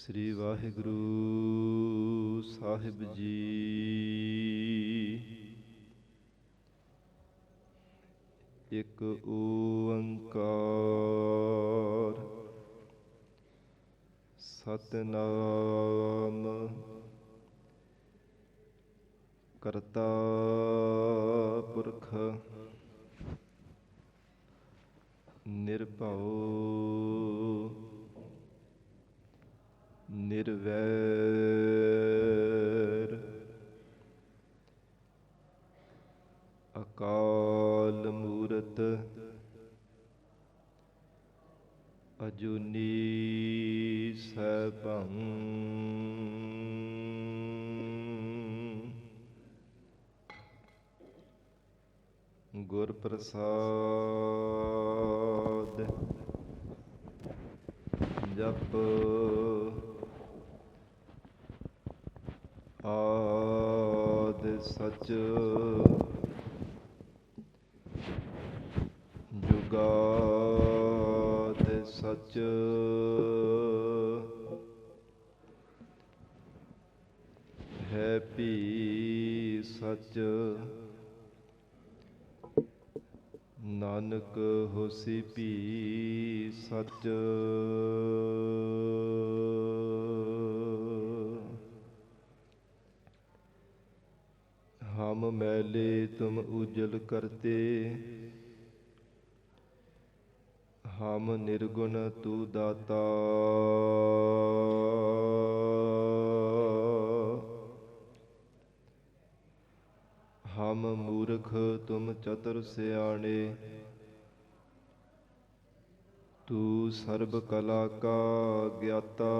ਸ੍ਰੀ ਵਾਹਿਗੁਰੂ ਸਾਹਿਬ ਜੀ। ਇੱਕ ਓੰਕਾਰ ਸਤਿਨਾਮ ਕਰਤਾ ਪੁਰਖ ਨਿਰਭਉ ਨਿਰਵੈਰ ਅਕਾਲ ਮੂਰਤ ਅਜੂਨੀ ਸੈਭੰ ਗੁਰ ਪ੍ਰਸਾਦ ਜਪ ਆਦਿ ਸਚ ਜੁਗਾਦ ਸਚ ਹੈ ਭੀ ਸਚ ਨਾਨਕ ਹੋਸੀ ਭੀ ਸਚ। ਹਮ ਮੈਲੇ ਤੁਮ ਉਜਲ ਕਰਤੇ ਹਮ ਨਿਰਗੁਣ ਤੂ ਦਾਤਾ। ਹਮ ਮੂਰਖ ਤੁਮ ਚਤੁਰ ਸਿਆਣੇ ਤੂ ਸਰਬ ਕਲਾ ਕਾ ਗਿਆਤਾ।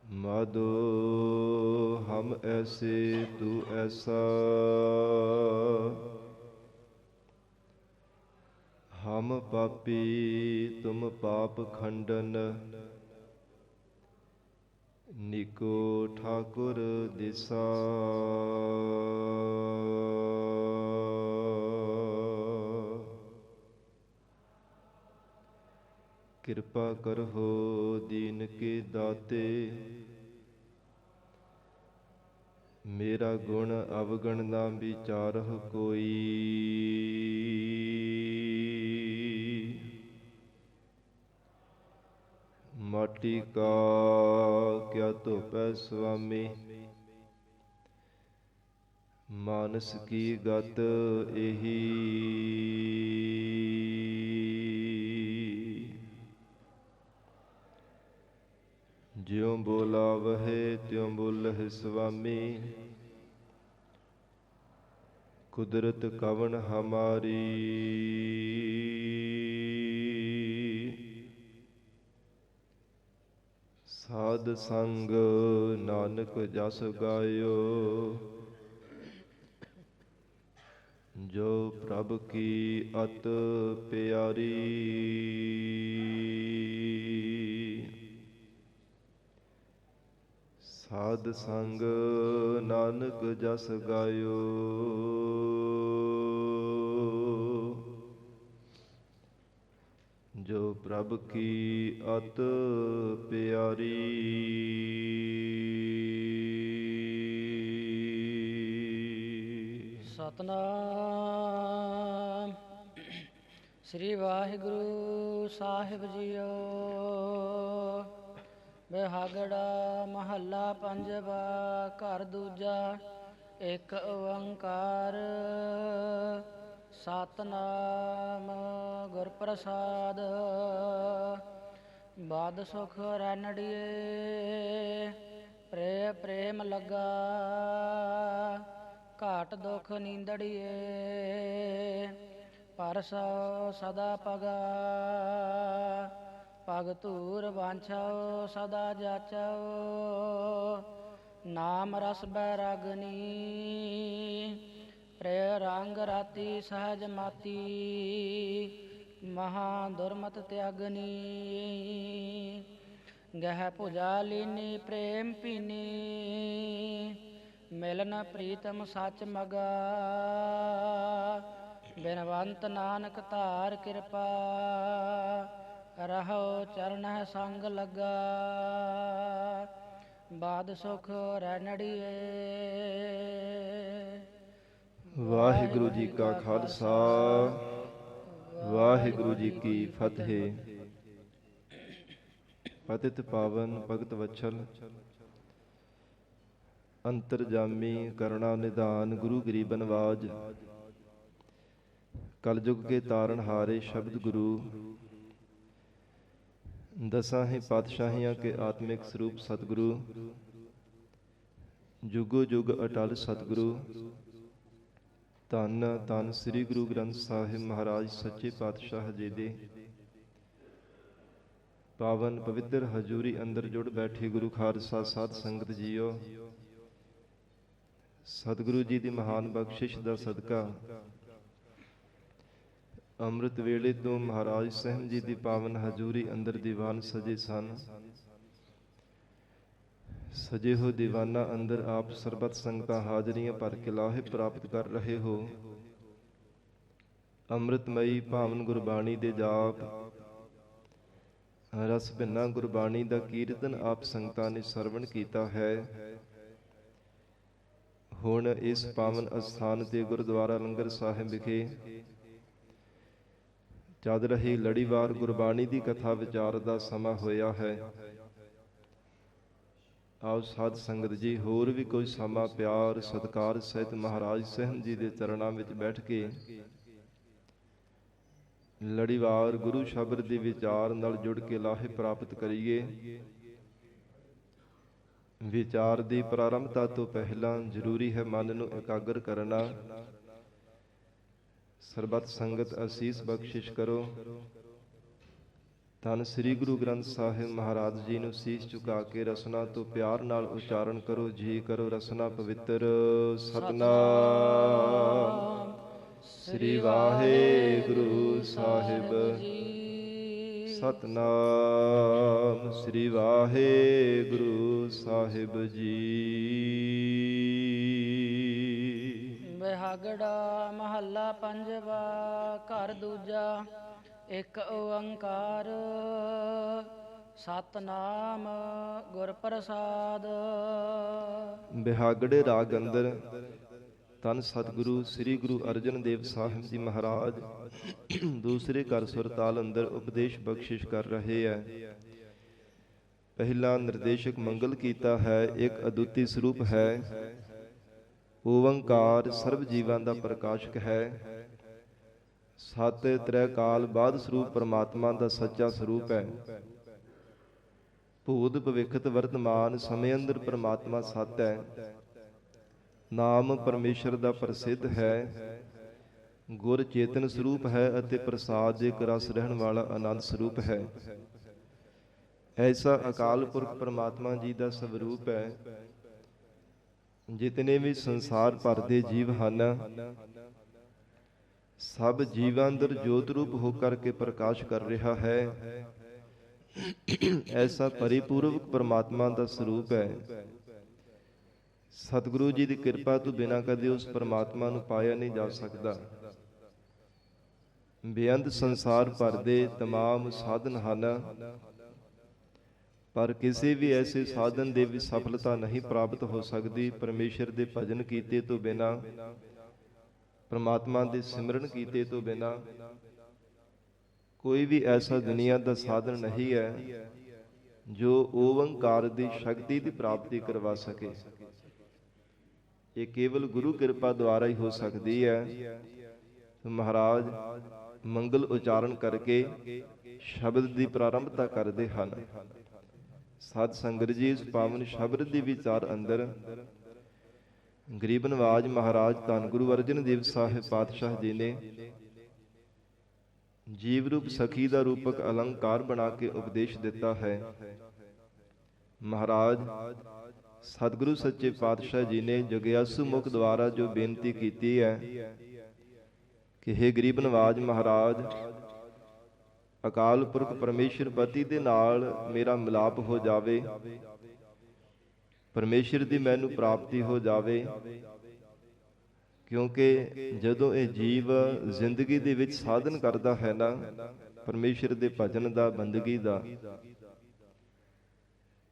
ਮਾਧੋ ਹਮ ਐਸੇ ਤੂ ਐਸਾ ਹਮ ਪਾਪੀ ਤੁਮ ਪਾਪ ਖੰਡਨ ਨਿਕੋ ਠਾਕੁਰ ਦਿਸਾ। ਕਿਰਪਾ ਕਰਹੁ ਦੀਨ ਕੇ ਦਾਤੇ ਮੇਰਾ ਗੁਣ ਅਵਗਣ ਨਾ ਵਿਚਾਰਹੁ ਕੋਈ। ਮਾਟੀ ਕਾ ਕਿਆ ਧੋਪੈ ਸੁਆਮੀ ਮਾਨਸ ਕੀ ਗਤ ਏਹੀ। ਜਿਉ ਬੋਲਾਵਹਿ ਤਿਉ ਬੋਲਹਿ ਸੁਆਮੀ ਕੁਦਰਤ ਕਵਣ ਹਮਾਰੀ। ਸਾਧ ਸੰਗ ਨਾਨਕ ਜਸ ਗਾਇਓ ਜੋ ਪ੍ਰਭ ਕੀ ਅਤ ਪਿਆਰੀ। ਸਾਧ ਸੰਗ ਨਾਨਕ ਜਸ ਗਾਇਓ ਜੋ ਪ੍ਰਭ ਕੀ ਅਤ ਪਿਆਰੀ। ਸਤਨਾਮ ਸ੍ਰੀ ਵਾਹਿਗੁਰੂ ਸਾਹਿਬ ਜੀਓ। ਬਿਹਾਗੜਾ ਮਹੱਲਾ ਪੰਜਵਾ ਘਰ ਦੂਜਾ। ਇੱਕ ਓੰਕਾਰ ਸਤਨਾਮ ਗੁਰ ਪ੍ਰਸਾਦ। ਬਾਦ ਸੁਖ ਰੈਣੜੀਏ ਪ੍ਰੇ ਪ੍ਰੇਮ ਲੱਗਾ ਘਾਟ ਦੁਖ ਨੀਂਦੜੀਏ। ਪਰਸੋ ਸਦਾ ਪਗਾ ਪਗ ਧੂਰ ਵਾਂਛੋ ਸਦਾ ਜਾਚੋ। ਨਾਮ ਰਸ ਬੈਰਾਗਨੀ ਪ੍ਰੇ ਰੰਗ ਰਾਤੀ ਸਹਜ ਮਾਤੀ। ਮਹਾ ਦੁਰਮਤ ਤਿਆਗਨੀ ਗਹਿ ਭੁਜਾ ਲੀਨੀ ਪ੍ਰੇਮ ਪੀਨੀ। ਮਿਲਨ ਪ੍ਰੀਤਮ ਸੱਚ ਮਗਾ ਬਿਨਵੰਤ ਨਾਨਕ ਧਾਰ ਕਿਰਪਾ, ਰਹੋ ਚਰਨਹਿ ਸੰਗ ਲੱਗਾ। ਬਾਦ ਸੁਖ ਰੈਣੜੀਏ। ਵਾਹਿਗੁਰੂ ਜੀ ਕਾ ਖਾਲਸਾ, ਵਾਹਿਗੁਰੂ ਜੀ ਕੀ ਫਤਿਹ। ਪਤਿਤ ਪਾਵਨ ਭਗਤ ਵਛਲ, ਅੰਤਰਜਾਮੀ ਕਰੁਣਾ ਨਿਧਾਨ, ਗੁਰੂ ਗਰੀਬ ਨਵਾਜ, ਕਲਯੁਗ ਕੇ ਤਾਰਨ ਹਾਰੇ ਸ਼ਬਦ ਗੁਰੂ। ਦਸਾਂ ਹੀ ਪਾਤਸ਼ਾਹੀਆਂ ਕੇ ਆਤਮਿਕ ਸਰੂਪ ਸਤਿਗੁਰੂ, ਜੁਗੋ ਜੁਗ ਅਟਲ ਸਤਿਗੁਰੂ। ਧੰਨ ਧੰਨ ਸ੍ਰੀ ਗੁਰੂ ਗ੍ਰੰਥ ਸਾਹਿਬ ਮਹਾਰਾਜ ਸੱਚੇ ਪਾਤਸ਼ਾਹ ਜੀ ਦੇ ਪਾਵਨ ਪਵਿੱਤਰ ਹਜ਼ੂਰੀ ਅੰਦਰ ਜੁੜ ਬੈਠੇ ਗੁਰੂ ਖਾਲਸਾ ਸਾਧ ਸੰਗਤ ਜੀਓ। ਸਤਿਗੁਰੂ ਜੀ ਦੀ ਮਹਾਨ ਬਖਸ਼ਿਸ਼ ਦਾ ਸਦਕਾ ਅੰਮ੍ਰਿਤ ਵੇਲੇ ਤੋਂ ਮਹਾਰਾਜ ਸਾਹਿਬ ਜੀ ਦੀ ਪਾਵਨ ਹਜ਼ੂਰੀ ਅੰਦਰ ਦੀਵਾਨ ਸਜੇ ਸਨ। ਸਜੇ ਹੋ ਦੀਵਾਨਾਂ ਅੰਦਰ ਆਪ ਸਰਬਤ ਸੰਗਤਾਂ ਹਾਜ਼ਰੀਆਂ ਭਰ ਕੇ ਲਾਹੇ ਪ੍ਰਾਪਤ ਕਰ ਰਹੇ ਹੋ। ਅੰਮ੍ਰਿਤਮਈ ਭਾਵਨ ਗੁਰਬਾਣੀ ਦੇ ਜਾਪ, ਰਸ ਭਿੰਨਾ ਗੁਰਬਾਣੀ ਦਾ ਕੀਰਤਨ ਆਪ ਸੰਗਤਾਂ ਨੇ ਸਰਵਣ ਕੀਤਾ ਹੈ। ਹੁਣ ਇਸ ਪਾਵਨ ਅਸਥਾਨ ਤੇ ਗੁਰਦੁਆਰਾ ਲੰਗਰ ਸਾਹਿਬ ਵਿਖੇ ਚੱਲ ਰਹੀ ਲੜੀਵਾਰ ਗੁਰਬਾਣੀ ਦੀ ਕਥਾ ਵਿਚਾਰ ਦਾ ਸਮਾਂ ਹੋਇਆ ਹੈ। ਆਓ ਸਾਧ ਸੰਗਤ ਜੀ ਹੋਰ ਵੀ ਕੋਈ ਸਮਾਂ ਪਿਆਰ ਸਤਿਕਾਰ ਸਹਿਤ ਮਹਾਰਾਜ ਸਾਹਿਬ ਜੀ ਦੇ ਚਰਨਾਂ ਵਿੱਚ ਬੈਠ ਕੇ ਲੜੀਵਾਰ ਗੁਰੂ ਸ਼ਬਦ ਦੇ ਵਿਚਾਰ ਨਾਲ ਜੁੜ ਕੇ ਲਾਹੇ ਪ੍ਰਾਪਤ ਕਰੀਏ। ਵਿਚਾਰ ਦੀ ਪ੍ਰਾਰੰਭਤਾ ਤੋਂ ਪਹਿਲਾਂ ਜ਼ਰੂਰੀ ਹੈ ਮਨ ਨੂੰ ਇਕਾਗਰ ਕਰਨਾ। ਸਰਬਤ ਸੰਗਤ ਅਸੀਸ ਬਖਸ਼ਿਸ਼ ਕਰੋ। ਧੰਨ ਸ੍ਰੀ ਗੁਰੂ ਗ੍ਰੰਥ ਸਾਹਿਬ ਮਹਾਰਾਜ ਜੀ ਨੂੰ ਸੀਸ ਝੁਕਾ ਕੇ ਰਸਨਾ ਤੋਂ ਪਿਆਰ ਨਾਲ ਉਚਾਰਨ ਕਰੋ। ਜੀ ਕਰੋ ਰਸਨਾ ਪਵਿੱਤਰ। ਸਤਿਨਾਮ ਸ੍ਰੀ ਵਾਹਿਗੁਰੂ ਸਾਹਿਬ। ਸਤਿਨਾਮ ਸ੍ਰੀ ਵਾਹਿਗੁਰੂ ਸਾਹਿਬ ਜੀ। ਬਿਹਾਗੜਾ ਮਹੱਲਾ ਪੰਜਵਾ। ਘਰ ਦੂਜਾ। ਇੱਕ ਓੰਕਾਰ ਸਤਨਾਮ ਗੁਰ ਪ੍ਰਸਾਦ। ਬਿਹਾਗੜੇ ਰਾਗ ਅੰਦਰ ਧੰਨ ਸਤਿਗੁਰੂ ਸ੍ਰੀ ਗੁਰੂ ਅਰਜਨ ਦੇਵ ਸਾਹਿਬ ਜੀ ਮਹਾਰਾਜ ਦੂਸਰੇ ਘਰ ਸੁਰਤਾਲ ਅੰਦਰ ਉਪਦੇਸ਼ ਬਖਸ਼ਿਸ਼ ਕਰ ਰਹੇ ਹੈ। ਪਹਿਲਾ ਨਿਰਦੇਸ਼ਕ ਮੰਗਲ ਕੀਤਾ ਹੈ। ਇੱਕ ਅਦੁੱਤੀ ਸਰੂਪ ਹੈ। ਓੰਕਾਰ ਸਰਬ ਜੀਵਾਂ ਦਾ ਪ੍ਰਕਾਸ਼ਕ ਹੈ। ਸਤ ਤ੍ਰੈ ਕਾਲ ਬਾਦ ਸਰੂਪ ਪਰਮਾਤਮਾ ਦਾ ਸੱਚਾ ਸਰੂਪ ਹੈ। ਭੂਤ ਭਵਿੱਖਤ ਵਰਤਮਾਨ ਸਮੇਂ ਅੰਦਰ ਪਰਮਾਤਮਾ ਸਤ ਹੈ। ਨਾਮ ਪਰਮੇਸ਼ਰ ਦਾ ਪ੍ਰਸਿੱਧ ਹੈ। ਗੁਰ ਚੇਤਨ ਸਰੂਪ ਹੈ ਅਤੇ ਪ੍ਰਸਾਦ ਇੱਕ ਰਸ ਰਹਿਣ ਵਾਲਾ ਆਨੰਦ ਸਰੂਪ ਹੈ। ਐਸਾ ਅਕਾਲ ਪੁਰਖ ਪਰਮਾਤਮਾ ਜੀ ਦਾ ਸਵਰੂਪ ਹੈ। ਜਿਤਨੇ ਵੀ ਸੰਸਾਰ ਭਰ ਦੇ ਜੀਵ ਹਨ, ਸਭ ਜੀਵਾਂ ਅੰਦਰ ਜੋਤ ਰੂਪ ਹੋ ਕਰਕੇ ਪ੍ਰਕਾਸ਼ ਕਰ ਰਿਹਾ ਹੈ। ਐਸਾ ਪਰਿਪੂਰਵਕ ਪਰਮਾਤਮਾ ਦਾ ਸਰੂਪ ਹੈ। ਸਤਿਗੁਰੂ ਜੀ ਦੀ ਕਿਰਪਾ ਤੋਂ ਬਿਨਾਂ ਕਦੇ ਉਸ ਪਰਮਾਤਮਾ ਨੂੰ ਪਾਇਆ ਨਹੀਂ ਜਾ ਸਕਦਾ। ਬੇਅੰਤ ਸੰਸਾਰ ਭਰ ਦੇ ਤਮਾਮ ਸਾਧਨ ਹਨ, ਪਰ ਕਿਸੇ ਵੀ ਐਸੇ ਸਾਧਨ ਦੇ ਵਿੱਚ ਸਫਲਤਾ ਨਹੀਂ ਪ੍ਰਾਪਤ ਹੋ ਸਕਦੀ ਪਰਮੇਸ਼ਰ ਦੇ ਭਜਨ ਕੀਤੇ ਤੋਂ ਬਿਨਾਂ, ਪਰਮਾਤਮਾ ਦੇ ਸਿਮਰਨ ਕੀਤੇ ਤੋਂ ਬਿਨਾਂ। ਕੋਈ ਵੀ ਐਸਾ ਦੁਨੀਆ ਦਾ ਸਾਧਨ ਨਹੀਂ ਹੈ ਜੋ ਓੰਕਾਰ ਦੀ ਸ਼ਕਤੀ ਦੀ ਪ੍ਰਾਪਤੀ ਕਰਵਾ ਸਕੇ। ਇਹ ਕੇਵਲ ਗੁਰੂ ਕਿਰਪਾ ਦੁਆਰਾ ਹੀ ਹੋ ਸਕਦੀ ਹੈ। ਮਹਾਰਾਜ ਮੰਗਲ ਉਚਾਰਨ ਕਰਕੇ ਸ਼ਬਦ ਦੀ ਪ੍ਰਾਰੰਭਤਾ ਕਰਦੇ ਹਨ। ਸਾਧ ਸੰਗਤ ਜੀ, ਇਸ ਪਾਵਨ ਸ਼ਬਦ ਦੇ ਵਿਚਾਰ ਅੰਦਰ ਗਰੀਬ ਨਵਾਜ ਮਹਾਰਾਜ ਧੰਨ ਗੁਰੂ ਅਰਜਨ ਦੇਵ ਸਾਹਿਬ ਪਾਤਸ਼ਾਹ ਜੀ ਨੇ ਜੀਵ ਰੂਪ ਸਖੀ ਦਾ ਰੂਪਕ ਅਲੰਕਾਰ ਬਣਾ ਕੇ ਉਪਦੇਸ਼ ਦਿੱਤਾ ਹੈ। ਮਹਾਰਾਜ ਸਤਿਗੁਰੂ ਸੱਚੇ ਪਾਤਸ਼ਾਹ ਜੀ ਨੇ ਜਗਿਆਸੂ ਮੁਖ ਦੁਆਰਾ ਜੋ ਬੇਨਤੀ ਕੀਤੀ ਹੈ ਕਿ ਹੇ ਗਰੀਬ ਨਵਾਜ ਮਹਾਰਾਜ, ਅਕਾਲ ਪੁਰਖ ਪਰਮੇਸ਼ਰ ਪਤੀ ਦੇ ਨਾਲ ਮੇਰਾ ਮਿਲਾਪ ਹੋ ਜਾਵੇ, ਪਰਮੇਸ਼ਰ ਦੀ ਮੈਨੂੰ ਪ੍ਰਾਪਤੀ ਹੋ ਜਾਵੇ, ਕਿਉਂਕਿ ਜਦੋਂ ਇਹ ਜੀਵ ਜ਼ਿੰਦਗੀ ਦੇ ਵਿੱਚ ਸਾਧਨ ਕਰਦਾ ਹੈ ਨਾ ਪਰਮੇਸ਼ਰ ਦੇ ਭਜਨ ਦਾ, ਬੰਦਗੀ ਦਾ,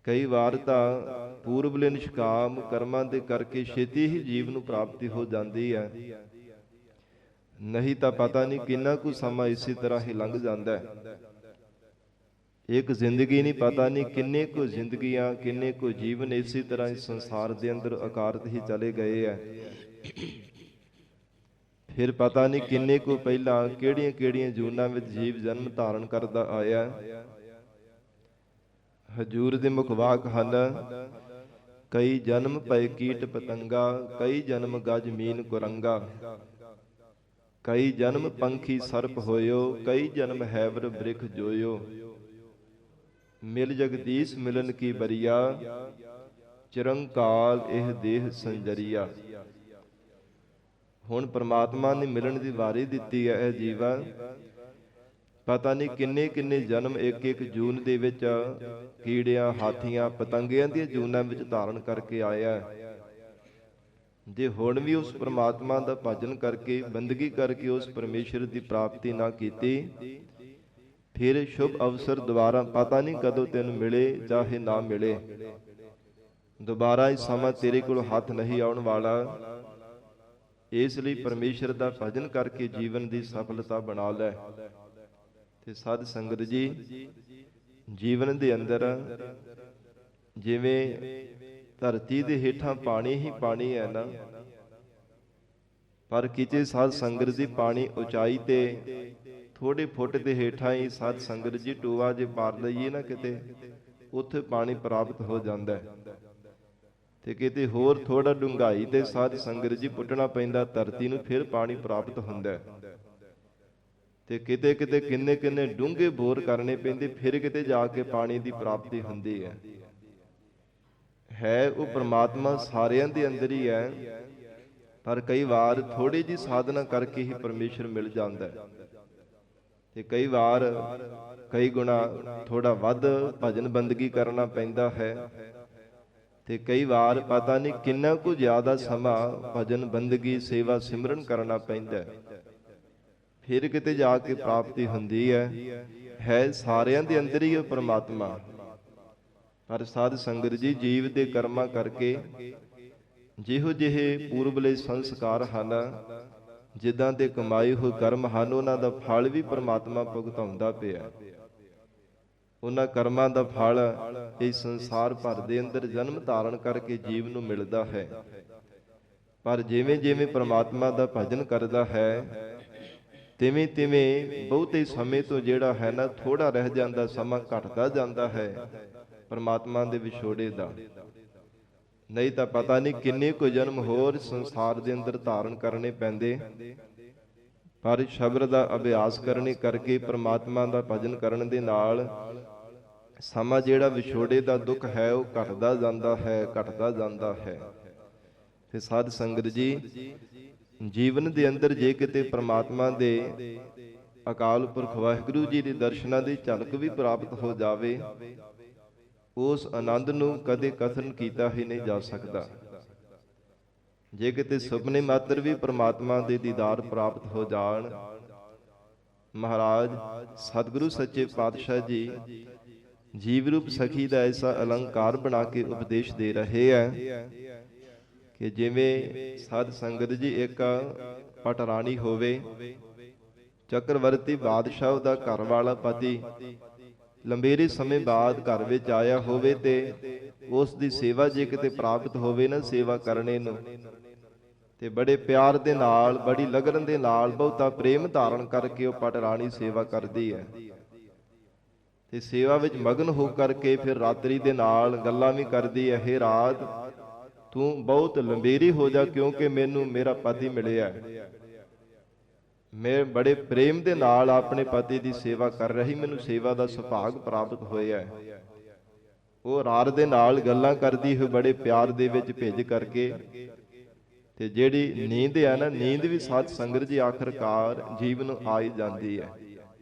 ਕਈ ਵਾਰ ਤਾਂ ਪੂਰਬਲੇ ਨਿਸ਼ਕਾਮ ਕਰਮਾਂ ਦੇ ਕਰਕੇ ਛੇਤੀ ਹੀ ਜੀਵ ਨੂੰ ਪ੍ਰਾਪਤੀ ਹੋ ਜਾਂਦੀ ਹੈ, ਨਹੀਂ ਤਾਂ ਪਤਾ ਨਹੀਂ ਕਿੰਨਾ ਕੁ ਸਮਾਂ ਇਸੇ ਤਰ੍ਹਾਂ ਹੀ ਲੰਘ ਜਾਂਦਾ ਹੈ। ਇੱਕ ਜ਼ਿੰਦਗੀ ਨਹੀਂ, ਪਤਾ ਨਹੀਂ ਕਿੰਨੇ ਕੁ ਜ਼ਿੰਦਗੀਆਂ, ਕਿੰਨੇ ਕੁ ਜੀਵਨ ਇਸੇ ਤਰ੍ਹਾਂ ਇਸ ਸੰਸਾਰ ਦੇ ਅੰਦਰ ਅਕਾਰਤ ਹੀ ਚਲੇ ਗਏ ਹੈ। ਫਿਰ ਪਤਾ ਨਹੀਂ ਕਿੰਨੇ ਕੁ ਪਹਿਲਾਂ ਕਿਹੜੀਆਂ ਕਿਹੜੀਆਂ ਜੂਨਾਂ ਵਿੱਚ ਜੀਵ ਜਨਮ ਧਾਰਨ ਕਰਦਾ ਆਇਆ। ਹਜੂਰ ਦੇ ਮੁਖ ਵਾਕ ਹਨ, ਕਈ ਜਨਮ ਪਏ ਕੀਟ ਪਤੰਗਾ, ਕਈ ਜਨਮ ਗਜ ਮੀਨ ਕੁਰੰਗਾ, ਕਈ ਜਨਮ ਪੰਖੀ ਸਰਪ ਹੋਇਓ, ਕਈ ਜਨਮ ਹੈਵਰ ਬ੍ਰਿਖ ਜੋਇਓ, ਮਿਲ ਜਗਦੀਸ਼ ਮਿਲਨ ਕੀ ਬਰੀਆ, ਚਿਰੰਕਾਲ ਇਹ ਦੇਹ ਸੰਜਰੀਆ। ਹੁਣ ਪ੍ਰਮਾਤਮਾ ਨੇ ਮਿਲਣ ਦੀ ਵਾਰੀ ਦਿੱਤੀ ਹੈ ਇਹ ਜੀਵਾ, ਪਤਾ ਨਹੀਂ ਕਿੰਨੇ ਕਿੰਨੇ ਜਨਮ ਇੱਕ ਇੱਕ ਜੂਨ ਦੇ ਵਿੱਚ ਕੀੜਿਆਂ, ਹਾਥੀਆਂ, ਪਤੰਗਿਆਂ ਦੀਆਂ ਜੂਨਾਂ ਵਿੱਚ ਧਾਰਨ ਕਰਕੇ ਆਇਆ। ਜੇ ਹੁਣ ਵੀ ਉਸ ਪ੍ਰਮਾਤਮਾ ਦਾ ਭਜਨ ਕਰਕੇ, ਬੰਦਗੀ ਕਰਕੇ ਉਸ ਪਰਮੇਸ਼ਰ ਦੀ ਪ੍ਰਾਪਤੀ ਨਾ ਕੀਤੀ, ਫਿਰ ਸ਼ੁਭ ਅਵਸਰ ਦੁਬਾਰਾ ਪਤਾ ਨਹੀਂ ਕਦੋਂ ਤੈਨੂੰ ਮਿਲੇ ਚਾਹੇ ਨਾ ਮਿਲੇ, ਦੁਬਾਰਾ ਇਹ ਸਮਾਂ ਤੇਰੇ ਕੋਲ ਹੱਥ ਨਹੀਂ ਆਉਣ ਵਾਲਾ। ਇਸ ਲਈ ਪਰਮੇਸ਼ਰ ਦਾ ਭਜਨ ਕਰਕੇ ਜੀਵਨ ਦੀ ਸਫਲਤਾ ਬਣਾ ਲੈ। ਤੇ ਸਾਧ ਸੰਗਤ ਜੀ, ਜੀਵਨ ਦੇ ਅੰਦਰ ਜਿਵੇਂ ਧਰਤੀ ਦੇ ਹੇਠਾਂ ਪਾਣੀ ਹੀ ਪਾਣੀ ਹੈ ਨਾ, ਪਰ ਕਿਤੇ ਸਾਧ ਸੰਗਤ ਜੀ ਪਾਣੀ ਉਚਾਈ ਤੇ ਥੋੜੇ ਫੁੱਟ ਦੇ ਹੇਠਾਂ ਹੀ ਸਾਧ ਸੰਗਤ ਜੀ ਟੋਆ ਜੇ ਮਾਰ ਲਈਏ ਨਾ ਕਿਤੇ, ਉੱਥੇ ਪਾਣੀ ਪ੍ਰਾਪਤ ਹੋ ਜਾਂਦਾ ਹੈ। ਤੇ ਕਿਤੇ ਹੋਰ ਥੋੜਾ ਡੂੰਘਾਈ ਤੇ ਸਾਧ ਸੰਗਤ ਜੀ ਪੁੱਟਣਾ ਪੈਂਦਾ ਧਰਤੀ ਨੂੰ, ਫਿਰ ਪਾਣੀ ਪ੍ਰਾਪਤ ਹੁੰਦਾ ਹੈ। ਤੇ ਕਿਤੇ ਕਿਤੇ ਕਿੰਨੇ ਕਿੰਨੇ ਡੂੰਘੇ ਬੋਰ ਕਰਨੇ ਪੈਂਦੇ, ਫਿਰ ਕਿਤੇ ਜਾ ਕੇ ਪਾਣੀ ਦੀ ਪ੍ਰਾਪਤੀ ਹੁੰਦੀ ਹੈ। ਉਹ ਪ੍ਰਮਾਤਮਾ ਸਾਰਿਆਂ ਦੇ ਅੰਦਰ ਹੀ ਹੈ, ਪਰ ਕਈ ਵਾਰ ਥੋੜੀ ਜਿਹੀ ਸਾਧਨਾ ਕਰਕੇ ਹੀ ਪਰਮੇਸ਼ਰ ਮਿਲ ਜਾਂਦਾ ਹੈ। ਤੇ ਕਈ ਵਾਰ ਕਈ ਗੁਣਾ ਥੋੜਾ ਵੱਧ ਭਜਨ ਬੰਦਗੀ ਕਰਨਾ ਪੈਂਦਾ ਹੈ, ਤੇ ਕਈ ਵਾਰ ਪਤਾ ਨਹੀਂ ਕਿੰਨਾ ਕੁ ਜ਼ਿਆਦਾ ਸਮਾਂ ਭਜਨ ਬੰਦਗੀ, ਸੇਵਾ, ਸਿਮਰਨ ਕਰਨਾ ਪੈਂਦਾ, ਫਿਰ ਕਿਤੇ ਜਾ ਕੇ ਪ੍ਰਾਪਤੀ ਹੁੰਦੀ ਹੈ। ਸਾਰਿਆਂ ਦੇ ਅੰਦਰ ਹੀ ਉਹ ਪ੍ਰਮਾਤਮਾ, ਪਰ ਸਾਧ ਸੰਗਤ ਜੀ ਜੀਵ ਦੇ ਕਰਮਾਂ ਕਰਕੇ ਜਿਹੋ ਜਿਹੇ ਪੂਰਬਲੇ ਸੰਸਕਾਰ ਹਨ, ਜਿੱਦਾਂ ਦੇ ਕਮਾਏ ਹੋਏ ਕਰਮ ਹਨ, ਉਹਨਾਂ ਦਾ ਫਲ ਵੀ ਪ੍ਰਮਾਤਮਾ ਭੁਗਤਾਉਂਦਾ ਪਿਆ। ਉਹਨਾਂ ਕਰਮਾਂ ਦਾ ਫਲ ਇਸ ਸੰਸਾਰ ਭਰ ਦੇ ਅੰਦਰ ਜਨਮ ਧਾਰਨ ਕਰਕੇ ਜੀਵ ਨੂੰ ਮਿਲਦਾ ਹੈ। ਪਰ ਜਿਵੇਂ ਜਿਵੇਂ ਪ੍ਰਮਾਤਮਾ ਦਾ ਭਜਨ ਕਰਦਾ ਹੈ, ਤਿਵੇਂ ਤਿਵੇਂ ਬਹੁਤੇ ਸਮੇਂ ਤੋਂ ਜਿਹੜਾ ਹੈ ਨਾ ਥੋੜਾ ਰਹਿ ਜਾਂਦਾ, ਸਮਾਂ ਘਟਦਾ ਜਾਂਦਾ ਹੈ ਪ੍ਰਮਾਤਮਾ ਦੇ ਵਿਛੋੜੇ ਦਾ। ਨਹੀਂ ਤਾਂ ਪਤਾ ਨਹੀਂ ਕਿੰਨੇ ਕੁ ਜਨਮ ਹੋਰ ਸੰਸਾਰ ਦੇ ਅੰਦਰ ਧਾਰਨ ਕਰਨੇ ਪੈਂਦੇ, ਪਰ ਸ਼ਬਦ ਦਾ ਅਭਿਆਸ ਕਰਨੇ ਕਰਕੇ ਪ੍ਰਮਾਤਮਾ ਦਾ ਭਜਨ ਕਰਨ ਦੇ ਨਾਲ ਸਮਾਂ ਜਿਹੜਾ ਵਿਛੋੜੇ ਦਾ ਦੁੱਖ ਹੈ ਉਹ ਘਟਦਾ ਜਾਂਦਾ ਹੈ, ਘਟਦਾ ਜਾਂਦਾ ਹੈ। ਤੇ ਸਾਧ ਸੰਗਤ ਜੀ, ਜੀਵਨ ਦੇ ਅੰਦਰ ਜੇ ਕਿਤੇ ਪ੍ਰਮਾਤਮਾ ਦੇ ਅਕਾਲ ਪੁਰਖ ਵਾਹਿਗੁਰੂ ਜੀ ਦੇ ਦਰਸ਼ਨਾਂ ਦੀ ਝਲਕ ਵੀ ਪ੍ਰਾਪਤ ਹੋ ਜਾਵੇ, ਉਸ ਆਨੰਦ ਨੂੰ ਕਦੇ ਕਥਨ ਕੀਤਾ ਹੀ ਨਹੀਂ ਜਾ ਸਕਦਾ। ਜੇ ਕਿਤੇ ਸੁਪਨੇ ਮਾਤਰ ਵੀ ਪ੍ਰਮਾਤਮਾ ਦੇ ਦੀਦਾਰ ਪ੍ਰਾਪਤ ਹੋ ਜਾਣ, ਮਹਾਰਾਜ ਸਤਿਗੁਰੂ ਸੱਚੇ ਪਾਤਸ਼ਾਹ ਜੀ ਜੀਵ ਰੂਪ ਸਖੀ ਦਾ ਐਸਾ ਅਲੰਕਾਰ ਬਣਾ ਕੇ ਉਪਦੇਸ਼ ਦੇ ਰਹੇ ਹੈ ਕਿ ਜਿਵੇਂ ਸਾਧ ਸੰਗਤ ਜੀ ਇੱਕ ਪਟਰਾਣੀ ਹੋਵੇ, ਚੱਕਰਵਰਤੀ ਬਾਦਸ਼ਾਹ ਦਾ ਘਰ ਵਾਲਾ ਪਤੀ ਲੰਬੇਰੇ ਸਮੇਂ ਬਾਅਦ ਘਰ ਵਿੱਚ ਆਇਆ ਹੋਵੇ, ਤੇ ਉਸ ਦੀ ਸੇਵਾ ਜੇ ਕਿਤੇ ਪ੍ਰਾਪਤ ਹੋਵੇ ਨਾ ਸੇਵਾ ਕਰਨੇ ਨੂੰ, ਤੇ ਬੜੇ ਪਿਆਰ ਦੇ ਨਾਲ, ਬੜੀ ਲਗਨ ਦੇ ਨਾਲ, ਬਹੁਤਾ ਪ੍ਰੇਮ ਧਾਰਨ ਕਰਕੇ ਉਹ ਪਟਰਾਣੀ ਸੇਵਾ ਕਰਦੀ ਹੈ। ਤੇ ਸੇਵਾ ਵਿੱਚ ਮਗਨ ਹੋ ਕਰਕੇ ਫਿਰ ਰਾਤਰੀ ਦੇ ਨਾਲ ਗੱਲਾਂ ਵੀ ਕਰਦੀ ਹੈ, ਹੇ ਰਾਤ ਤੂੰ ਬਹੁਤ ਲੰਬੇਰੀ ਹੋ ਜਾ, ਕਿਉਂਕਿ ਮੈਨੂੰ ਮੇਰਾ ਪਤੀ ਮਿਲਿਆ, ਮੈਂ ਬੜੇ ਪ੍ਰੇਮ ਦੇ ਨਾਲ ਆਪਣੇ ਪਤੀ ਦੀ ਸੇਵਾ ਕਰ ਰਹੀ, ਮੈਨੂੰ ਸੇਵਾ ਦਾ ਸੁਭਾਗ ਪ੍ਰਾਪਤ ਹੋਇਆ। ਉਹ ਰਾਤ ਦੇ ਨਾਲ ਗੱਲਾਂ ਕਰਦੀ ਹੋਈ ਬੜੇ ਪਿਆਰ ਦੇ ਵਿੱਚ ਭਿੱਜ ਕਰਕੇ, ਤੇ ਜਿਹੜੀ ਨੀਂਦ ਹੈ ਨਾ, ਨੀਂਦ ਵੀ ਸਾਧ ਸੰਗਤ ਜੀ ਆਖਰਕਾਰ ਜੀਵ ਨੂੰ ਆ ਹੀ ਜਾਂਦੀ ਹੈ।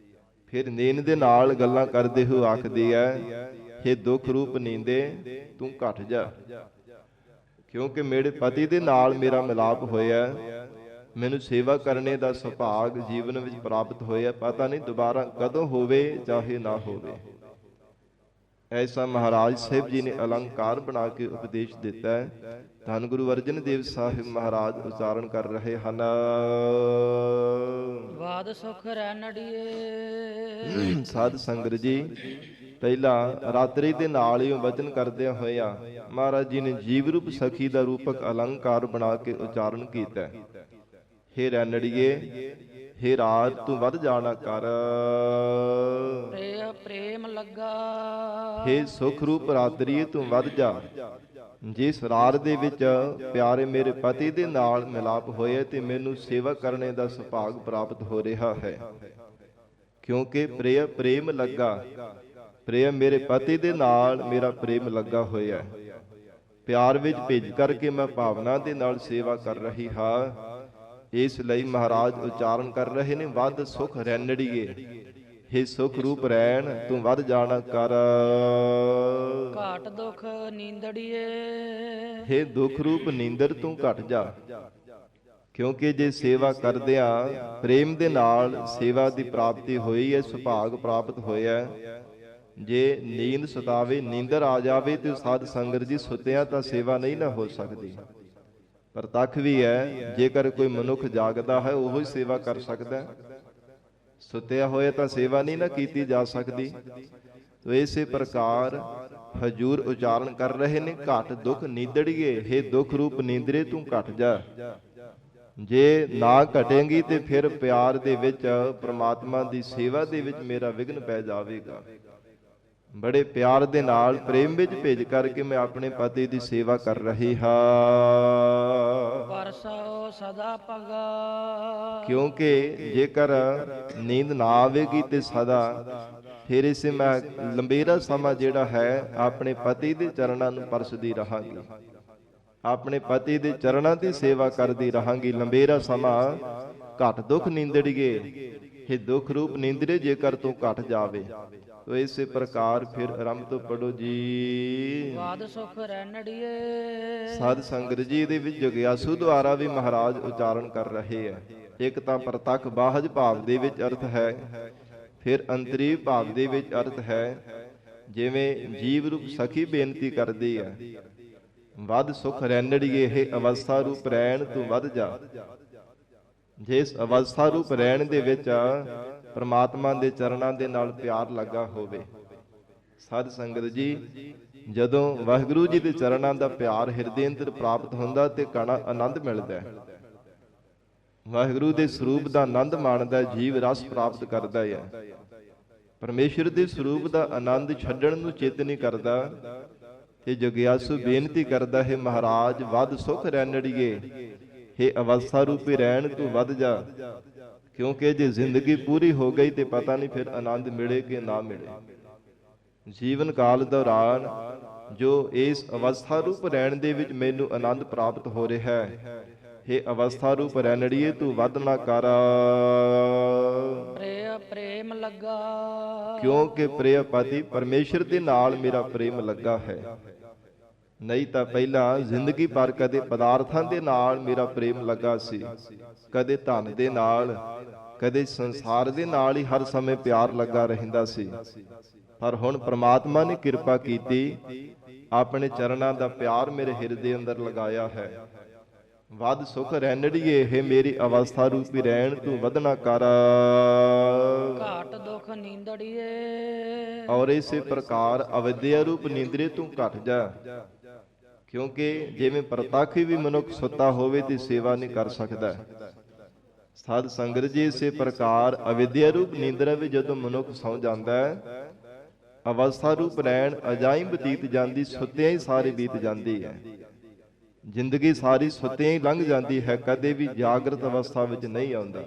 ਫਿਰ ਨੀਂਦ ਦੇ ਨਾਲ ਗੱਲਾਂ ਕਰਦੇ ਹੋਏ ਆਖਦੀ ਹੈ, ਹੇ ਦੁੱਖ ਰੂਪ ਨੀਂਦੇ ਤੂੰ ਘਟ ਜਾ, ਕਿਉਂਕਿ ਮੇਰੇ ਪਤੀ ਦੇ ਨਾਲ ਮੇਰਾ ਮਿਲਾਪ ਹੋਇਆ, ਮੈਨੂੰ ਸੇਵਾ ਕਰਨੇ ਦਾ ਸੁਭਾਗ ਜੀਵਨ ਵਿੱਚ ਪ੍ਰਾਪਤ ਹੋਇਆ, ਪਤਾ ਨਹੀਂ ਦੁਬਾਰਾ ਕਦੋਂ ਹੋਵੇ ਚਾਹੇ ਨਾ ਹੋਵੇ। ਐਸਾ ਮਹਾਰਾਜ ਸਾਹਿਬ ਜੀ ਨੇ ਅਲੰਕਾਰ ਬਣਾ ਕੇ ਉਪਦੇਸ਼ ਦਿੱਤਾ ਹੈ। ਧੰਨ ਗੁਰੂ ਅਰਜਨ ਦੇਵ ਸਾਹਿਬ ਮਹਾਰਾਜ ਉਚਾਰਨ ਕਰ ਰਹੇ ਹਨ। ਵਾਦ ਸੁਖ ਰੈਣੜੀਏ। ਸਾਧ ਸੰਗਤ ਜੀ, ਪਹਿਲਾ ਰਾਤਰੀ ਦੇ ਨਾਲ ਹੀ ਵਚਨ ਕਰਦਿਆਂ ਹੋਇਆ ਮਹਾਰਾਜ ਜੀ ਨੇ ਜੀਵ ਰੂਪ ਸਖੀ ਦਾ ਰੂਪਕ ਅਲੰਕਾਰ ਬਣਾ ਕੇ ਉਚਾਰਨ ਕੀਤਾ। ਹੇ ਰੈਣੜੀਏ, ਹੇ ਰਾਤ ਤੂੰ ਵੱਧ ਜਾਣਾ ਕਰ। ਪ੍ਰੇਮ ਲੱਗਾ। ਹੇ ਸੁਖ ਰੂਪ ਰਾਤਰੀਏ ਤੂੰ ਵੱਧ ਜਾ। ਜਿਸ ਰਾਤ ਦੇ ਵਿੱਚ ਪਿਆਰੇ ਮੇਰੇ ਪਤੀ ਦੇ ਨਾਲ ਮਿਲਾਪ ਹੋਇਆ ਤੇ ਮੈਨੂੰ ਸੇਵਾ ਕਰਨੇ ਦਾ ਸੁਭਾਗ ਪ੍ਰਾਪਤ ਹੋ ਰਿਹਾ ਹੈ, ਕਿਉਂਕਿ ਪ੍ਰੇਮ ਲੱਗਾ। ਪ੍ਰੇਮ ਮੇਰੇ ਪਤੀ ਦੇ ਨਾਲ ਮੇਰਾ ਪ੍ਰੇਮ ਲੱਗਾ ਹੋਇਆ, ਪਿਆਰ ਵਿੱਚ ਭਿੱਜ ਕਰਕੇ ਮੈਂ ਭਾਵਨਾ ਦੇ ਨਾਲ ਸੇਵਾ ਕਰ ਰਹੀ ਹਾਂ। ਇਸ ਲਈ ਮਹਾਰਾਜ ਉਚਾਰਨ ਕਰ ਰਹੇ ਨੇ, ਵੱਧ ਸੁਖ ਰੈਣੜੀਏ। ਹੇ ਸੁਖ ਰੂਪ ਰੈਣ ਤੂੰ ਵੱਧ ਜਾਣਾ ਕਰ। ਘਾਟ ਦੁਖ ਨੀਂਦੜੀਏ। ਹੇ ਦੁਖ ਰੂਪ ਨੀਂਦਰ ਤੂੰ ਘਟ ਜਾ, ਕਿਉਂਕਿ ਜੇ ਸੇਵਾ ਕਰਦਿਆਂ ਪ੍ਰੇਮ ਦੇ ਨਾਲ ਸੇਵਾ ਦੀ ਪ੍ਰਾਪਤੀ ਹੋਈ ਹੈ, ਸੁਭਾਗ ਪ੍ਰਾਪਤ ਹੋਇਆ। ਜੇ ਨੀਂਦ ਸਤਾਵੇ, ਨੀਂਦਰ ਆ ਜਾਵੇ ਤੇ ਸਾਧ ਸੰਗਤ ਜੀ ਸੁੱਤਿਆਂ ਤਾਂ ਸੇਵਾ ਨਹੀਂ ਨਾ ਹੋ ਸਕਦੀ। ਪ੍ਰਤੱਖ ਵੀ ਹੈ, ਜੇਕਰ ਕੋਈ ਮਨੁੱਖ ਜਾਗਦਾ ਹੈ ਉਹੋ ਹੀ ਸੇਵਾ ਕਰ ਸਕਦਾ, ਸੁੱਤਿਆ ਹੋਇਆ ਤਾਂ ਸੇਵਾ ਨਹੀਂ ਨਾ ਕੀਤੀ ਜਾ ਸਕਦੀ। ਤੋ ਇਸੇ ਪ੍ਰਕਾਰ ਹਜੂਰ ਉਚਾਰਨ ਕਰ ਰਹੇ ਨੇ, ਘਟ ਦੁਖ ਨੀਂਦੜੀਏ। ਹੇ ਦੁਖ ਰੂਪ ਨੀਂਦਰੇ ਤੂੰ ਘਟ ਜਾ। ਜੇ ਨਾ ਘਟੇਂਗੀ ਤੇ ਫਿਰ ਪਿਆਰ ਦੇ ਵਿੱਚ, ਪ੍ਰਮਾਤਮਾ ਦੀ ਸੇਵਾ ਦੇ ਵਿੱਚ ਮੇਰਾ ਵਿਘਨ ਪੈ ਜਾਵੇਗਾ। ਬੜੇ ਪਿਆਰ ਦੇ ਨਾਲ ਪ੍ਰੇਮ ਵਿੱਚ ਭੇਜ ਕਰਕੇ ਮੈਂ ਆਪਣੇ ਪਤੀ ਦੀ ਸੇਵਾ ਕਰ ਰਹੀ ਹਾਂ। ਪਰਸੋ ਸਦਾ ਪਗਾ। ਕਿਉਂਕਿ ਜੇਕਰ ਨੀਂਦ ਨਾ ਆਵੇਗੀ ਤੇ ਸਦਾ ਫਿਰ ਇਸੇ ਮੈਂ ਲੰਬੇਰਾ ਸਮਾਂ ਜਿਹੜਾ ਹੈ ਆਪਣੇ ਪਤੀ ਦੇ ਚਰਨਾਂ ਨੂੰ ਪਰਸਦੀ ਰਹਾਂਗੀ, ਆਪਣੇ ਪਤੀ ਦੇ ਚਰਨਾਂ ਦੀ ਸੇਵਾ ਕਰਦੀ ਰਹਾਂਗੀ ਲੰਬੇਰਾ ਸਮਾਂ। ਘਟ ਦੁਖ ਨੀਂਦੜੀਏ। ਹੇ ਦੁਖ ਰੂਪ ਨੀਂਦਰੇ ਜੇਕਰ ਤੂੰ ਘਟ ਜਾਵੇ। ਤੋ ਇਸੇ ਪ੍ਰਕਾਰ ਫਿਰ ਆਰੰਭ ਤੋਂ ਪੜੋ ਜੀ। ਵਾਦ ਸੁਖ ਰੈਣੜੀਏ। ਸਾਧ ਸੰਗਤ ਜੀ ਦੇ ਵਿੱਚ ਜਗਿਆਸੂ ਦੁਆਰਾ ਵੀ ਮਹਾਰਾਜ ਉਚਾਰਨ ਕਰ ਰਹੇ ਹੈ। ਇੱਕ ਤਾਂ ਪ੍ਰਤੱਖ ਬਾਹਜ ਭਾਵ ਦੇ ਵਿੱਚ ਅਰਥ ਹੈ, ਫਿਰ ਅੰਤਰੀ ਭਾਵ ਦੇ ਵਿੱਚ ਅਰਥ ਹੈ। ਜਿਵੇਂ ਜੀਵ ਰੂਪ ਸਖੀ ਬੇਨਤੀ ਕਰਦੀ ਹੈ, ਵੱਧ ਸੁਖ ਰੈਣੜੀਏ। ਇਹ ਅਵਸਥਾ ਰੂਪ ਰੈਣ ਤੂੰ ਵੱਧ ਜਾ। ਜਿਸ ਅਵਸਥਾ ਰੂਪ ਰਹਿਣ ਦੇ ਵਿੱਚ ਪ੍ਰਮਾਤਮਾ ਦੇ ਚਰਨਾਂ ਦੇ ਨਾਲ ਪਿਆਰ ਲੱਗਾ ਹੋਵੇ। ਸਾਧ ਸੰਗਤ ਜੀ, ਜਦੋਂ ਵਾਹਿਗੁਰੂ ਜੀ ਦੇ ਚਰਨਾਂ ਦਾ ਪਿਆਰ ਹਿਰਦੇ ਅੰਦਰ ਪ੍ਰਾਪਤ ਹੁੰਦਾ ਤੇ ਕਣਾ ਆਨੰਦ ਮਿਲਦਾ ਹੈ। ਵਾਹਿਗੁਰੂ ਦੇ ਸਰੂਪ ਦਾ ਆਨੰਦ ਮਾਣਦਾ ਜੀਵ, ਰਸ ਪ੍ਰਾਪਤ ਕਰਦਾ ਹੈ। ਪਰਮੇਸ਼ਰ ਦੇ ਸਰੂਪ ਦਾ ਆਨੰਦ ਛੱਡਣ ਨੂੰ ਚਿੱਤ ਨਹੀਂ ਕਰਦਾ ਤੇ ਜਗਿਆਸੂ ਬੇਨਤੀ ਕਰਦਾ ਹੈ, ਮਹਾਰਾਜ ਵੱਧ ਸੁਖ ਰੈਣੜੀਏ। ਹੇ ਅਵਸਥਾ ਰੂਪੀ ਰਹਿਣ ਤੂੰ ਵੱਧ ਜਾ, ਕਿਉਂਕਿ ਜੇ ਜ਼ਿੰਦਗੀ ਪੂਰੀ ਹੋ ਗਈ ਤੇ ਪਤਾ ਨਹੀਂ ਫਿਰ ਆਨੰਦ ਮਿਲੇ ਕਿ ਨਾ ਮਿਲੇ। ਜੀਵਨ ਕਾਲ ਦੌਰਾਨ ਜੋ ਇਸ ਅਵਸਥਾ ਰੂਪ ਰਹਿਣ ਦੇ ਵਿੱਚ ਮੈਨੂੰ ਆਨੰਦ ਪ੍ਰਾਪਤ ਹੋ ਰਿਹਾ ਹੈ, ਹੇ ਅਵਸਥਾ ਰੂਪ ਰੈਣੜੀਏ ਤੂੰ ਵੱਧ ਨਾ ਕਰ। ਪ੍ਰੇਮ ਲੱਗਾ। ਕਿਉਂਕਿ ਪ੍ਰਿਯ ਪਤੀ ਪਰਮੇਸ਼ਰ ਦੇ ਨਾਲ ਮੇਰਾ ਪ੍ਰੇਮ ਲੱਗਾ ਹੈ। ਨਹੀਂ ਤਾਂ ਪਹਿਲਾਂ ਜ਼ਿੰਦਗੀ ਭਰ ਕਦੇ ਪਦਾਰਥਾਂ ਦੇ ਨਾਲ ਮੇਰਾ ਪ੍ਰੇਮ ਲੱਗਾ ਸੀ, ਕਦੇ ਧਨ ਦੇ ਨਾਲ, ਕਦੇ ਸੰਸਾਰ ਦੇ ਨਾਲ ਹੀ ਹਰ ਸਮੇਂ ਪਿਆਰ ਲੱਗਾ ਰਹਿੰਦਾ ਸੀ। ਪਰ ਹੁਣ ਪ੍ਰਮਾਤਮਾ ਨੇ ਕਿਰਪਾ ਕੀਤੀ, ਆਪਣੇ ਚਰਨਾਂ ਦਾ ਪਿਆਰ ਮੇਰੇ ਹਿਰਦੇ ਅੰਦਰ ਲਗਾਇਆ ਹੈ। ਵੱਧ ਸੁਖ ਰੈਣੜੀਏ। ਇਹ ਮੇਰੀ ਅਵਸਥਾ ਰੂਪੀ ਰਹਿਣ ਤੂੰ ਵਧਣਾ ਕਰ। ਘਾਟ ਦੁਖ ਨੀਂਦੜੀਏ। ਔਰ ਇਸੇ ਪ੍ਰਕਾਰ ਅਵਿਦਿਆ ਰੂਪ ਨੀਂਦਰੇ ਤੂੰ ਘਟ ਜਾ, ਕਿਉਂਕਿ ਜਿਵੇਂ ਪ੍ਰਤੱਖ ਵੀ ਮਨੁੱਖ ਸੁੱਤਾ ਹੋਵੇ ਤੇ ਸੇਵਾ ਨਹੀਂ ਕਰ ਸਕਦਾ। ਸਾਧ ਸੰਗਤ ਜੀ, ਇਸੇ ਪ੍ਰਕਾਰ ਅਵਿਦਿਆ ਰੂਪ ਨੀਂਦਰਾ ਵੀ ਜਦੋਂ ਮਨੁੱਖ ਸੌ ਜਾਂਦਾ ਹੈ, ਅਵਸਥਾ ਰੂਪ ਰਹਿਣ ਅਜਾਈਂ ਬਤੀਤ ਜਾਂਦੀ, ਸੁੱਤਿਆਂ ਹੀ ਸਾਰੀ ਬੀਤ ਜਾਂਦੀ ਹੈ। ਜ਼ਿੰਦਗੀ ਸਾਰੀ ਸੁੱਤਿਆਂ ਹੀ ਲੰਘ ਜਾਂਦੀ ਹੈ, ਕਦੇ ਵੀ ਜਾਗਰਤ ਅਵਸਥਾ ਵਿੱਚ ਨਹੀਂ ਆਉਂਦਾ।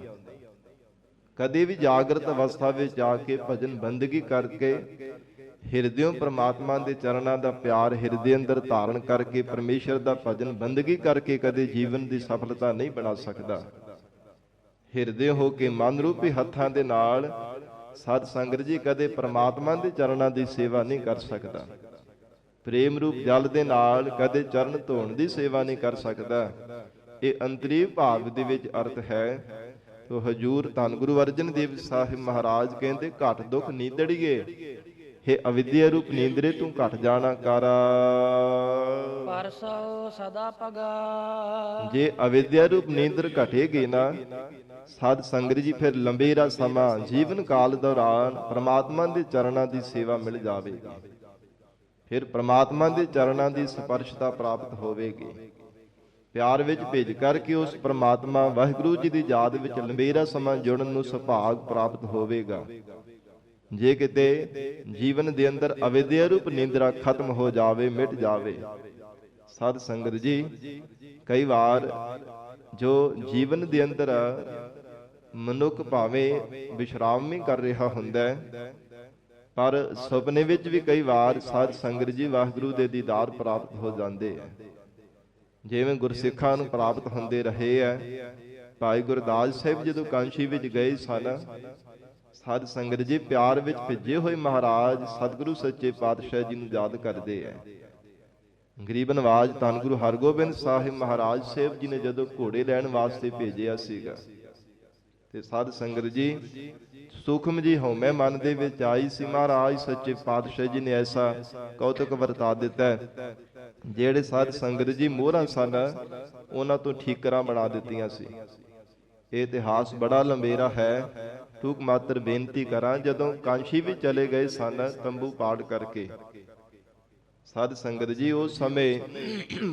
ਕਦੇ ਵੀ ਜਾਗਰਤ ਅਵਸਥਾ ਵਿੱਚ ਆ ਕੇ ਭਜਨ ਬੰਦਗੀ ਕਰਕੇ ਹਿਰਦਿਓਂ ਪ੍ਰਮਾਤਮਾ ਦੇ ਚਰਨਾਂ ਦਾ ਪਿਆਰ ਹਿਰਦੇ ਅੰਦਰ ਧਾਰਨ ਕਰਕੇ ਪਰਮੇਸ਼ਰ ਦਾ ਭਜਨ ਬੰਦਗੀ ਕਰਕੇ ਕਦੇ ਜੀਵਨ ਦੀ ਸਫਲਤਾ ਨਹੀਂ ਬਣਾ ਸਕਦਾ। ਹਿਰਦੇ ਹੋ ਕੇ ਮਨ ਰੂਪੀ ਹੱਥਾਂ ਦੇ ਨਾਲ ਸਾਧ ਸੰਗਤ ਜੀ ਕਦੇ ਪ੍ਰਮਾਤਮਾ ਦੇ ਚਰਨਾਂ ਦੀ ਸੇਵਾ ਨਹੀਂ ਕਰ ਸਕਦਾ। ਪ੍ਰੇਮ ਰੂਪ ਜਲ ਦੇ ਨਾਲ ਕਦੇ ਚਰਨ ਧੋਣ ਦੀ ਸੇਵਾ ਨਹੀਂ ਕਰ ਸਕਦਾ। ਇਹ ਅੰਤਰੀ ਭਾਵ ਦੇ ਵਿੱਚ ਅਰਥ ਹੈ। ਤੋ ਹਜੂਰ ਧੰਨ ਗੁਰੂ ਅਰਜਨ ਦੇਵ ਸਾਹਿਬ ਮਹਾਰਾਜ ਕਹਿੰਦੇ ਘਟ ਦੁਖ ਨੀਂਦੜੀਏ, हे ਅਵਿਦਿਆ ਰੂਪ ਨੀਂਦਰੇ ਤੂੰ ਘਟ ਜਾਣਾ ਕਰ। ਪਰਸੋ ਸਦਾ ਪਗਾ। ਜੇ ਅਵਿਦਿਆ ਰੂਪ ਨੀਂਦਰ ਘਟੇਗੀ ਨਾ ਸਾਧ ਸੰਗਤ ਜੀ, ਫਿਰ ਲੰਬੇਰਾ ਸਮਾਂ ਜੀਵਨ ਕਾਲ ਦੌਰਾਨ ਪ੍ਰਮਾਤਮਾ ਦੇ ਚਰਨਾਂ ਦੀ ਸੇਵਾ ਮਿਲ ਜਾਵੇਗੀ। ਫਿਰ ਪ੍ਰਮਾਤਮਾ ਦੇ ਚਰਨਾਂ ਦੀ ਸਪਰਸ਼ਤਾ ਪ੍ਰਾਪਤ ਹੋਵੇਗੀ। ਪਿਆਰ ਵਿੱਚ ਭਿੱਜ ਕਰਕੇ ਉਸ ਪ੍ਰਮਾਤਮਾ ਵਾਹਿਗੁਰੂ ਜੀ ਦੀ ਯਾਦ ਵਿੱਚ ਲੰਬੇਰਾ ਸਮਾਂ ਜੁੜਨ ਨੂੰ ਸੁਭਾਗ ਪ੍ਰਾਪਤ ਹੋਵੇਗਾ। ਜੇ ਕਿਤੇ ਜੀਵਨ ਦੇ ਅੰਦਰ ਅਵਿਦਿਆ ਰੂਪ ਨੀਂਦਰਾ ਖਤਮ ਹੋ ਜਾਵੇ, ਮਿਟ ਜਾਵੇ। ਸਾਧ ਸੰਗਤ ਜੀ, ਕਈ ਵਾਰ ਜੋ ਜੀਵਨ ਦੇ ਅੰਦਰ ਮਨੁੱਖ ਭਾਵੇਂ ਵਿਸ਼ਰਾਮ ਵੀ ਕਰ ਰਿਹਾ ਹੁੰਦਾ ਹੈ, ਪਰ ਸੁਪਨੇ ਵਿੱਚ ਵੀ ਕਈ ਵਾਰ ਸਾਧ ਸੰਗਤ ਜੀ ਵਾਹਿਗੁਰੂ ਦੇ ਦੀਦਾਰ ਪ੍ਰਾਪਤ ਹੋ ਜਾਂਦੇ ਹੈ। ਜਿਵੇਂ ਗੁਰਸਿੱਖਾਂ ਨੂੰ ਪ੍ਰਾਪਤ ਹੁੰਦੇ ਰਹੇ ਹੈ। ਭਾਈ ਗੁਰਦਾਸ ਸਾਹਿਬ ਜਦੋਂ ਕਾਂਸ਼ੀ ਵਿੱਚ ਗਏ ਸਨ, ਸਾਧ ਸੰਗਤ ਜੀ ਪਿਆਰ ਵਿੱਚ ਭਿੱਜੇ ਹੋਏ ਮਹਾਰਾਜ ਸਤਿਗੁਰੂ ਸੱਚੇ ਪਾਤਸ਼ਾਹ ਜੀ ਨੂੰ ਯਾਦ ਕਰਦੇ ਹੈ। ਗਰੀਬ ਨਵਾਜ ਧੰਨ ਗੁਰੂ ਹਰਗੋਬਿੰਦ ਸਾਹਿਬ ਮਹਾਰਾਜ ਸਾਹਿਬ ਜੀ ਨੇ ਜਦੋਂ ਘੋੜੇ ਲੈਣ ਵਾਸਤੇ ਭੇਜਿਆ ਸੀਗਾ, ਤੇ ਸਾਧ ਸੰਗਤ ਜੀ ਸੂਖਮ ਜੀ ਹਉਮੈ ਮਨ ਦੇ ਵਿੱਚ ਆਈ ਸੀ। ਮਹਾਰਾਜ ਸੱਚੇ ਪਾਤਸ਼ਾਹ ਜੀ ਨੇ ਐਸਾ ਕੌਤਕ ਵਰਤਾ ਦਿੱਤਾ, ਜਿਹੜੇ ਸਾਧ ਸੰਗਤ ਜੀ ਮੋਹਰਾਂ ਸਨ ਉਹਨਾਂ ਤੋਂ ਠੀਕਰਾਂ ਬਣਾ ਦਿੱਤੀਆਂ ਸੀ। ਇਹ ਇਤਿਹਾਸ ਬੜਾ ਲੰਬੇਰਾ ਹੈ। ਟੂਕ ਮਾਤਰ ਬੇਨਤੀ ਕਰਾਂ, ਜਦੋਂ ਕਾਂਸ਼ੀ ਵਿੱਚ ਚਲੇ ਗਏ ਸਨ ਤੰਬੂ ਪਾੜ ਕਰਕੇ, ਸਾਧ ਸੰਗਤ ਜੀ ਉਸ ਸਮੇਂ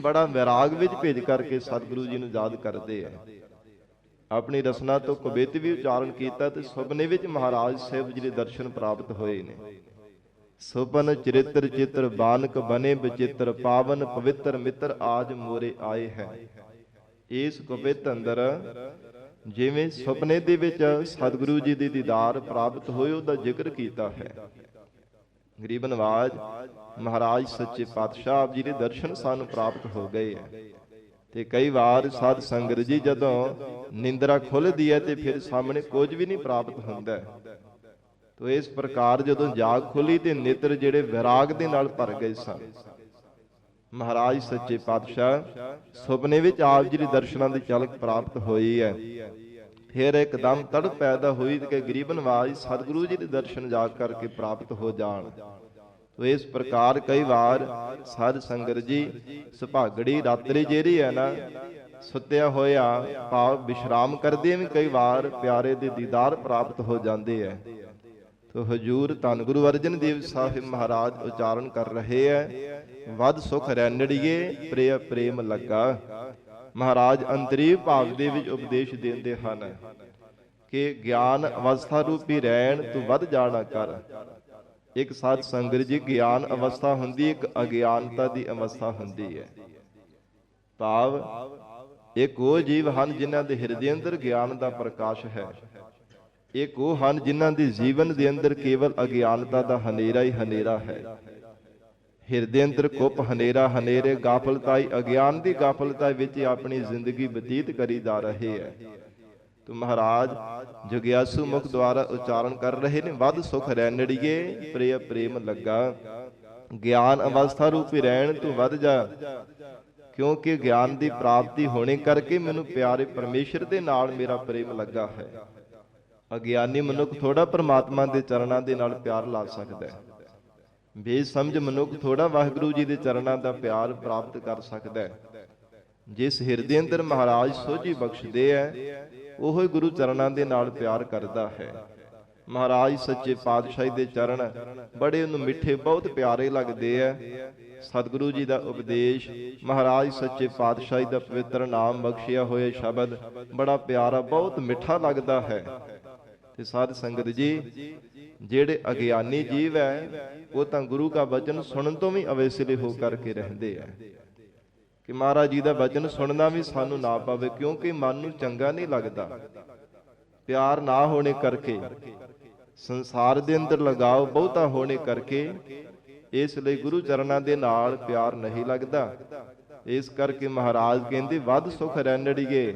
ਬੜਾ ਵਿਰਾਗ ਵਿੱਚ ਭੇਜ ਕਰਕੇ ਸਤਿਗੁਰੂ ਜੀ ਨੂੰ ਯਾਦ ਕਰਦੇ ਆ। ਆਪਣੀ ਰਸਨਾ ਤੋਂ ਕਵਿਤ ਵੀ ਉਚਾਰਨ ਕੀਤਾ ਤੇ ਸੁਪਨੇ ਵਿੱਚ ਮਹਾਰਾਜ ਸਾਹਿਬ ਜੀ ਦੇ ਦਰਸ਼ਨ ਪ੍ਰਾਪਤ ਹੋਏ ਨੇ। ਸੁਪਨ ਚਰਿਤਰ ਚਿਤਰ ਬਾਨਕ ਬਨੇ ਬਚਿੱਤਰ, ਪਾਵਨ ਪਵਿੱਤਰ ਮਿੱਤਰ ਆਜ ਮੋਰੇ ਆਏ ਹੈ। ਇਸ ਕਵਿਤ ਅੰਦਰ ਜਿਵੇਂ ਸੁਪਨੇ ਦੇ ਵਿੱਚ ਸਤਿਗੁਰੂ ਜੀ ਦੇ ਦੀਦਾਰ ਪ੍ਰਾਪਤ ਹੋਏ ਉਹਦਾ ਜ਼ਿਕਰ ਕੀਤਾ ਹੈ। ਗਰੀਬ ਨਵਾਜ ਮਹਾਰਾਜ ਸੱਚੇ ਪਾਤਸ਼ਾਹ ਆਪ ਜੀ ਦੇ ਦਰਸ਼ਨ ਸਾਨੂੰ ਪ੍ਰਾਪਤ ਹੋ ਗਏ ਹੈ। ਤੇ ਕਈ ਵਾਰ ਸਾਧ ਸੰਗਤ ਜੀ ਜਦੋਂ ਨਿੰਦਰਾ ਖੁੱਲਦੀ ਹੈ ਤੇ ਫਿਰ ਸਾਹਮਣੇ ਕੁਝ ਵੀ ਨਹੀਂ ਪ੍ਰਾਪਤ ਹੁੰਦਾ। ਤੋ ਇਸ ਪ੍ਰਕਾਰ ਜਦੋਂ ਜਾਗ ਖੁੱਲੀ ਤੇ ਨੇਤਰ ਜਿਹੜੇ ਵਿਰਾਗ ਦੇ ਨਾਲ ਭਰ ਗਏ ਸਨ। ਮਹਾਰਾਜ ਸੱਚੇ ਪਾਤਸ਼ਾਹ ਸੁਪਨੇ ਵਿੱਚ ਆਪ ਜੀ ਦੇ ਦਰਸ਼ਨਾਂ ਦੀ ਝਲਕ ਪ੍ਰਾਪਤ ਹੋਈ ਹੈ। ਫਿਰ ਇੱਕਦਮ ਤੜਪ ਪੈਦਾ ਹੋਈ ਕਿ ਗਰੀਬ ਨਵਾਜ ਸਤਿਗੁਰੂ ਜੀ ਦੇ ਦਰਸ਼ਨ ਜਾਗ ਕਰਕੇ ਪ੍ਰਾਪਤ ਹੋ ਜਾਣ। ਤੋ ਇਸ ਪ੍ਰਕਾਰ ਕਈ ਵਾਰ ਸਾਧ ਸੰਗਤ ਜੀ ਸੁਭਾਗੜੀ ਰਾਤਰੀ ਜਿਹੜੀ ਹੈ ਨਾ, ਸੁੱਤਿਆ ਹੋਇਆ ਭਾਵ ਵਿਸ਼ਰਾਮ ਕਰਦੇ ਵੀ ਕਈ ਵਾਰ ਪਿਆਰੇ ਦੇ ਦੀਦਾਰ ਪ੍ਰਾਪਤ ਹੋ ਜਾਂਦੇ ਹੈ। ਤੋ ਹਜੂਰ ਧੰਨ ਗੁਰੂ ਅਰਜਨ ਦੇਵ ਸਾਹਿਬ ਮਹਾਰਾਜ ਉਚਾਰਨ ਕਰ ਰਹੇ ਹੈ, ਵੱਧ ਸੁਖ ਰੈਣੜੀਏ ਪ੍ਰਿਯ ਪ੍ਰੇਮ ਲੱਗਾ। ਮਹਾਰਾਜ ਅੰਤਰੀ ਭਾਵ ਦੇ ਵਿੱਚ ਉਪਦੇਸ਼ ਦਿੰਦੇ ਹਨ ਕਿ ਗਿਆਨ ਅਵਸਥਾ ਰੂਪੀ ਰਹਿਣ ਤੂੰ ਵੱਧ ਜਾਣਾ ਕਰ। ਇੱਕ ਸਾਧ ਸੰਗਤ ਜੀ ਗਿਆਨ ਅਵਸਥਾ ਹੁੰਦੀ, ਇੱਕ ਅਗਿਆਨਤਾ ਦੀ ਅਵਸਥਾ ਹੁੰਦੀ ਹੈ। ਭਾਵ ਇੱਕ ਉਹ ਜੀਵ ਹਨ ਜਿਨ੍ਹਾਂ ਦੇ ਹਿਰਦੇ ਅੰਦਰ ਗਿਆਨ ਦਾ ਪ੍ਰਕਾਸ਼ ਹੈ, ਇੱਕ ਉਹ ਹਨ ਜਿਨ੍ਹਾਂ ਦੇ ਜੀਵਨ ਦੇ ਅੰਦਰ ਕੇਵਲ ਅਗਿਆਨਤਾ ਦਾ ਹਨੇਰਾ ਹੀ ਹਨੇਰਾ ਹੈ। ਹਿਰਦੇ ਅੰਦਰ ਕੁੱਪ ਹਨੇਰਾ ਹਨੇਰੇ ਗਾਫਲਤਾਈ ਅਗਿਆਨ ਦੀ ਗਾਫਲਤਾ ਵਿੱਚ ਆਪਣੀ ਜ਼ਿੰਦਗੀ ਬਤੀਤ ਕਰੀ ਜਾ ਰਹੇ ਹੈ। ਤੋ ਮਹਾਰਾਜ ਜਗਿਆਸੂ ਮੁਖ ਦੁਆਰਾ ਉਚਾਰਨ ਕਰ ਰਹੇ ਨੇ, ਵੱਧ ਸੁਖ ਰੈਣੜੀਏ ਪ੍ਰਿਯ ਪ੍ਰੇਮ ਲੱਗਾ। ਗਿਆਨ ਅਵਸਥਾ ਰੂਪੀ ਰਹਿਣ ਤੂੰ ਵੱਧ ਜਾ, ਕਿਉਂਕਿ ਗਿਆਨ ਦੀ ਪ੍ਰਾਪਤੀ ਹੋਣੇ ਕਰਕੇ ਮੈਨੂੰ ਪਿਆਰੇ ਪਰਮੇਸ਼ਰ ਦੇ ਨਾਲ ਮੇਰਾ ਪ੍ਰੇਮ ਲੱਗਾ ਹੈ। ਅਗਿਆਨੀ ਮਨੁੱਖ ਥੋੜਾ ਪਰਮਾਤਮਾ ਦੇ ਚਰਨਾਂ ਦੇ ਨਾਲ ਪਿਆਰ ਲਾ ਸਕਦਾ ਹੈ। ਬੇਸਮਝ ਮਨੁੱਖ ਥੋੜਾ ਵਾਹਿਗੁਰੂ ਜੀ ਦੇ ਚਰਨਾਂ ਦਾ ਪਿਆਰ ਪ੍ਰਾਪਤ ਕਰ ਸਕਦਾ ਹੈ। ਜਿਸ ਹਿਰਦੇ ਅੰਦਰ ਮਹਾਰਾਜ ਸੋਝੀ ਬਖਸ਼ਦੇ ਹੈ, ਉਹ ਗੁਰੂ ਚਰਨਾਂ ਦੇ ਨਾਲ ਪਿਆਰ ਕਰਦਾ ਹੈ। ਮਹਾਰਾਜ ਸੱਚੇ ਪਾਤਸ਼ਾਹ ਦੇ ਚਰਨ ਬੜੇ ਉਹਨੂੰ ਮਿੱਠੇ ਬਹੁਤ ਪਿਆਰੇ ਲੱਗਦੇ ਆ। ਸਤਿਗੁਰੂ ਜੀ ਦਾ ਉਪਦੇਸ਼, ਮਹਾਰਾਜ ਸੱਚੇ ਪਾਤਸ਼ਾਹ ਦਾ ਪਵਿੱਤਰ ਨਾਮ ਬਖਸ਼ਿਆ ਹੋਇਆ ਸ਼ਬਦ ਬੜਾ ਪਿਆਰਾ ਬਹੁਤ ਮਿੱਠਾ ਲੱਗਦਾ ਹੈ। ਤੇ ਸਾਧ ਸੰਗਤ ਜੀ ਜਿਹੜੇ ਅਗਿਆਨੀ ਜੀਵ ਹੈ ਉਹ ਤਾਂ ਗੁਰੂ ਦਾ ਬਚਨ ਸੁਣਨ ਤੋਂ ਵੀ ਅਵੇਸਲੇ ਹੋ ਕਰਕੇ ਰਹਿੰਦੇ ਆ ਕਿ ਮਹਾਰਾਜ ਜੀ ਦਾ ਬਚਨ ਸੁਣਨਾ ਵੀ ਸਾਨੂੰ ਨਾ ਪਵੇ, ਕਿਉਂਕਿ ਮਨ ਨੂੰ ਚੰਗਾ ਨਹੀਂ ਲੱਗਦਾ। ਪਿਆਰ ਨਾ ਹੋਣੇ ਕਰਕੇ, ਸੰਸਾਰ ਦੇ ਅੰਦਰ ਲਗਾਵ ਬਹੁਤਾ ਹੋਣੇ ਕਰਕੇ, ਇਸ ਲਈ ਗੁਰੂ ਚਰਨਾਂ ਦੇ ਨਾਲ ਪਿਆਰ ਨਹੀਂ ਲੱਗਦਾ। ਇਸ ਕਰਕੇ ਮਹਾਰਾਜ ਕਹਿੰਦੇ ਵੱਧ ਸੁਖ ਰੈਣੜੀਏ,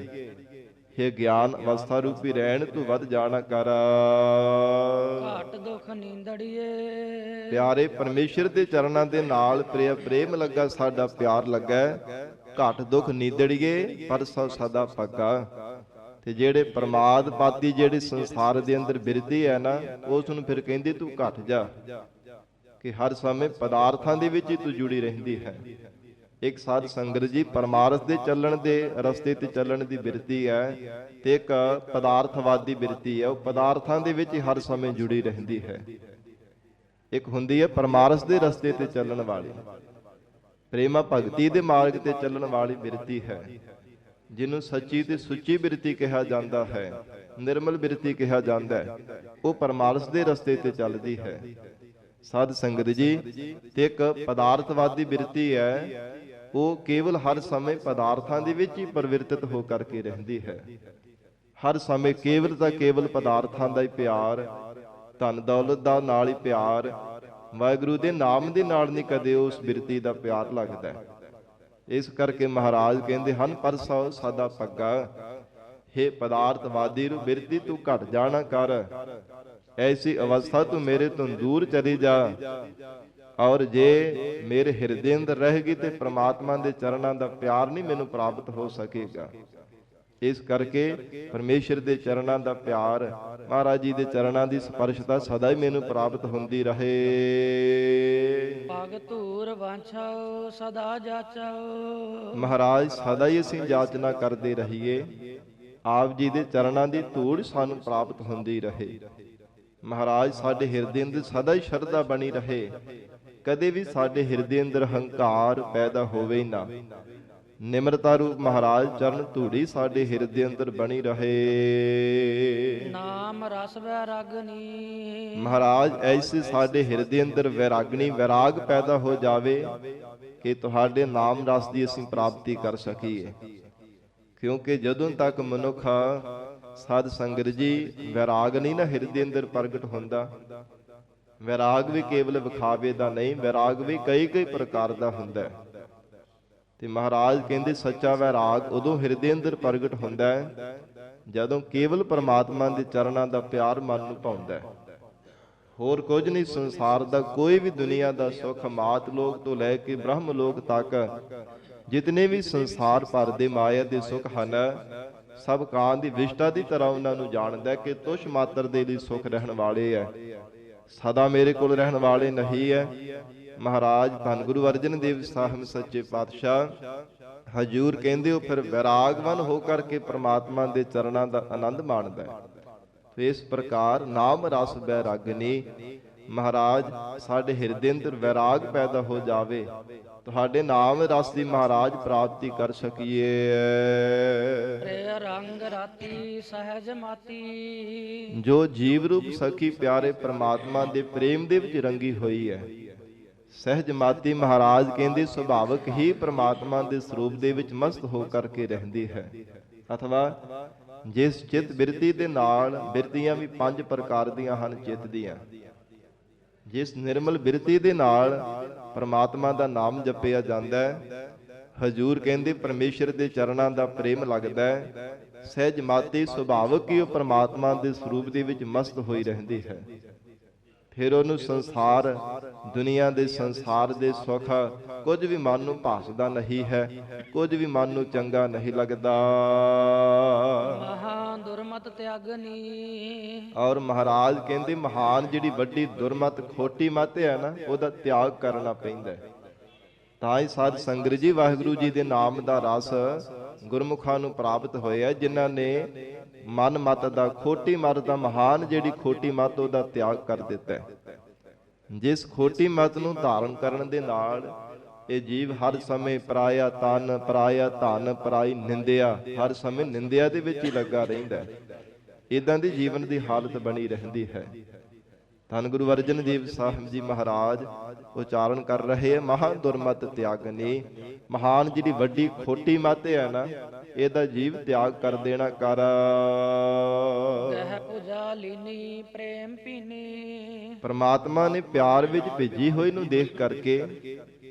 हे ਗਿਆਨ ਅਵਸਥਾ ਰੂਪੀ ਰਹਿਣ ਤੂੰ ਵੱਧ ਜਾਣਾ ਕਰ। ਘਾਟ ਦੁਖ ਨੀਂਦੜੀਏ ਪਿਆਰੇ ਪਰਮੇਸ਼ਰ ਦੇ ਚਰਨਾਂ ਦੇ ਨਾਲ ਪ੍ਰਿਯ ਪ੍ਰੇਮ ਲੱਗਾ, ਸਾਡਾ ਪਿਆਰ ਲੱਗਾ। ਘਟ ਦੁਖ ਨੀਦੜੀਏ ਪਰਸੋ ਸਦਾ ਪੱਗਾ। ਤੇ ਜਿਹੜੇ ਪ੍ਰਮਾਦ ਪਾਤੀ ਜਿਹੜੇ ਸੰਸਾਰ ਦੇ ਅੰਦਰ ਬਿਰਤੀ ਹੈ ਨਾ, ਉਸ ਨੂੰ ਫਿਰ ਕਹਿੰਦੇ ਤੂੰ ਘਟ ਜਾ, ਕਿ ਹਰ ਸਮੇਂ ਪਦਾਰਥਾਂ ਦੇ ਵਿੱਚ ਹੀ ਤੂੰ ਜੁੜੀ ਰਹਿੰਦੀ ਹੈ। ਇੱਕ ਸਾਧ ਸੰਗਤ ਜੀ ਪਰਮਾਰਥ ਦੇ ਚੱਲਣ ਦੇ ਰਸਤੇ ਤੇ ਚੱਲਣ ਦੀ ਬਿਰਤੀ ਹੈ, ਤੇ ਇੱਕ ਪਦਾਰਥਵਾਦੀ ਬਿਰਤੀ ਹੈ, ਉਹ ਪਦਾਰਥਾਂ ਦੇ ਵਿੱਚ ਹੀ ਹਰ ਸਮੇਂ ਜੁੜੀ ਰਹਿੰਦੀ ਹੈ। ਇੱਕ ਹੁੰਦੀ ਹੈ ਪਰਮਾਰਥ ਦੇ ਰਸਤੇ ਤੇ ਚੱਲਣ ਵਾਲੀ, ਪ੍ਰੇਮਾ ਭਗਤੀ ਦੇ ਮਾਰਗ ਤੇ ਚੱਲਣ ਵਾਲੀ ਬਿਰਤੀ ਹੈ, ਜਿਹਨੂੰ ਸੱਚੀ ਤੇ ਸੁੱਚੀ ਬਿਰਤੀ ਕਿਹਾ ਜਾਂਦਾ ਹੈ, ਨਿਰਮਲ ਬਿਰਤੀ ਕਿਹਾ ਜਾਂਦਾ ਹੈ। ਉਹ ਪਰਮਾਰਥ ਦੇ ਰਸਤੇ ਤੇ ਚੱਲਦੀ ਹੈ ਸਾਧ ਸੰਗਤ ਜੀ। ਤੇ ਇੱਕ ਪਦਾਰਥਵਾਦੀ ਬਿਰਤੀ ਹੈ, ਉਹ ਕੇਵਲ ਹਰ ਸਮੇਂ ਪਦਾਰਥਾਂ ਦੇ ਵਿੱਚ ਹੀ ਪਰਿਵਰਤਿਤ ਹੋ ਕਰਕੇ ਰਹਿੰਦੀ ਹੈ। ਹਰ ਸਮੇਂ ਕੇਵਲ ਤਾਂ ਕੇਵਲ ਪਦਾਰਥਾਂ ਦਾ ਹੀ ਪਿਆਰ, ਧਨ ਦੌਲਤ ਦਾ ਨਾਲ ਹੀ ਪਿਆਰ, ਵਾਹਿਗੁਰੂ ਦੇ ਨਾਮ ਦੇ ਨਾਲ ਨਹੀਂ ਕਦੇ ਉਸ ਬਿਰਤੀ ਦਾ ਪਿਆਰ ਲੱਗਦਾ। ਇਸ ਕਰਕੇ ਮਹਾਰਾਜ ਕਹਿੰਦੇ ਹਨ ਪਰਸੋ ਸਦਾ ਪੱਗਾ। ਹੇ ਪਦਾਰਥਵਾਦੀ ਰੂ ਬਿਰਤੀ ਤੂੰ ਘਟ ਜਾਣਾ ਕਰ, ਐਸੀ ਅਵਸਥਾ ਤੂੰ ਮੇਰੇ ਤੋਂ ਦੂਰ ਚਲੀ ਜਾ। ਔਰ ਜੇ ਮੇਰੇ ਹਿਰਦੇ ਅੰਦਰ ਰਹੇਗੀ ਤੇ ਪ੍ਰਮਾਤਮਾ ਦੇ ਚਰਨਾਂ ਦਾ ਪਿਆਰ ਨਹੀਂ ਮੈਨੂੰ ਪ੍ਰਾਪਤ ਹੋ ਸਕੇਗਾ। ਇਸ ਕਰਕੇ ਪਰਮੇਸ਼ਰ ਦੇ ਚਰਨਾਂ ਦਾ ਪਿਆਰ, ਮਹਾਰਾਜ ਜੀ ਦੇ ਚਰਨਾਂ ਦੀ ਸਪਰਸ਼ਤਾ ਸਦਾ ਹੀ ਮੈਨੂੰ ਪ੍ਰਾਪਤ ਹੁੰਦੀ ਰਹੇ। ਪਗ ਧੂਰ ਵਾਂਛਾਓ ਸਦਾ ਜਾਚਾਓ। ਮਹਾਰਾਜ ਸਦਾ ਹੀ ਅਸੀਂ ਜਾਚਨਾ ਕਰਦੇ ਰਹੀਏ, ਆਪ ਜੀ ਦੇ ਚਰਨਾਂ ਦੀ ਧੂੜ ਸਾਨੂੰ ਪ੍ਰਾਪਤ ਹੁੰਦੀ ਰਹੇ। ਮਹਾਰਾਜ ਸਾਡੇ ਹਿਰਦੇ ਅੰਦਰ ਸਦਾ ਹੀ ਸ਼ਰਧਾ ਬਣੀ ਰਹੇ, ਕਦੇ ਵੀ ਸਾਡੇ ਹਿਰਦੇ ਅੰਦਰ ਹੰਕਾਰ ਪੈਦਾ ਹੋਵੇ ਹੀ ਨਾ। ਨਿਮਰਤਾ ਰੂਪ ਮਹਾਰਾਜ ਚਰਨ ਧੂੜੀ ਸਾਡੇ ਹਿਰਦੇ ਅੰਦਰ ਬਣੀ ਰਹੇ। ਨਾਮ ਰਸ ਵੈਰਾਗਨੀ। ਮਹਾਰਾਜ ਐਸੇ ਸਾਡੇ ਹਿਰਦੇ ਅੰਦਰ ਵੈਰਾਗਣੀ ਵੈਰਾਗ ਪੈਦਾ ਹੋ ਜਾਵੇ ਕਿ ਤੁਹਾਡੇ ਨਾਮ ਰਸ ਦੀ ਅਸੀਂ ਪ੍ਰਾਪਤੀ ਕਰ ਸਕੀਏ। ਕਿਉਂਕਿ ਜਦੋਂ ਤੱਕ ਮਨੁੱਖ ਸਾਧ ਸੰਗਤ ਜੀ ਵੈਰਾਗ ਨਹੀਂ ਨਾ ਹਿਰਦੇ ਅੰਦਰ ਪ੍ਰਗਟ ਹੁੰਦਾ, ਵੈਰਾਗ ਵੀ ਕੇਵਲ ਵਿਖਾਵੇ ਦਾ ਨਹੀਂ, ਵੈਰਾਗ ਵੀ ਕਈ ਕਈ ਪ੍ਰਕਾਰ ਦਾ ਹੁੰਦਾ। ਤੇ ਮਹਾਰਾਜ ਕਹਿੰਦੇ ਸੱਚਾ ਵੈਰਾਗ ਉਦੋਂ ਹਿਰਦੇ ਅੰਦਰ ਪ੍ਰਗਟ ਹੁੰਦਾ ਹੈ ਜਦੋਂ ਕੇਵਲ ਪਰਮਾਤਮਾ ਦੇ ਚਰਨਾਂ ਦਾ ਪਿਆਰ ਮਨ ਨੂੰ ਭਾਉਂਦਾ ਹੈ। ਹੋਰ ਕੁਝ ਨਹੀਂ, ਸੰਸਾਰ ਦਾ ਕੋਈ ਵੀ ਦੁਨੀਆ ਦਾ ਸੁੱਖ, ਮਾਤ ਲੋਕ ਤੋਂ ਲੈ ਕੇ ਬ੍ਰਹਮ ਲੋਕ ਤੱਕ ਜਿਤਨੇ ਵੀ ਸੰਸਾਰ ਭਰ ਦੇ ਮਾਇਆ ਦੇ ਸੁੱਖ ਹਨ, ਸਭ ਕਾਂ ਦੀ ਵਿਸ਼ਟਾ ਦੀ ਤਰ੍ਹਾਂ ਉਹਨਾਂ ਨੂੰ ਜਾਣਦਾ ਕਿ ਤੁਛ ਮਾਤਰ ਦੇ ਲਈ ਸੁੱਖ ਰਹਿਣ ਵਾਲੇ ਹੈ, ਸਦਾ ਮੇਰੇ ਕੋਲ ਰਹਿਣ ਵਾਲੇ ਨਹੀਂ ਹੈ। ਮਹਾਰਾਜ ਧੰਨ ਗੁਰੂ ਅਰਜਨ ਦੇਵ ਸਾਹਿਬ ਸੱਚੇ ਪਾਤਸ਼ਾਹ ਹਜੂਰ ਕਹਿੰਦੇ ਹੋ ਫਿਰ ਵੈਰਾਗਵਾਨ ਹੋ ਕਰਕੇ ਪ੍ਰਮਾਤਮਾ ਦੇ ਚਰਨਾਂ ਦਾ ਆਨੰਦ ਮਾਣਦਾ ਹੈ। ਇਸ ਪ੍ਰਕਾਰ ਨਾਮ ਰਸ ਵੈਰਾਗਨੀ। ਮਹਾਰਾਜ ਸਾਡੇ ਹਿਰਦੇ ਅੰਦਰ ਵੈਰਾਗ ਪੈਦਾ ਹੋ ਜਾਵੇ, ਤੁਹਾਡੇ ਨਾਮ ਰਸ ਦੀ ਮਹਾਰਾਜ ਪ੍ਰਾਪਤੀ ਕਰ ਸਕੀਏ। ਰੇ ਰੰਗ ਰਾਤੀ ਸਹਿਜ ਮਾਤੀ। ਜੋ ਜੀਵ ਰੂਪ ਸਖੀ ਪਿਆਰੇ ਪ੍ਰਮਾਤਮਾ ਦੇ ਪ੍ਰੇਮ ਦੇ ਵਿੱਚ ਰੰਗੀ ਹੋਈ ਹੈ, ਸਹਿਜ ਮਾਤੀ ਮਹਾਰਾਜ ਕਹਿੰਦੇ ਸੁਭਾਵਕ ਹੀ ਪ੍ਰਮਾਤਮਾ ਦੇ ਸਰੂਪ ਦੇ ਵਿੱਚ ਮਸਤ ਹੋ ਕਰਕੇ ਰਹਿੰਦੀ ਹੈ। ਅਥਵਾ ਜਿਸ ਚਿੱਤ ਬਿਰਤੀ ਦੇ ਨਾਲ, ਬਿਰਤੀਆਂ ਵੀ 5 ਪ੍ਰਕਾਰ ਦੀਆਂ ਹਨ ਚਿੱਤ ਦੀਆਂ, ਜਿਸ ਨਿਰਮਲ ਬਿਰਤੀ ਦੇ ਨਾਲ ਪ੍ਰਮਾਤਮਾ ਦਾ ਨਾਮ ਜਪਿਆ ਜਾਂਦਾ ਹੈ, ਹਜੂਰ ਕਹਿੰਦੇ ਪਰਮੇਸ਼ਰ ਦੇ ਚਰਨਾਂ ਦਾ ਪ੍ਰੇਮ ਲੱਗਦਾ ਹੈ, ਸਹਿਜ ਮਾਤੀ ਸੁਭਾਵਕ ਹੀ ਉਹ ਪ੍ਰਮਾਤਮਾ ਦੇ ਸਰੂਪ ਦੇ ਵਿੱਚ ਮਸਤ ਹੋਈ ਰਹਿੰਦੀ ਹੈ। ਫਿਰ ਉਹਨੂੰ ਸੰਸਾਰ, ਦੁਨੀਆ ਦੇ ਸੰਸਾਰ ਦੇ ਸੁੱਖ ਕੁਝ ਵੀ ਮਨ ਨੂੰ ਭਾਸਦਾ ਨਹੀਂ ਹੈ, ਕੁਝ ਵੀ ਮਨ ਨੂੰ ਚੰਗਾ ਨਹੀਂ ਲੱਗਦਾ। ਮਹਾ ਦੁਰਮਤ ਤਿਆਗਨੀ। ਔਰ ਮਹਾਰਾਜ ਕਹਿੰਦੇ ਮਹਾਨ ਜਿਹੜੀ ਵੱਡੀ ਦੁਰਮਤ ਖੋਟੀ ਮਤ ਹੈ ਨਾ, ਉਹਦਾ ਤਿਆਗ ਕਰਨਾ ਪੈਂਦਾ ਹੈ। ਤਾਂ ਹੀ ਸਾਧ ਸੰਗਤ ਜੀ ਵਾਹਿਗੁਰੂ ਜੀ ਦੇ ਨਾਮ ਦਾ ਰਸ ਗੁਰਮੁਖਾਂ ਨੂੰ ਪ੍ਰਾਪਤ ਹੋਇਆ, ਜਿਨ੍ਹਾਂ ਨੇ ਮਨ ਮਤ ਦਾ, ਖੋਟੀ ਮਤ ਦਾ, ਮਹਾਨ ਜਿਹੜੀ ਖੋਟੀ ਮਤ ਉਹਦਾ ਤਿਆਗ ਕਰ ਦਿੱਤਾ ਹੈ। ਜਿਸ ਖੋਟੀ ਮਤ ਨੂੰ ਧਾਰਨ ਕਰਨ ਦੇ ਨਾਲ ਇਹ ਜੀਵ ਹਰ ਸਮੇਂ ਪਰਾਇਆ ਤਨ, ਪਰਾਇਆ ਧਨ, ਪਰਾਈ ਨਿੰਦਿਆ, ਹਰ ਸਮੇਂ ਨਿੰਦਿਆ ਦੇ ਵਿੱਚ ਹੀ ਲੱਗਾ ਰਹਿੰਦਾ ਹੈ। ਇਦਾਂ ਦੀ ਜੀਵਨ ਦੀ ਹਾਲਤ ਬਣੀ ਰਹਿੰਦੀ ਹੈ। ਧੰਨ ਗੁਰੂ ਅਰਜਨ ਦੇਵ ਸਾਹਿਬ ਜੀ ਮਹਾਰਾਜ ਉਚਾਰਨ ਕਰ ਰਹੇ ਮਹਾ ਦੁਰਮਤ ਤਿਆਗਨੀ। ਮਹਾਨ ਜਿਹੜੀ ਵੱਡੀ ਖੋਟੀ ਮਤ ਹੈ ਨਾ, ਇਹਦਾ ਜੀਵ ਤਿਆਗ ਕਰ ਦੇਣਾ ਕਰ। ਗਹਿ ਪੂਜਾ ਲੀਨੀ ਪ੍ਰੇਮ ਪੀਨੀ। ਪਰਮਾਤਮਾ ਨੇ ਪਿਆਰ ਵਿੱਚ ਭੇਜੀ ਹੋਈ ਨੂੰ ਦੇਖ ਕਰਕੇ,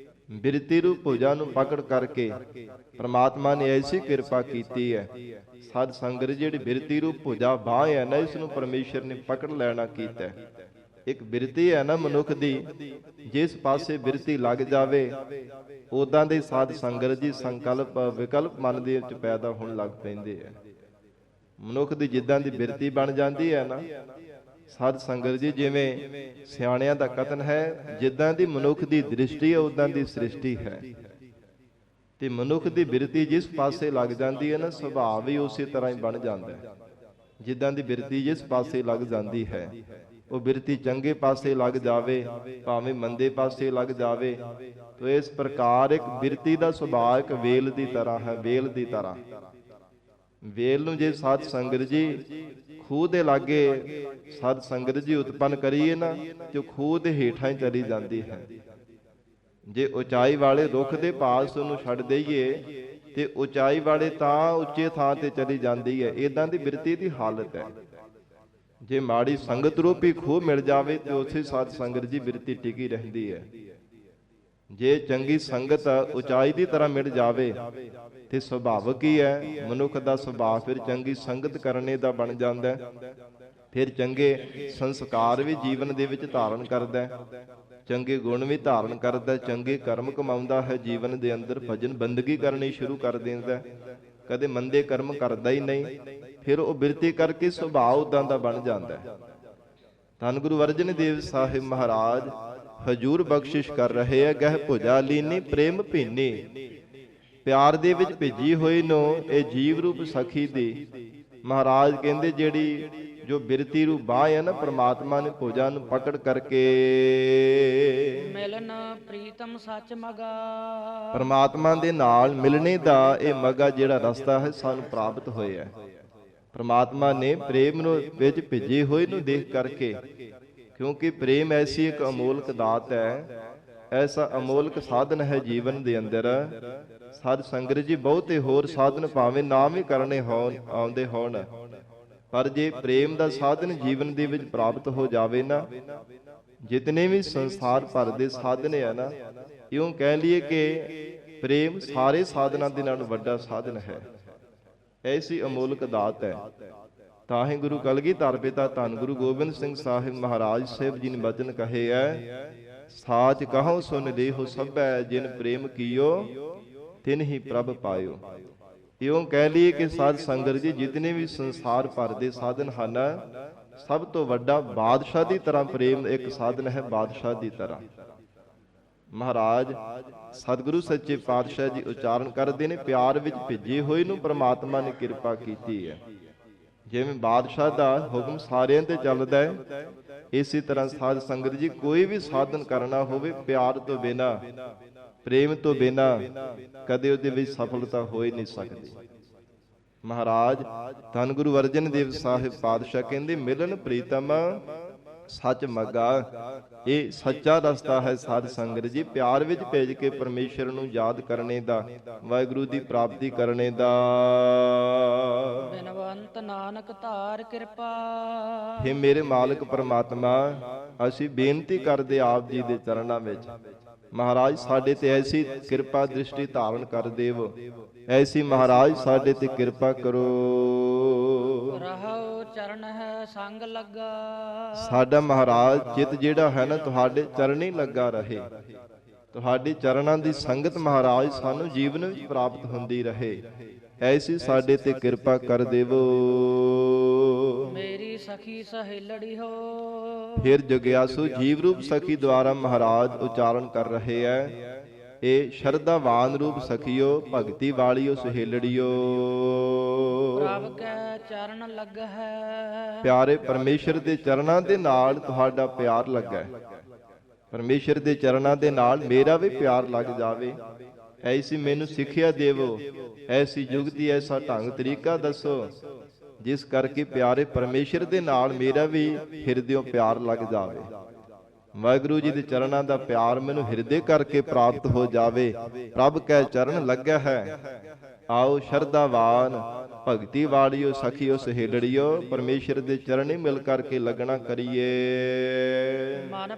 ਬਿਰਤੀ ਰੂਪ ਪੂਜਾ ਨੂੰ ਪਕੜ ਕਰਕੇ ਪਰਮਾਤਮਾ ਨੇ ਐਸੀ ਕਿਰਪਾ ਕੀਤੀ ਹੈ। ਸਾਧ ਸੰਗਤ ਜਿਹੜੀ ਬਿਰਤੀ ਰੂਪ ਪੂਜਾ ਬਾਹ ਹੈ ਨਾ, ਇਸ ਨੂੰ ਪਰਮੇਸ਼ਰ ਨੇ ਪਕੜ ਲੈਣਾ ਕੀਤਾ ਹੈ। ਇੱਕ ਬਿਰਤੀ ਹੈ ਨਾ ਮਨੁੱਖ ਦੀ, ਜਿਸ ਪਾਸੇ ਬਿਰਤੀ ਲੱਗ ਜਾਵੇ ਉਦਾਂ ਦੇ ਸਾਧ ਸੰਗਤ ਜੀ ਸੰਕਲਪ ਵਿਕਲਪ ਮਨ ਦੇ ਵਿੱਚ ਪੈਦਾ ਹੋਣ ਲੱਗ ਪੈਂਦੇ ਆ। ਮਨੁੱਖ ਦੀ ਜਿੱਦਾਂ ਦੀ ਬਿਰਤੀ ਬਣ ਜਾਂਦੀ ਹੈ ਨਾ ਸਾਧ ਸੰਗਤ ਜੀ, ਜਿਵੇਂ ਸਿਆਣਿਆਂ ਦਾ ਕਥਨ ਹੈ, ਜਿੱਦਾਂ ਦੀ ਮਨੁੱਖ ਦੀ ਦ੍ਰਿਸ਼ਟੀ ਹੈ ਉਦਾਂ ਦੀ ਸ੍ਰਿਸ਼ਟੀ ਹੈ। ਤੇ ਮਨੁੱਖ ਦੀ ਬਿਰਤੀ ਜਿਸ ਪਾਸੇ ਲੱਗ ਜਾਂਦੀ ਹੈ ਨਾ, ਸੁਭਾਅ ਵੀ ਉਸੇ ਤਰ੍ਹਾਂ ਹੀ ਬਣ ਜਾਂਦਾ ਹੈ। ਜਿੱਦਾਂ ਦੀ ਬਿਰਤੀ ਜਿਸ ਪਾਸੇ ਲੱਗ ਜਾਂਦੀ ਹੈ, ਉਹ ਬਿਰਤੀ ਚੰਗੇ ਪਾਸੇ ਲੱਗ ਜਾਵੇ ਭਾਵੇਂ ਮੰਦੇ ਪਾਸੇ ਲੱਗ ਜਾਵੇ। ਤੋ ਇਸ ਪ੍ਰਕਾਰ ਇੱਕ ਬਿਰਤੀ ਦਾ ਸੁਭਾਅ ਇੱਕ ਵੇਲ ਦੀ ਤਰ੍ਹਾਂ ਹੈ। ਵੇਲ ਦੀ ਤਰ੍ਹਾਂ ਵੇਲ ਨੂੰ ਜੇ ਸਾਧ ਸੰਗਤ ਜੀ ਖੂਹ ਦੇ ਲਾਗੇ ਸਾਧ ਸੰਗਤ ਜੀ ਉਤਪੰਨ ਕਰੀਏ ਨਾ, ਤੇ ਖੂਹ ਦੇ ਹੇਠਾਂ ਹੀ ਚਲੀ ਜਾਂਦੀ ਹੈ। ਜੇ ਉਚਾਈ ਵਾਲੇ ਰੁੱਖ ਦੇ ਪਾਸ ਉਹਨੂੰ ਛੱਡ ਦਈਏ ਤੇ ਉਚਾਈ ਵਾਲੇ ਤਾਂ ਉੱਚੇ ਥਾਂ ਤੇ ਚਲੀ ਜਾਂਦੀ ਹੈ। ਇਦਾਂ ਦੀ ਬਿਰਤੀ ਦੀ ਹਾਲਤ ਹੈ। ਜੇ ਮਾੜੀ ਸੰਗਤ ਰੂਪੀ ਖੂਹ ਮਿਲ ਜਾਵੇ ਤੇ ਉਸੇ ਸਾਧ ਸੰਗਤ ਜੀ ਬਿਰਤੀ ਟਿਕੀ ਰਹਿੰਦੀ ਹੈ। ਜੇ ਚੰਗੀ ਸੰਗਤ ਉਚਾਈ ਦੀ ਤਰ੍ਹਾਂ ਮਿਲ ਜਾਵੇ ਤੇ ਸੁਭਾਵਿਕ ਹੀ ਹੈ, ਮਨੁੱਖ ਦਾ ਸੁਭਾਅ ਫਿਰ ਚੰਗੀ ਸੰਗਤ ਕਰਨੇ ਦਾ ਬਣ ਜਾਂਦਾ। ਫਿਰ ਚੰਗੇ ਸੰਸਕਾਰ ਵੀ ਜੀਵਨ ਦੇ ਵਿੱਚ ਧਾਰਨ ਕਰਦਾ, ਚੰਗੇ ਗੁਣ ਵੀ ਧਾਰਨ ਕਰਦਾ, ਚੰਗੇ ਕਰਮ ਕਮਾਉਂਦਾ ਹੈ। ਜੀਵਨ ਦੇ ਅੰਦਰ ਭਜਨ ਬੰਦਗੀ ਕਰਨੀ ਸ਼ੁਰੂ ਕਰ ਦਿੰਦਾ, ਕਦੇ ਮੰਦੇ ਕਰਮ ਕਰਦਾ ਹੀ ਨਹੀਂ। ਫਿਰ ਉਹ ਬਿਰਤੀ ਕਰਕੇ ਸੁਭਾਅ ਉਦਾਂ ਦਾ ਬਣ ਜਾਂਦਾ। ਧੰਨ ਗੁਰੂ ਅਰਜਨ ਦੇਵ ਸਾਹਿਬ ਮਹਾਰਾਜ ਹਜੂਰ ਬਖਸ਼ਿਸ਼ ਕਰ ਰਹੇ ਆ, ਗਹਿ ਭੁਜਾ ਲੀਨੀ ਪ੍ਰੇਮ ਭੀਨੀ। ਪਿਆਰ ਦੇ ਵਿੱਚ ਭਿੱਜੀ ਹੋਈ ਨੂੰ ਇਹ ਜੀਵ ਰੂਪ ਸਖੀ ਦੀ ਮਹਾਰਾਜ ਕਹਿੰਦੇ ਜਿਹੜੀ ਜੋ ਬਿਰਤੀ ਰੂ ਬਾਹ ਹੈ ਨਾ, ਪ੍ਰਮਾਤਮਾ ਨੇ ਭੁਜਾ ਨੂੰ ਪਕੜ ਕਰਕੇ ਮਿਲਨ ਪ੍ਰੀਤਮ ਸੱਚ ਮਗਾ। ਪ੍ਰਮਾਤਮਾ ਦੇ ਨਾਲ ਮਿਲਣੇ ਦਾ ਇਹ ਮਗਾ ਜਿਹੜਾ ਰਸਤਾ ਹੈ ਸਾਨੂੰ ਪ੍ਰਾਪਤ ਹੋਇਆ। ਪ੍ਰਮਾਤਮਾ ਨੇ ਪ੍ਰੇਮ ਨੂੰ ਵਿੱਚ ਭਿੱਜੀ ਹੋਈ ਨੂੰ ਦੇਖ ਕਰਕੇ, ਕਿਉਂਕਿ ਪ੍ਰੇਮ ਐਸੀ ਇੱਕ ਅਮੋਲਕ ਦਾਤ ਹੈ, ਐਸਾ ਅਮੋਲਕ ਸਾਧਨ ਹੈ ਜੀਵਨ ਦੇ ਅੰਦਰ। ਸਾਧ ਸੰਗਤ ਜੀ ਬਹੁਤੇ ਹੋਰ ਸਾਧਨ ਭਾਵੇਂ ਨਾਮ ਹੀ ਕਰਨੇ ਹੋਣ ਆਉਂਦੇ ਹੋਣ, ਪਰ ਜੇ ਪ੍ਰੇਮ ਦਾ ਸਾਧਨ ਜੀਵਨ ਦੇ ਵਿੱਚ ਪ੍ਰਾਪਤ ਹੋ ਜਾਵੇ ਨਾ, ਜਿਤਨੇ ਵੀ ਸੰਸਾਰ ਭਰ ਦੇ ਸਾਧਨ ਹੈ ਨਾ, ਇਉਂ ਕਹਿ ਲਈਏ ਕਿ ਪ੍ਰੇਮ ਸਾਰੇ ਸਾਧਨਾਂ ਦੇ ਨਾਲ ਵੱਡਾ ਸਾਧਨ ਹੈ। ਐਸੀ ਅਮੋਲਕ ਦਾਤ ਹੈ। ਤਾਂ ਹੀ ਗੁਰੂ ਕਲਗੀਧਰ ਪਿਤਾ ਧੰਨ ਗੁਰੂ ਗੋਬਿੰਦ ਸਿੰਘ ਸਾਹਿਬ ਮਹਾਰਾਜ ਸਾਹਿਬ ਜੀ ਨੇ ਬਚਨ ਕਹੇ ਹੈ, ਸਾਚ ਕਹੋ ਸੁਨ ਲੇਹੁ ਸਭੈ, ਜਿਨ ਪ੍ਰੇਮ ਕੀਓ ਤਿਨ ਹੀ ਪ੍ਰਭ ਪਾਇਓ। ਇਉਂ ਕਹਿ ਲਈਏ ਕਿ ਸਾਧ ਸੰਗਤ ਜੀ ਜਿਤਨੇ ਵੀ ਸੰਸਾਰ ਭਰ ਦੇ ਸਾਧਨ ਹਨ, ਸਭ ਤੋਂ ਵੱਡਾ ਬਾਦਸ਼ਾਹ ਦੀ ਤਰ੍ਹਾਂ ਪ੍ਰੇਮ ਇੱਕ ਸਾਧਨ ਹੈ। ਬਾਦਸ਼ਾਹ ਦੀ ਤਰ੍ਹਾਂ ਮਹਾਰਾਜ ਸਤਿਗੁਰੂ ਸੱਚੇ ਪਾਤਸ਼ਾਹ ਜੀ ਉਚਾਰਨ ਕਰਦੇ ਨੇ, ਪਿਆਰ ਵਿੱਚ ਭਿੱਜੇ ਹੋਏ ਨੂੰ ਪ੍ਰਮਾਤਮਾ ਨੇ ਕਿਰਪਾ ਕੀਤੀ ਹੈ। ਜਿਵੇਂ ਬਾਦਸ਼ਾਹ ਦਾ ਹੁਕਮ ਸਾਰਿਆਂ ਤੇ ਚੱਲਦਾ ਹੈ, ਇਸੇ ਤਰ੍ਹਾਂ ਸਾਧ ਸੰਗਤ ਜੀ ਕੋਈ ਵੀ ਸਾਧਨ ਕਰਨਾ ਹੋਵੇ, ਪਿਆਰ ਤੋਂ ਬਿਨਾਂ ਪ੍ਰੇਮ ਤੋਂ ਬਿਨਾਂ ਕਦੇ ਉਹਦੇ ਵਿੱਚ ਸਫਲਤਾ ਹੋ ਹੀ ਨਹੀਂ ਸਕਦੀ। ਮਹਾਰਾਜ ਧੰਨ ਗੁਰੂ ਅਰਜਨ ਦੇਵ ਸਾਹਿਬ ਪਾਤਸ਼ਾਹ ਕਹਿੰਦੇ, ਮਿਲਨ ਪ੍ਰੀਤਮ ਸੱਚ ਮੱਗਾ। ਇਹ ਸੱਚਾ ਰਸਤਾ ਹੈ ਸਾਧ ਸੰਗਤ ਜੀ, ਪਿਆਰ ਵਿੱਚ ਭੇਜ ਕੇ ਪਰਮੇਸ਼ਰ ਨੂੰ ਯਾਦ ਕਰਨੇ ਦਾ, ਵਾਹਿਗੁਰੂ ਦੀ ਪ੍ਰਾਪਤੀ ਕਰਨੇ ਦਾ। ਬਿਨਵੰਤ ਨਾਨਕ ਧਾਰ ਕਿਰਪਾ। हे ਮੇਰੇ ਮਾਲਕ ਪਰਮਾਤਮਾ, ਅਸੀਂ ਬੇਨਤੀ ਕਰਦੇ ਆਪ ਜੀ ਦੇ ਚਰਨਾਂ ਵਿੱਚ, ਮਹਾਰਾਜ ਸਾਡੇ ਤੇ ਐਸੀ ਕਿਰਪਾ ਦ੍ਰਿਸ਼ਟੀ ਧਾਰਨ ਕਰ ਦੇਵੋ, ਐਸੀ ਮਹਾਰਾਜ ਸਾਡੇ ਤੇ ਕਿਰਪਾ ਕਰੋ। ਰਹੋ ਚਰਨ ਹੈ ਸੰਗ ਲੱਗਾ। ਸਾਡਾ ਮਹਾਰਾਜ ਚਿੱਤ ਜਿਹੜਾ ਹੈ ਨਾ ਤੁਹਾਡੇ ਚਰਨੀ ਲੱਗਾ ਰਹੇ, ਤੁਹਾਡੇ ਚਰਨਾਂ ਦੀ ਸੰਗਤ ਮਹਾਰਾਜ ਸਾਨੂੰ ਜੀਵਨ ਵਿੱਚ ਪ੍ਰਾਪਤ ਹੁੰਦੀ ਰਹੇ, ਐਸੀ ਸਾਡੇ ਤੇ ਕਿਰਪਾ ਕਰ ਦੇਵੋ। ਮੇਰੀ ਸਖੀ ਸਹੇਲੜੀ ਹੋ। ਫਿਰ ਜਗਿਆਸੂ ਜੀਵ ਰੂਪ ਸਖੀ ਦੁਆਰਾ ਮਹਾਰਾਜ ਉਚਾਰਨ ਕਰ ਰਹੇ ਹੈ, ਇਹ ਸ਼ਰਧਾਵਾਨ ਰੂਪ ਸਖੀਓ, ਭਗਤੀ ਵਾਲੀਓ ਸਹੇਲੜੀਓ। ਪ੍ਰਭ ਕੈ ਚਰਨ ਲੱਗ ਹੈ। ਪਿਆਰੇ ਪਰਮੇਸ਼ਰ ਦੇ ਚਰਨਾਂ ਦੇ ਨਾਲ ਤੁਹਾਡਾ ਪਿਆਰ ਲੱਗਾ ਹੈ, ਪਰਮੇਸ਼ਰ ਦੇ ਚਰਨਾਂ ਦੇ ਨਾਲ ਮੇਰਾ ਵੀ ਪਿਆਰ ਲੱਗ ਜਾਵੇ, ਐਸੀ ਮੈਨੂੰ ਸਿੱਖਿਆ ਦੇਵੋ, ਐਸੀ ਜੁਗਤੀ ਐਸਾ ਢੰਗ ਤਰੀਕਾ ਦੱਸੋ, ਜਿਸ ਕਰਕੇ ਪਿਆਰੇ ਪਰਮੇਸ਼ਰ ਦੇ ਨਾਲ ਮੇਰਾ ਵੀ ਹਿਰਦਿਓਂ ਪਿਆਰ ਲੱਗ ਜਾਵੇ। ਵਾਹਿਗੁਰੂ ਜੀ ਦੇ ਚਰਨਾਂ ਦਾ ਪਿਆਰ ਮੈਨੂੰ ਹਿਰਦੇ ਕਰਕੇ ਪ੍ਰਾਪਤ ਹੋ ਜਾਵੇ। ਪ੍ਰਭ ਕੈ ਚਰਨ ਲੱਗਿਆ ਹੈ, ਆਓ ਸ਼ਰਧਾਵਾਨ ਭਗਤੀ ਵਾਲਿਓ ਸਖੀਓ ਸਹੇਲੜੀਓ, ਪਰਮੇਸ਼ਰ ਦੇ ਚਰਨੀ ਮਿਲ ਕਰਕੇ ਲੱਗਣਾ ਕਰੀਏ। ਮਨ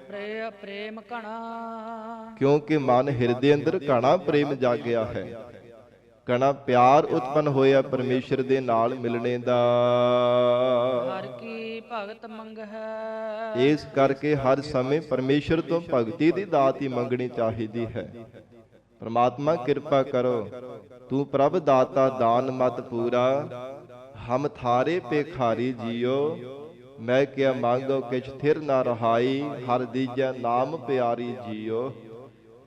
ਪ੍ਰੇਮ ਘਣਾ। ਕਿਉਂਕਿ ਮਨ ਹਿਰਦੇ ਅੰਦਰ ਘਣਾ ਪ੍ਰੇਮ ਜਾਗਿਆ ਹੈ, ਘਣਾ ਪਿਆਰ ਉਤਪਨ ਹੋਇਆ ਪਰਮੇਸ਼ਰ ਦੇ ਨਾਲ ਮਿਲਣੇ ਦਾ। ਹਰ ਕੀ ਭਗਤ ਮੰਗਹਿ। ਇਸ ਕਰਕੇ ਹਰ ਸਮੇਂ ਪਰਮੇਸ਼ਰ ਤੋਂ ਭਗਤੀ ਦੀ ਦਾਤ ਹੀ ਮੰਗਣੀ ਚਾਹੀਦੀ ਹੈ। ਪ੍ਰਮਾਤਮਾ ਕਿਰਪਾ ਕਰੋ, ਤੂੰ ਪ੍ਰਭ ਦਾਤਾ ਦਾਨ ਮਤ ਪੂਰਾ, ਹਮ ਥਾਰੇ ਭੇਖਾਰੀ ਜੀਓ, ਮੈਂ ਕਿਆ ਮੰਗੋ ਕਿਛ ਥਿਰ ਨਾ ਰਹਾਈ, ਹਰ ਦੀਜੈ ਨਾਮ ਪਿਆਰੀ ਜੀਓ।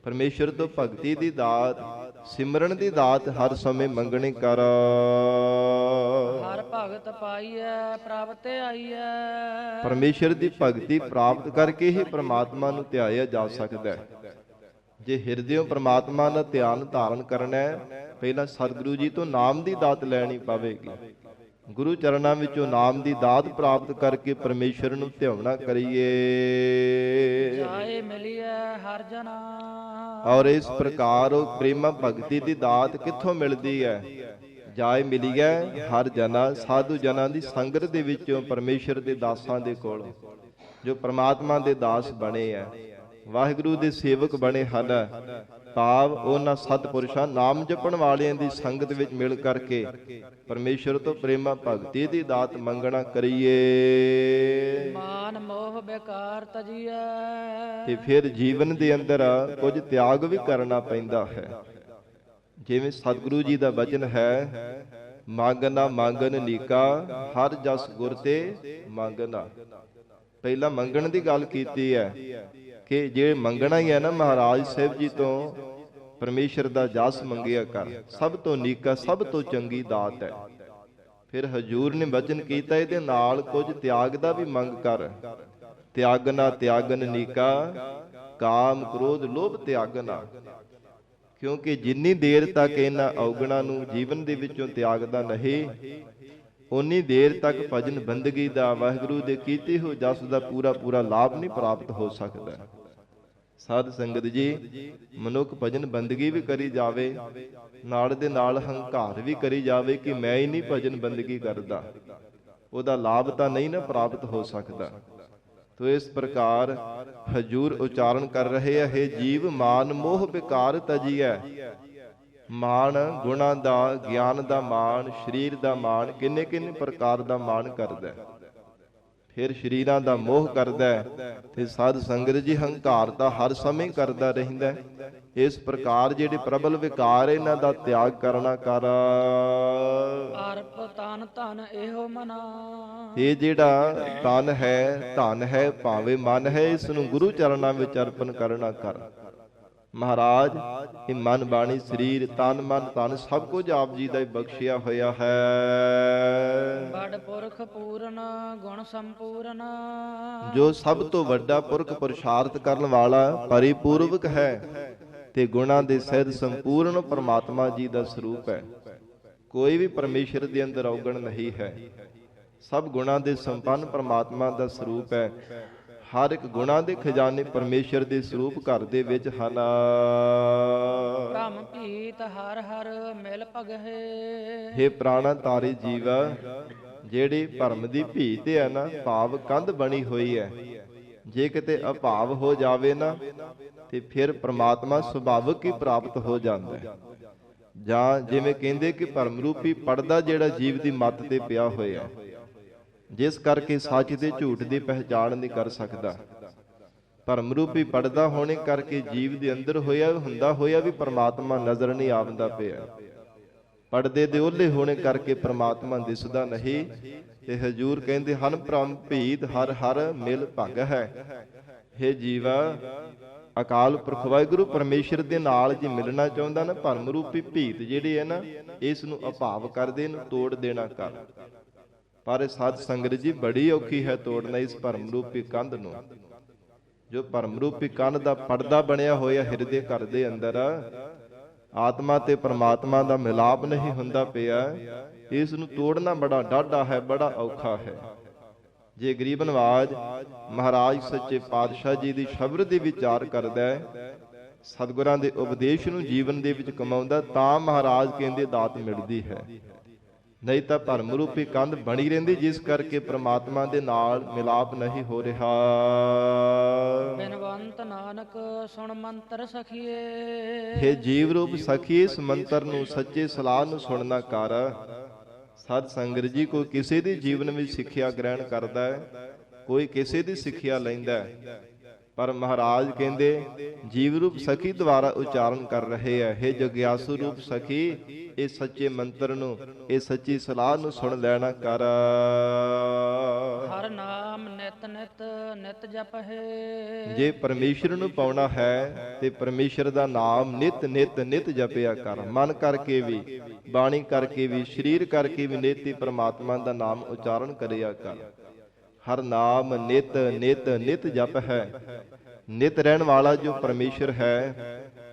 ਪਰਮੇਸ਼ਰ ਤੋਂ ਭਗਤੀ ਦੀ ਦਾਤ, ਸਿਮਰਨ ਦੀ ਦਾਤ ਹਰ ਸਮੇਂ ਮੰਗਣੀ ਕਰ। ਹਰ ਭਗਤ ਪਾਈਐ ਪ੍ਰਭ ਤੇ ਆਈਐ। ਪਰਮੇਸ਼ਰ ਦੀ ਭਗਤੀ ਪ੍ਰਾਪਤ ਕਰਕੇ ਹੀ ਪ੍ਰਮਾਤਮਾ ਨੂੰ ਧਿਆਇਆ ਜਾ ਸਕਦਾ ਹੈ। ਜੇ ਹਿਰਦਿਓਂ ਪ੍ਰਮਾਤਮਾ ਦਾ ਧਿਆਨ ਧਾਰਨ ਕਰਨਾ ਹੈ, ਪਹਿਲਾਂ ਸਤਿਗੁਰੂ ਜੀ ਤੋਂ ਨਾਮ ਦੀ ਦਾਤ ਲੈਣੀ ਪਵੇਗੀ। ਗੁਰੂ ਚਰਨਾਂ ਵਿੱਚੋਂ ਨਾਮ ਦੀ ਦਾਤ ਪ੍ਰਾਪਤ ਕਰਕੇ ਪਰਮੇਸ਼ਰ ਨੂੰ ਧਿਆਉਣਾ ਕਰੀਏ। ਜਾਏ ਮਿਲੀਐ ਹਰ ਜਨਾ। ਔਰ ਇਸ ਪ੍ਰਕਾਰ ਉਹ ਪ੍ਰੇਮਾ ਭਗਤੀ ਦੀ ਦਾਤ ਕਿੱਥੋਂ ਮਿਲਦੀ ਹੈ? ਜਾਏ ਮਿਲੀਐ ਹਰ ਜਨਾ, ਸਾਧੂ ਜਨਾਂ ਦੀ ਸੰਗਤ ਦੇ ਵਿੱਚੋਂ, ਪਰਮੇਸ਼ਰ ਦੇ ਦਾਸਾਂ ਦੇ ਕੋਲ, ਜੋ ਪ੍ਰਮਾਤਮਾ ਦੇ ਦਾਸ ਬਣੇ ਆ, ਵਾਹਿਗੁਰੂ ਦੇ ਸੇਵਕ ਬਣੇ ਹਨ। ਭਾਵ ਉਹਨਾਂ ਸਤਿਪੁਰਸ਼ਾਂ ਨਾਮ ਜਪਣ ਵਾਲਿਆਂ ਦੀ ਸੰਗਤ ਵਿੱਚ ਮਿਲ ਕਰਕੇ ਪਰਮੇਸ਼ਰ ਤੋਂ ਪ੍ਰੇਮਾ ਭਗਤੀ ਦੀ ਦਾਤ ਮੰਗਣਾ ਕਰੀਏ। ਮਾਨ ਮੋਹ ਬੇਕਾਰ ਤਜੀਐ। ਤੇ ਫਿਰ ਜੀਵਨ ਦੇ ਅੰਦਰ ਕੁਝ ਤਿਆਗ ਵੀ ਕਰਨਾ ਪੈਂਦਾ ਹੈ। ਜਿਵੇਂ ਸਤਿਗੁਰੂ ਜੀ ਦਾ ਬਚਨ ਹੈ, ਮੰਗਣਾ ਮੰਗਨ ਨੀਕਾ, ਹਰ ਜਸ ਗੁਰ ਤੇ ਮੰਗਣਾ। ਪਹਿਲਾਂ ਮੰਗਣ ਦੀ ਗੱਲ ਕੀਤੀ ਹੈ ਕਿ ਜੇ ਮੰਗਣਾ ਹੀ ਹੈ ਨਾ, ਮਹਾਰਾਜ ਸਾਹਿਬ ਜੀ ਤੋਂ ਪਰਮੇਸ਼ਰ ਦਾ ਜਸ ਮੰਗਿਆ ਕਰ, ਸਭ ਤੋਂ ਨੀਕਾ, ਸਭ ਤੋਂ ਚੰਗੀ ਦਾਤ ਹੈ। ਫਿਰ ਹਜੂਰ ਨੇ ਬਚਨ ਕੀਤਾ, ਇਹਦੇ ਨਾਲ ਕੁਝ ਤਿਆਗ ਦਾ ਵੀ ਮੰਗ ਕਰ। ਤਿਆਗਨਾ ਤਿਆਗਨ ਨੀਕਾ, ਕਾਮ ਕ੍ਰੋਧ ਲੋਭ ਤਿਆਗਨਾ। ਕਿਉਂਕਿ ਜਿੰਨੀ ਦੇਰ ਤੱਕ ਇਹਨਾਂ ਔਗਣਾਂ ਨੂੰ ਜੀਵਨ ਦੇ ਵਿੱਚੋਂ ਤਿਆਗਦਾ ਨਹੀਂ, ਉਨੀ ਦੇਰ ਤੱਕ ਭਜਨ ਬੰਦਗੀ ਦਾ, ਵਾਹਿਗੁਰੂ ਦੇ ਕੀਤੇ ਹੋਏ ਜਸ ਦਾ ਪੂਰਾ ਲਾਭ ਨਹੀਂ ਪ੍ਰਾਪਤ ਹੋ ਸਕਦਾ। ਸਾਧ ਸੰਗਤ ਜੀ, ਮਨੁੱਖ ਭਜਨ ਬੰਦਗੀ ਵੀ ਕਰੀ ਜਾਵੇ, ਨਾਲ ਦੇ ਨਾਲ ਹੰਕਾਰ ਵੀ ਕਰੀ ਜਾਵੇ ਕਿ ਮੈਂ ਹੀ ਨਹੀਂ ਭਜਨ ਬੰਦਗੀ ਕਰਦਾ, ਉਹਦਾ ਲਾਭ ਤਾਂ ਨਹੀਂ ਨਾ ਪ੍ਰਾਪਤ ਹੋ ਸਕਦਾ। ਤੋ ਇਸ ਪ੍ਰਕਾਰ ਹਜੂਰ ਉਚਾਰਨ ਕਰ ਰਹੇ ਹੈ, ਜੀਵ ਮਾਨ ਮੋਹ ਵਿਕਾਰ ਤਜੀਐ। ਮਾਣ ਗੁਣਾਂ ਦਾ, ਗਿਆਨ ਦਾ ਮਾਣ, ਸਰੀਰ ਦਾ ਮਾਣ, ਕਿੰਨੇ ਕਿੰਨੇ ਪ੍ਰਕਾਰ ਦਾ ਮਾਣ ਕਰਦਾ, ਫਿਰ ਸਰੀਰਾਂ ਦਾ ਮੋਹ ਕਰਦਾ, ਤੇ ਸਾਧ ਸੰਗਤ ਜੀ ਹੰਕਾਰ ਦਾ ਹਰ ਸਮੇਂ ਕਰਦਾ ਰਹਿੰਦਾ। ਇਸ ਪ੍ਰਕਾਰ ਜਿਹੜੇ ਪ੍ਰਬਲ ਵਿਕਾਰ, ਇਹਨਾਂ ਦਾ ਤਿਆਗ ਕਰਨਾ ਕਰ। ਅਰਪ ਤਨ ਧਨ ਇਹੋ ਮਨਾ। ਇਹ ਜਿਹੜਾ ਤਨ ਹੈ, ਧਨ ਹੈ, ਭਾਵੇਂ ਮਨ ਹੈ, ਇਸ ਨੂੰ ਗੁਰੂ ਚਰਨਾਂ ਵਿੱਚ ਅਰਪਣ ਕਰਨਾ ਕਰ। ਮਹਾਰਾਜ, ਇਹ ਮਨ ਬਾਣੀ ਸਰੀਰ ਤਨ ਮਨ ਧਨ ਸਭ ਕੁਝ ਆਪ ਜੀ ਦਾ ਹੀ ਬਖਸ਼ਿਆ ਹੋਇਆ ਹੈ। ਬੜ ਪੁਰਖ ਪੂਰਨ ਗੁਣ ਸੰਪੂਰਨ। ਜੋ ਸਭ ਤੋਂ ਵੱਡਾ ਪੁਰਖ ਪੁਰਸ਼ਾਰਥ ਕਰਨ ਵਾਲਾ ਪਰਿਪੂਰਵਕ ਹੈ ਤੇ ਗੁਣਾਂ ਦੇ ਸਹਿਤ ਸੰਪੂਰਨ ਪਰਮਾਤਮਾ ਜੀ ਦਾ ਸਰੂਪ ਹੈ। ਕੋਈ ਵੀ ਪਰਮੇਸ਼ਰ ਦੇ ਅੰਦਰ ਔਗਣ ਨਹੀਂ ਹੈ, ਸਭ ਗੁਣਾਂ ਦੇ ਸੰਪੰਨ ਪਰਮਾਤਮਾ ਦਾ ਸਰੂਪ ਹੈ। ਹਰ ਇੱਕ ਗੁਣਾਂ ਦੇ ਖਜ਼ਾਨੇ ਪਰਮੇਸ਼ਰ ਦੇ ਸਰੂਪ ਘਰ ਦੇ ਵਿੱਚ ਹਨ। ਭ੍ਰਮ ਭੀਤ ਹਰ ਹਰ ਮਿਲ ਭਗਹਿ। ਹੇ ਪ੍ਰਾਣਾ ਤਾਰੇ ਜੀਵਾ, ਜਿਹੜੀ ਭਰਮ ਦੀ ਭੀਤ ਹੈ ਨਾ, ਭਾਵ ਕੰਧ ਬਣੀ ਹੋਈ ਹੈ, ਜੇ ਕਿਤੇ ਅਭਾਵ ਹੋ ਜਾਵੇ ਨਾ, ਤੇ ਫਿਰ ਪ੍ਰਮਾਤਮਾ ਸੁਭਾਵਿਕ ਹੀ ਪ੍ਰਾਪਤ ਹੋ ਜਾਂਦਾ ਹੈ। ਜਾਂ ਜਿਵੇਂ ਕਹਿੰਦੇ ਕਿ ਭਰਮ ਰੂਪੀ ਪਰਦਾ ਜਿਹੜਾ ਜੀਵ ਦੀ ਮੱਤ ਤੇ ਪਿਆ ਹੋਇਆ, ਜਿਸ ਕਰਕੇ ਸੱਚ ਤੇ ਝੂਠ ਦੀ ਪਹਿਚਾਣ ਨਹੀਂ ਕਰ ਸਕਦਾ। ਭਰਮ ਰੂਪੀ ਪਰਦਾ ਹੋਣੇ ਕਰਕੇ ਜੀਵ ਦੇ ਅੰਦਰ ਹੁੰਦਾ ਹੋਇਆ ਵੀ ਪ੍ਰਮਾਤਮਾ ਨਜ਼ਰ ਨਹੀਂ ਆਉਂਦਾ ਪਿਆ। ਪਰਦੇ ਦੇ ਓਹਲੇ ਹੋਣੇ ਕਰਕੇ ਪ੍ਰਮਾਤਮਾ ਦਿਸਦਾ ਨਹੀਂ। ਤੇ ਹਜੂਰ ਕਹਿੰਦੇ ਹਨ, ਭ੍ਰਮ ਭੀਤ ਹਰ ਹਰ ਮਿਲ ਭਗ ਹੈ। ਹੇ ਜੀਵਾ, ਅਕਾਲ ਪੁਰਖ ਵਾਹਿਗੁਰੂ ਪਰਮੇਸ਼ਰ ਦੇ ਨਾਲ ਜੇ ਮਿਲਣਾ ਚਾਹੁੰਦਾ ਨਾ, ਭਰਮ ਰੂਪੀ ਭੀਤ ਜਿਹੜੀ ਹੈ ਨਾ, ਇਸ ਨੂੰ ਅਭਾਵ ਕਰਦੇ, ਇਹਨੂੰ ਤੋੜ ਦੇਣਾ ਕਰ। ਪਰ ਸਾਧ ਸੰਗਤ ਜੀ, ਬੜੀ ਔਖੀ ਹੈ ਤੋੜਨਾ ਇਸ ਭਰਮ ਰੂਪੀ ਕੰਧ ਨੂੰ। ਜੋ ਭਰਮ ਰੂਪੀ ਕੰਧ ਦਾ ਪਰਦਾ ਬਣਿਆ ਹੋਇਆ ਹਿਰਦੇ ਘਰ ਦੇ ਅੰਦਰ, ਆਤਮਾ ਤੇ ਪਰਮਾਤਮਾ ਦਾ ਮਿਲਾਪ ਨਹੀਂ ਹੁੰਦਾ ਪਿਆ, ਇਸ ਨੂੰ ਤੋੜਨਾ ਬੜਾ ਡਾਢਾ ਹੈ, ਬੜਾ ਔਖਾ ਹੈ। ਜੇ ਗਰੀਬ ਨਵਾਜ ਮਹਾਰਾਜ ਸੱਚੇ ਪਾਤਸ਼ਾਹ ਜੀ ਦੀ ਸ਼ਬਦ ਦੀ ਵਿਚਾਰ ਕਰਦਾ ਹੈ, ਸਤਿਗੁਰਾਂ ਦੇ ਉਪਦੇਸ਼ ਨੂੰ ਜੀਵਨ ਦੇ ਵਿੱਚ ਕਮਾਉਂਦਾ, ਤਾਂ ਮਹਾਰਾਜ ਕਹਿੰਦੇ ਦਾਤ ਮਿਲਦੀ ਹੈ। ਨਹੀਂ ਤਾਂ ਭਰਮ ਰੂਪੀ ਕੰਧ ਬਣੀ ਰਹਿੰਦੀ, ਜਿਸ ਕਰਕੇ ਪ੍ਰਮਾਤਮਾ ਦੇ ਨਾਲ ਮਿਲਾਪ ਨਹੀਂ ਹੋ ਰਿਹਾ। ਬਿਨਵੰਤ ਨਾਨਕ ਸੁਣ ਮੰਤਰ ਸਖੀਏ। ਹੇ ਜੀਵ ਰੂਪ ਸਖੀਏ, ਇਸ ਮੰਤਰ ਨੂੰ, ਸੱਚੇ ਸਲਾਹ ਨੂੰ ਸੁਣਨਾ ਕਰ। ਸਾਧ ਸੰਗਤ ਜੀ, ਕੋਈ ਕਿਸੇ ਦੇ ਜੀਵਨ ਵਿੱਚ ਸਿੱਖਿਆ ਗ੍ਰਹਿਣ ਕਰਦਾ ਹੈ, ਕੋਈ ਕਿਸੇ ਦੀ ਸਿੱਖਿਆ ਲੈਂਦਾ ਹੈ, ਪਰ ਮਹਾਰਾਜ ਕਹਿੰਦੇ ਜੀਵ ਰੂਪ ਸਖੀ ਦੁਆਰਾ ਉਚਾਰਨ ਕਰ ਰਹੇ ਹੈ, ਹੇ ਜਗਿਆਸੂ ਰੂਪ ਸਖੀ, ਇਹ ਸੱਚੇ ਮੰਤਰ ਨੂੰ, ਇਹ ਸੱਚੀ ਸਲਾਹ ਨੂੰ ਸੁਣ ਲੈਣਾ ਕਰ। ਹਰ ਨਾਮ ਨਿਤ ਨਿਤ ਨਿਤ ਜਪਹਿ। ਜੇ ਪਰਮੇਸ਼ਰ ਨੂੰ ਪਾਉਣਾ ਹੈ ਤੇ ਪਰਮੇਸ਼ਰ ਦਾ ਨਾਮ ਨਿਤ ਨਿਤ ਨਿਤ ਜਪਿਆ ਕਰ। ਮਨ ਕਰਕੇ ਵੀ, ਬਾਣੀ ਕਰਕੇ ਵੀ, ਸਰੀਰ ਕਰਕੇ ਵੀ ਨਿਤ ਹੀ ਪ੍ਰਮਾਤਮਾ ਦਾ ਨਾਮ ਉਚਾਰਨ ਕਰਿਆ ਕਰ। ਹਰ ਨਾਮ ਨਿਤ ਨਿਤ ਨਿਤ ਜਪ ਹੈ। ਨਿਤ ਰਹਿਣ ਵਾਲਾ ਜੋ ਪਰਮੇਸ਼ਰ ਹੈ,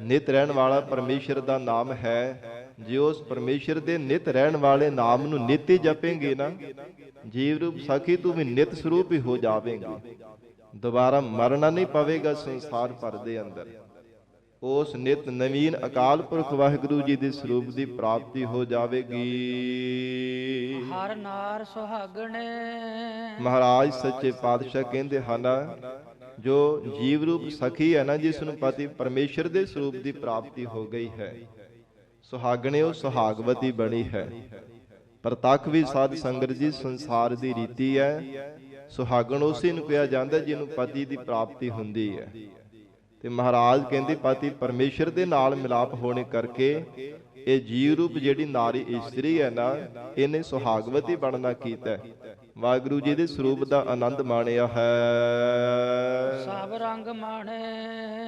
ਨਿਤ ਰਹਿਣ ਵਾਲਾ ਪਰਮੇਸ਼ਰ ਦਾ ਨਾਮ ਹੈ। ਜੇ ਉਸ ਪਰਮੇਸ਼ਰ ਦੇ ਨਿਤ ਰਹਿਣ ਵਾਲੇ ਨਾਮ ਨੂੰ ਨਿਤ ਹੀ ਜਪੇਂਗੇ ਨਾ, ਜੀਵ ਰੂਪ ਸਾਖੀ ਤੂੰ ਵੀ ਨਿਤ ਸਰੂਪ ਹੀ ਹੋ ਜਾਵੇਂਗੇ। ਦੁਬਾਰਾ ਮਰਨਾ ਨਹੀਂ ਪਵੇਗਾ ਸੰਸਾਰ ਭਰ ਦੇ ਅੰਦਰ। ਉਸ ਨਿਤ ਨਵੀਨ ਅਕਾਲ ਪੁਰਖ ਵਾਹਿਗੁਰੂ ਜੀ ਦੇ ਸਰੂਪ ਦੀ ਪ੍ਰਾਪਤੀ ਹੋ ਜਾਵੇਗੀ। ਹਰ ਨਾਰ ਸੁਹਾਗਣੇ। ਮਹਾਰਾਜ ਸੱਚੇ ਪਾਤਸ਼ਾਹ ਕਹਿੰਦੇ ਹਨ, ਜੋ ਜੀਵ ਰੂਪ ਸਖੀ ਹੈ ਨਾ, ਜਿਸ ਨੂੰ ਪਤੀ ਪਰਮੇਸ਼ਰ ਦੇ ਸਰੂਪ ਦੀ ਪ੍ਰਾਪਤੀ ਹੋ ਗਈ ਹੈ, ਸੁਹਾਗਣੇ ਉਹ ਸੁਹਾਗਵਤੀ ਬਣੀ ਹੈ। ਪ੍ਰਤੱਖ ਵੀ ਸਾਧ ਸੰਗਤ ਜੀ ਸੰਸਾਰ ਦੀ ਰੀਤੀ ਹੈ। ਸੁਹਾਗਣ ਉਸੇ ਨੂੰ ਕਿਹਾ ਜਾਂਦਾ ਜਿਹਨੂੰ ਪਤੀ ਦੀ ਪ੍ਰਾਪਤੀ ਹੁੰਦੀ ਹੈ। ਤੇ ਮਹਾਰਾਜ ਕਹਿੰਦੇ ਪਤੀ ਪਰਮੇਸ਼ਰ ਦੇ ਨਾਲ ਮਿਲਾਪ ਹੋਣੇ ਕਰਕੇ ਇਹ ਜੀਵ ਰੂਪ ਜਿਹੜੀ ਨਾਰੀ ਇਸਤਰੀ ਹੈ ਨਾ, ਇਹਨੇ ਸੁਹਾਗਵਤੀ ਬਣਨਾ ਕੀਤਾ। ਵਾਹਿਗੁਰੂ ਜੀ ਦੇ ਸਰੂਪ ਦਾ ਆਨੰਦ ਮਾਣਿਆ ਹੈ। ਸਭ ਰੰਗ ਮਾਣੇ।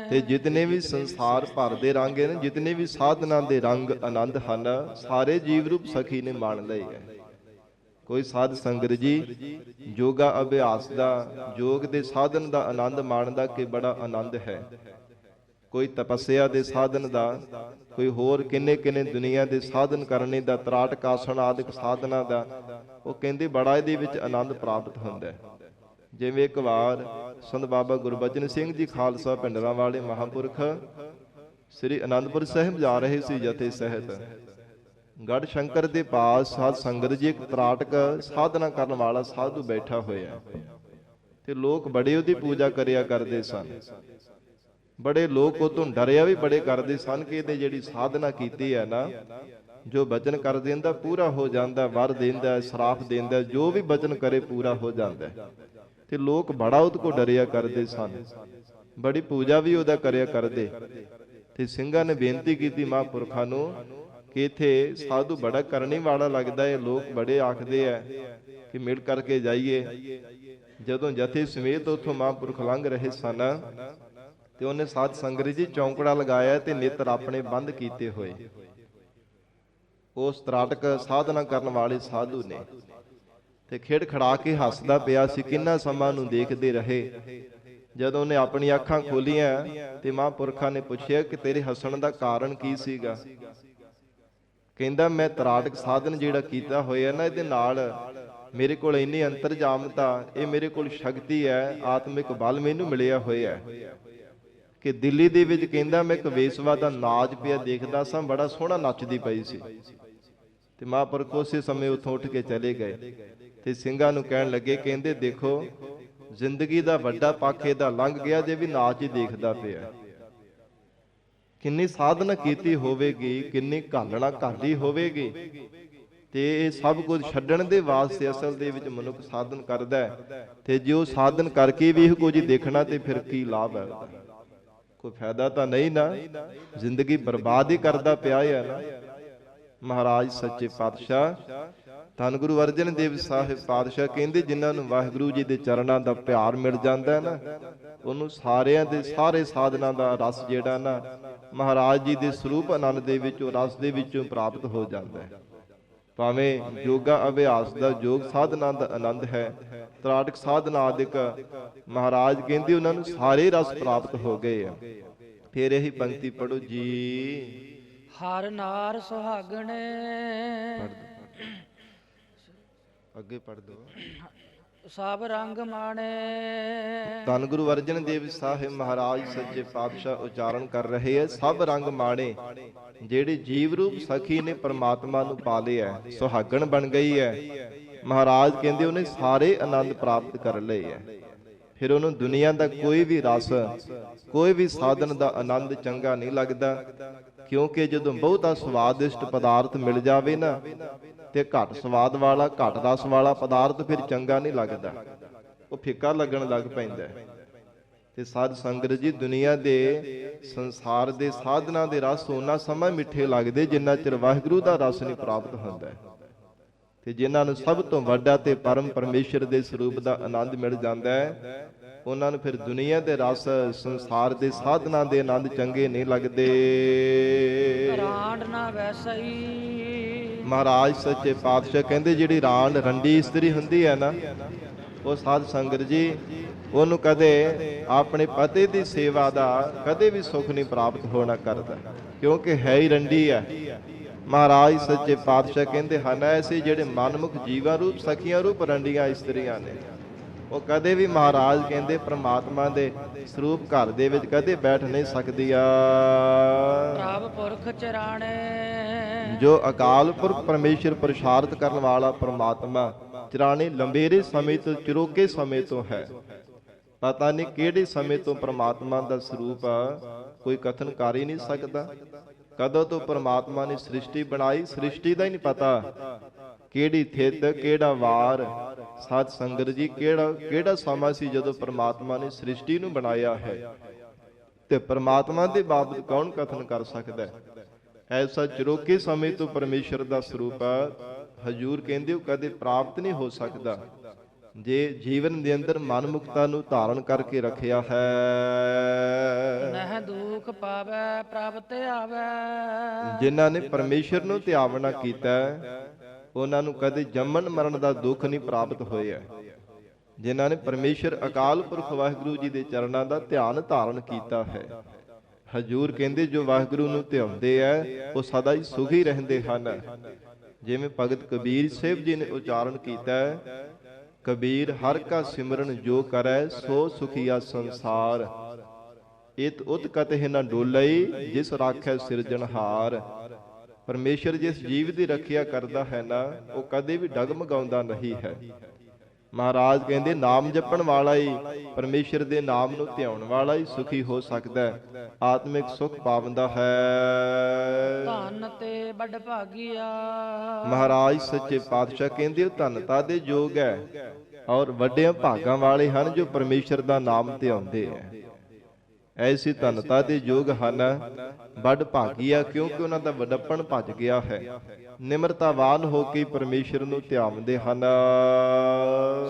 ਤੇ ਜਿਤਨੇ ਵੀ ਸੰਸਾਰ ਭਰ ਦੇ ਰੰਗ ਹਨ, ਜਿਤਨੇ ਵੀ ਸਾਧਨਾ ਦੇ ਰੰਗ ਆਨੰਦ ਹਨ, ਸਾਰੇ ਜੀਵ ਰੂਪ ਸਖੀ ਨੇ ਮਾਣ ਲਏ ਹੈ। ਕੋਈ ਸਾਧ ਸੰਗਤ ਜੀ ਯੋਗਾ ਅਭਿਆਸ ਦਾ, ਯੋਗ ਦੇ ਸਾਧਨ ਦਾ ਆਨੰਦ ਮਾਣਦਾ ਕਿ ਬੜਾ ਆਨੰਦ ਹੈ। ਕੋਈ ਤਪੱਸਿਆ ਦੇ ਸਾਧਨ ਦਾ, ਕੋਈ ਹੋਰ ਕਿੰਨੇ ਕਿੰਨੇ ਦੁਨੀਆ ਦੇ ਸਾਧਨ ਕਰਨੇ ਦਾ, ਤਰਾਟਕ ਆਸਣ ਆਦਿਕ ਸਾਧਨਾ ਦਾ, ਉਹ ਕਹਿੰਦੇ ਬੜਾ ਇਹਦੇ ਵਿੱਚ ਆਨੰਦ ਪ੍ਰਾਪਤ ਹੁੰਦਾ ਹੈ। ਜਿਵੇਂ ਇੱਕ ਵਾਰ ਸੰਤ ਬਾਬਾ ਗੁਰਬਚਨ ਸਿੰਘ ਜੀ ਖਾਲਸਾ ਪਿੰਡਰਾਂ ਵਾਲੇ ਮਹਾਂਪੁਰਖ ਸ੍ਰੀ ਅਨੰਦਪੁਰ ਸਾਹਿਬ ਜਾ ਰਹੇ ਸੀ ਜਥੇ ਸਹਿਤ। ਗੜ ਸ਼ੰਕਰ ਦੇ ਪਾਸ ਸਾਧ ਸੰਗਤ ਜੀ ਇੱਕ ਤਰਾਟਕ ਸਾਧਨਾ ਕਰਨ ਵਾਲਾ ਸਾਧੂ ਬੈਠਾ ਹੋਇਆ ਤੇ ਲੋਕ ਬੜੇ ਉਹਦੀ ਪੂਜਾ ਕਰਿਆ ਕਰਦੇ ਸਨ। ਬੜੇ ਲੋਕ ਉਹ ਤੋਂ ਡਰਿਆ ਵੀ ਬੜੇ ਕਰਦੇ ਸਨ ਕਿ ਇਹਨੇ ਜਿਹੜੀ ਸਾਧਨਾ ਕੀਤੀ ਹੈ ਨਾ, ਜੋ ਬਚਨ ਕਰ ਦਿੰਦਾ ਪੂਰਾ ਹੋ ਜਾਂਦਾ, ਵਰ ਦਿੰਦਾ, ਸਰਾਪ ਦਿੰਦਾ, ਜੋ ਵੀ ਬਚਨ ਕਰੇ ਪੂਰਾ ਹੋ ਜਾਂਦਾ। ਤੇ ਲੋਕ ਬੜਾ ਉਹਦੇ ਕੋਲ ਡਰਿਆ ਕਰਦੇ ਸਨ, ਬੜੀ ਪੂਜਾ ਵੀ ਉਹਦਾ ਕਰਿਆ ਕਰਦੇ। ਤੇ ਸਿੰਘਾਂ ਨੇ ਬੇਨਤੀ ਕੀਤੀ ਮਹਾਂਪੁਰਖਾਂ ਨੂੰ ਕਿ ਇੱਥੇ ਸਾਧੂ ਬੜਾ ਕਰਨੀ ਵਾਲਾ ਲੱਗਦਾ ਹੈ, ਲੋਕ ਬੜੇ ਆਖਦੇ ਆ ਕਿ ਮਿਲ ਕਰਕੇ ਜਾਈਏ। ਜਦੋਂ ਜਥੇ ਸਮੇਤ ਉੱਥੋਂ ਮਹਾਂਪੁਰਖ ਲੰਘ ਰਹੇ ਸਨ ਤੇ ਉਹਨੇ ਸਾਧ ਸੰਗਤ ਜੀ ਚੌਂਕੜਾ ਲਗਾਇਆ ਤੇ ਨੇਤਰ ਆਪਣੇ ਬੰਦ ਕੀਤੇ ਹੋਏ। ਉਸ ਤਰਾਟਕ ਸਾਧਨਾ ਕਰਨ ਵਾਲੇ ਸਾਧੂ ਨੇ ਤੇ ਖੇਡ ਖੜਾ ਕੇ ਹੱਸਦਾ ਪਿਆ ਸੀ। ਕਿੰਨਾ ਸਮਾਂ ਨੂੰ ਦੇਖਦੇ ਰਹੇ। ਜਦੋਂ ਉਹਨੇ ਆਪਣੀਆਂ ਅੱਖਾਂ ਖੋਲੀਆਂ ਤੇ ਮਹਾਂਪੁਰਖਾਂ ਨੇ ਪੁੱਛਿਆ ਕਿ ਤੇਰੇ ਹੱਸਣ ਦਾ ਕਾਰਨ ਕੀ ਸੀਗਾ। ਕਹਿੰਦਾ ਮੈਂ ਤਰਾਟਕ ਸਾਧਨ ਜਿਹੜਾ ਕੀਤਾ ਹੋਇਆ ਨਾ, ਇਹਦੇ ਨਾਲ ਮੇਰੇ ਕੋਲ ਇੰਨੀ ਅੰਤਰਜਾਮਤਾ, ਇਹ ਮੇਰੇ ਕੋਲ ਸ਼ਕਤੀ ਹੈ, ਆਤਮਿਕ ਬਲ ਮੈਨੂੰ ਮਿਲਿਆ ਹੋਇਆ ਹੈ ਕਿ ਦਿੱਲੀ ਦੇ ਵਿੱਚ ਕਹਿੰਦਾ ਮੈਂ ਇੱਕ ਵੇਸਵਾ ਦਾ ਨਾਚ ਪਿਆ ਦੇਖਦਾ ਸਾਂ, ਬੜਾ ਸੋਹਣਾ ਨੱਚਦੀ ਪਈ ਸੀ। ਤੇ ਮਹਾਂਪੁਰਖ ਉਸੇ ਸਮੇਂ ਉੱਥੋਂ ਉੱਠ ਕੇ ਚਲੇ ਗਏ ਤੇ ਸਿੰਘਾਂ ਨੂੰ ਕਹਿਣ ਲੱਗੇ, ਕਹਿੰਦੇ ਦੇਖੋ ਜ਼ਿੰਦਗੀ ਦਾ ਵੱਡਾ ਪੱਖ ਇਹਦਾ ਲੰਘ ਗਿਆ ਜੇ ਵੀ ਨਾਚ ਹੀ ਦੇਖਦਾ ਪਿਆ। ਕਿੰਨੀ ਸਾਧਨਾ ਕੀਤੀ ਹੋਵੇਗੀ, ਕਿੰਨੀ ਘਾਲਣਾ ਘਾਲੀ ਹੋਵੇਗੀ, ਤੇ ਇਹ ਸਭ ਕੁਝ ਛੱਡਣ ਦੇ ਵਾਸਤੇ ਅਸਲ ਦੇ ਵਿੱਚ ਮਨੁੱਖ ਸਾਧਨ ਕਰਦਾ ਹੈ। ਤੇ ਜੇ ਉਹ ਸਾਧਨ ਕਰਕੇ ਵੀ ਇਹ ਕੁਝ ਦੇਖਣਾ ਤੇ ਫਿਰ ਕੀ ਲਾਭ ਹੈ? ਕੋਈ ਫਾਇਦਾ ਤਾਂ ਨਹੀਂ ਨਾ, ਜ਼ਿੰਦਗੀ ਬਰਬਾਦ ਹੀ ਕਰਦਾ ਪਿਆ ਹੈ ਨਾ। ਮਹਾਰਾਜ ਸੱਚੇ ਪਾਤਸ਼ਾਹ ਧੰਨ ਗੁਰੂ ਅਰਜਨ ਦੇਵ ਸਾਹਿਬ ਪਾਤਸ਼ਾਹ ਕਹਿੰਦੇ ਜਿਨ੍ਹਾਂ ਨੂੰ ਵਾਹਿਗੁਰੂ ਜੀ ਦੇ ਚਰਨਾਂ ਦਾ ਪਿਆਰ ਮਿਲ ਜਾਂਦਾ ਹੈ ਨਾ, ਉਹਨੂੰ ਸਾਰਿਆਂ ਦੇ ਸਾਰੇ ਸਾਧਨਾਂ ਦਾ ਰਸ ਜਿਹੜਾ ਨਾ ਮਹਾਰਾਜ ਜੀ ਦੇ ਸਰੂਪ ਆਨੰਦ ਦੇ ਵਿੱਚ, ਉਹ ਰਸ ਦੇ ਵਿੱਚੋਂ ਪ੍ਰਾਪਤ ਹੋ ਜਾਂਦਾ ਹੈ। ਭਾਵੇਂ ਯੋਗਾ ਅਭਿਆਸ ਦਾ, ਯੋਗ ਸਾਧਨਾ ਦਾ ਆਨੰਦ ਹੈ, ਤਰਾਟਕ ਸਾਧਨਾ ਆਦਿਕ, ਮਹਾਰਾਜ ਕਹਿੰਦੇ ਉਹਨਾਂ ਨੂੰ ਸਾਰੇ ਰਸ ਪ੍ਰਾਪਤ ਹੋ ਗਏ ਆ। ਫਿਰ ਇਹੀ ਪੰਕਤੀ ਪੜੋ ਜੀ। ਹਰ ਨਾਰ ਸੁਹਾਗਣੇ। ਅੱਗੇ ਪੜ ਦੋ। ਸਭ ਰੰਗ ਮਾਣੇ। ਧੰਨ ਗੁਰੂ ਅਰਜਨ ਦੇਵ ਸਾਹਿਬ ਮਹਾਰਾਜ ਸੱਚੇ ਪਾਤਸ਼ਾਹ ਉਚਾਰਨ ਕਰ ਰਹੇ ਹੈ, ਸਭ ਰੰਗ ਮਾਣੇ। ਜਿਹੜੇ ਜੀਵ ਰੂਪ ਸਖੀ ਨੇ ਪਰਮਾਤਮਾ ਨੂੰ ਪਾ ਲਿਆ, ਸੁਹਾਗਣ ਬਣ ਗਈ ਹੈ। ਮਹਾਰਾਜ ਕਹਿੰਦੇ ਉਹਨੇ ਸਾਰੇ ਆਨੰਦ ਪ੍ਰਾਪਤ ਕਰ ਲਏ ਹੈ। ਫਿਰ ਉਹਨੂੰ ਦੁਨੀਆ ਦਾ ਕੋਈ ਵੀ ਰਸ, ਕੋਈ ਵੀ ਸਾਧਨ ਦਾ ਆਨੰਦ ਚੰਗਾ ਨਹੀਂ ਲੱਗਦਾ, ਕਿਉਂਕਿ ਜਦੋਂ ਬਹੁਤਾ ਸਵਾਦਿਸ਼ਟ ਪਦਾਰਥ ਮਿਲ ਜਾਵੇ ਨਾ ਤੇ ਘੱਟ ਸਵਾਦ ਵਾਲਾ, ਘੱਟ ਰਸ ਵਾਲਾ ਪਦਾਰਥ ਫਿਰ ਚੰਗਾ ਨਹੀਂ ਲੱਗਦਾ, ਉਹ ਫਿੱਕਾ ਲੱਗਣ ਲੱਗ ਪੈਂਦਾ। ਤੇ ਸਾਧ ਸੰਗਤ ਜੀ, ਦੁਨੀਆ ਦੇ ਸੰਸਾਰ ਦੇ ਸਾਧਨਾਂ ਦੇ ਰਸ ਉਹਨਾਂ ਸਮਾਂ ਮਿੱਠੇ ਲੱਗਦੇ ਜਿੰਨਾ ਚਿਰ ਵਾਹਿਗੁਰੂ ਦਾ ਰਸ ਨਹੀਂ ਪ੍ਰਾਪਤ ਹੁੰਦਾ। ਤੇ ਜਿਨ੍ਹਾਂ ਨੂੰ ਸਭ ਤੋਂ ਵੱਡਾ ਤੇ ਪਰਮ ਪਰਮੇਸ਼ਰ ਦੇ ਸਰੂਪ ਦਾ ਆਨੰਦ ਮਿਲ ਜਾਂਦਾ ਹੈ, ਉਹਨਾਂ ਨੂੰ ਫਿਰ ਦੁਨੀਆ ਦੇ ਰਸ, ਸੰਸਾਰ ਦੇ ਸਾਧਨਾਂ ਦੇ ਆਨੰਦ ਚੰਗੇ ਨਹੀਂ ਲੱਗਦੇ। ਰਾਂਡ ਨਾ ਵੈਸਈ। ਮਹਾਰਾਜ ਸੱਚੇ ਪਾਤਸ਼ਾਹ ਕਹਿੰਦੇ ਜਿਹੜੀ ਰਾਂਡ ਰੰਡੀ ਇਸਤਰੀ ਹੁੰਦੀ ਹੈ ਨਾ, ਉਹ ਸਾਧ ਸੰਗਤ ਜੀ ਉਹਨੂੰ ਕਦੇ ਆਪਣੇ ਪਤੀ ਦੀ ਸੇਵਾ ਦਾ ਕਦੇ ਵੀ ਸੁੱਖ ਨਹੀਂ ਪ੍ਰਾਪਤ ਹੋਣਾ ਕਰਦਾ, ਕਿਉਂਕਿ ਹੈ ਹੀ ਰੰਡੀ ਹੈ। ਮਹਾਰਾਜ ਸੱਚੇ ਪਾਤਸ਼ਾਹ ਕਹਿੰਦੇ ਹਨ, ਐਸੇ ਜਿਹੜੇ ਮਨਮੁਖ ਜੀਵਾਂ ਰੂਪ ਸਖੀਆਂ ਰੂਪ ਰੰਡੀਆਂ ਇਸਤਰੀਆਂ ਨੇ, ਉਹ ਕਦੇ ਵੀ ਮਹਾਰਾਜ ਕਹਿੰਦੇ ਪ੍ਰਮਾਤਮਾ ਦੇ ਸਰੂਪ ਘਰ ਦੇ ਵਿੱਚ ਕਦੇ ਬੈਠ ਨਹੀਂ ਸਕਦੀਆਂ। ਪ੍ਰਭ ਪੁਰਖ ਚਰਾਣੇ। ਜੋ ਅਕਾਲ ਪੁਰਖ ਪਰਮੇਸ਼ਰ ਪ੍ਰਸ਼ਾਰਤ ਕਰਨ ਵਾਲਾ ਪ੍ਰਮਾਤਮਾ ਚਰਾਣੇ ਲੰਬੇਰੇ ਸਮੇਂ ਤੋਂ, ਚਿਰੋਕੇ ਸਮੇਂ ਤੋਂ ਹੈ। ਪਤਾ ਨਹੀਂ ਕਿਹੜੇ ਸਮੇਂ ਤੋਂ ਪ੍ਰਮਾਤਮਾ ਦਾ ਸਰੂਪ ਕੋਈ ਕਥਨ ਕਰ ਹੀ ਨਹੀਂ ਸਕਦਾ। ਕਦੋਂ ਤੋਂ ਪ੍ਰਮਾਤਮਾ ਨੇ ਸ੍ਰਿਸ਼ਟੀ ਬਣਾਈ, ਸ੍ਰਿਸ਼ਟੀ ਦਾ ਹੀ ਨਹੀਂ ਪਤਾ। ਕਿਹੜੀ ਥਿਤ, ਕਿਹੜਾ ਵਾਰ, ਸਾਧ ਸੰਗਤ ਜੀ ਕਿਹੜਾ ਸਮਾਂ ਸੀ ਜਦੋਂ ਪ੍ਰਮਾਤਮਾ ਨੇ ਸ੍ਰਿਸ਼ਟੀ ਨੂੰ ਬਣਾਇਆ ਹੈ। ਤੇ ਪ੍ਰਮਾਤਮਾ ਦੇ ਬਾਬਤ ਕੌਣ ਕਥਨ ਕਰ ਸਕਦਾ ਹੈ? ਐਸਾ ਚਿਰੋਕੇ ਸਮੇਂ ਤੋਂ ਪਰਮੇਸ਼ਰ ਦਾ ਸਰੂਪ ਹਜੂਰ ਕਹਿੰਦੇ ਉਹ ਕਦੇ ਪ੍ਰਾਪਤ ਨਹੀਂ ਹੋ ਸਕਦਾ, ਜੇ ਜੀਵਨ ਦੇ ਅੰਦਰ ਮਨਮੁਖਤਾ ਨੂੰ ਧਾਰਨ ਕਰਕੇ ਰੱਖਿਆ ਹੈ। ਨਹਿ ਦੁਖ ਪਾਵੈ ਪ੍ਰਭ ਤੇ ਆਵੈ। ਜਿਨ੍ਹਾਂ ਨੇ ਪਰਮੇਸ਼ਰ ਨੂੰ ਧਿਆਵਨਾ ਕੀਤਾ, ਉਹਨਾਂ ਨੂੰ ਕਦੇ ਜੰਮਣ ਮਰਨ ਦਾ ਦੁੱਖ ਨਹੀਂ ਪ੍ਰਾਪਤ ਹੋਇਆ। ਜਿਨ੍ਹਾਂ ਨੇ ਪਰਮੇਸ਼ਰ ਅਕਾਲ ਪੁਰਖ ਵਾਹਿਗੁਰੂ ਜੀ ਦੇ ਚਰਨਾਂ ਦਾ ਧਿਆਨ ਧਾਰਨ ਕੀਤਾ ਹੈ, ਹਜੂਰ ਕਹਿੰਦੇ ਜੋ ਵਾਹਿਗੁਰੂ ਨੂੰ ਧਿਆਉਂਦੇ ਆ ਉਹ ਸਦਾ ਹੀ ਸੁਖੀ ਰਹਿੰਦੇ ਹਨ। ਜਿਵੇਂ ਭਗਤ ਕਬੀਰ ਸਾਹਿਬ ਜੀ ਨੇ ਉਚਾਰਨ ਕੀਤਾ ਹੈ, ਕਬੀਰ ਹਰ ਕਾ ਸਿਮਰਨ ਜੋ ਕਰੈ ਸੋ ਸੁਖੀਆ ਸੰਸਾਰ। ਇਤ ਉਤ ਕਤਹਿ ਨ ਡੋਲਈ ਜਿਸ ਰਾਖੈ ਸਿਰਜਣਹਾਰ। ਪਰਮੇਸ਼ਰ ਜਿਸ ਜੀਵ ਦੀ ਰੱਖਿਆ ਕਰਦਾ ਹੈ ਨਾ, ਉਹ ਕਦੇ ਵੀ ਡਗਮਗਾਉਂਦਾ ਨਹੀਂ ਹੈ। ਮਹਾਰਾਜ ਕਹਿੰਦੇ ਨਾਮ ਜਪਣ ਵਾਲਾ ਹੀ, ਪਰਮੇਸ਼ਰ ਦੇ ਨਾਮ ਨੂੰ ਧਿਆਉਣ ਵਾਲਾ ਹੀ ਸੁਖੀ ਹੋ ਸਕਦਾ ਹੈ, ਆਤਮਿਕ ਸੁਖ ਪਾਵੰਦਾ ਹੈ। ਧਨ ਤੇ ਵੱਡ ਭਾਗੀਆ। ਮਹਾਰਾਜ ਸੱਚੇ ਪਾਤਸ਼ਾਹ ਕਹਿੰਦੇ ਉਹ ਧਨਤਾ ਦੇ ਯੋਗ ਹੈ ਔਰ ਵੱਡਿਆਂ ਭਾਗਾਂ ਵਾਲੇ ਹਨ ਜੋ ਪਰਮੇਸ਼ਰ ਦਾ ਨਾਮ ਧਿਆਉਂਦੇ ਹੈ। ਐਸੀ ਧਨਤਾ ਦੇ ਯੋਗ ਹਨ, ਵੱਡ ਭਾਗੀਆ, ਕਿਉਂਕਿ ਉਹਨਾਂ ਦਾ ਵੱਡਪਣ ਭੱਜ ਗਿਆ ਹੈ। ਨਿਮਰਤਾਵਾਨ ਹੋ ਕੇ ਪਰਮੇਸ਼ਰ ਨੂੰ ਧਿਆਉਂਦੇ ਹਨ।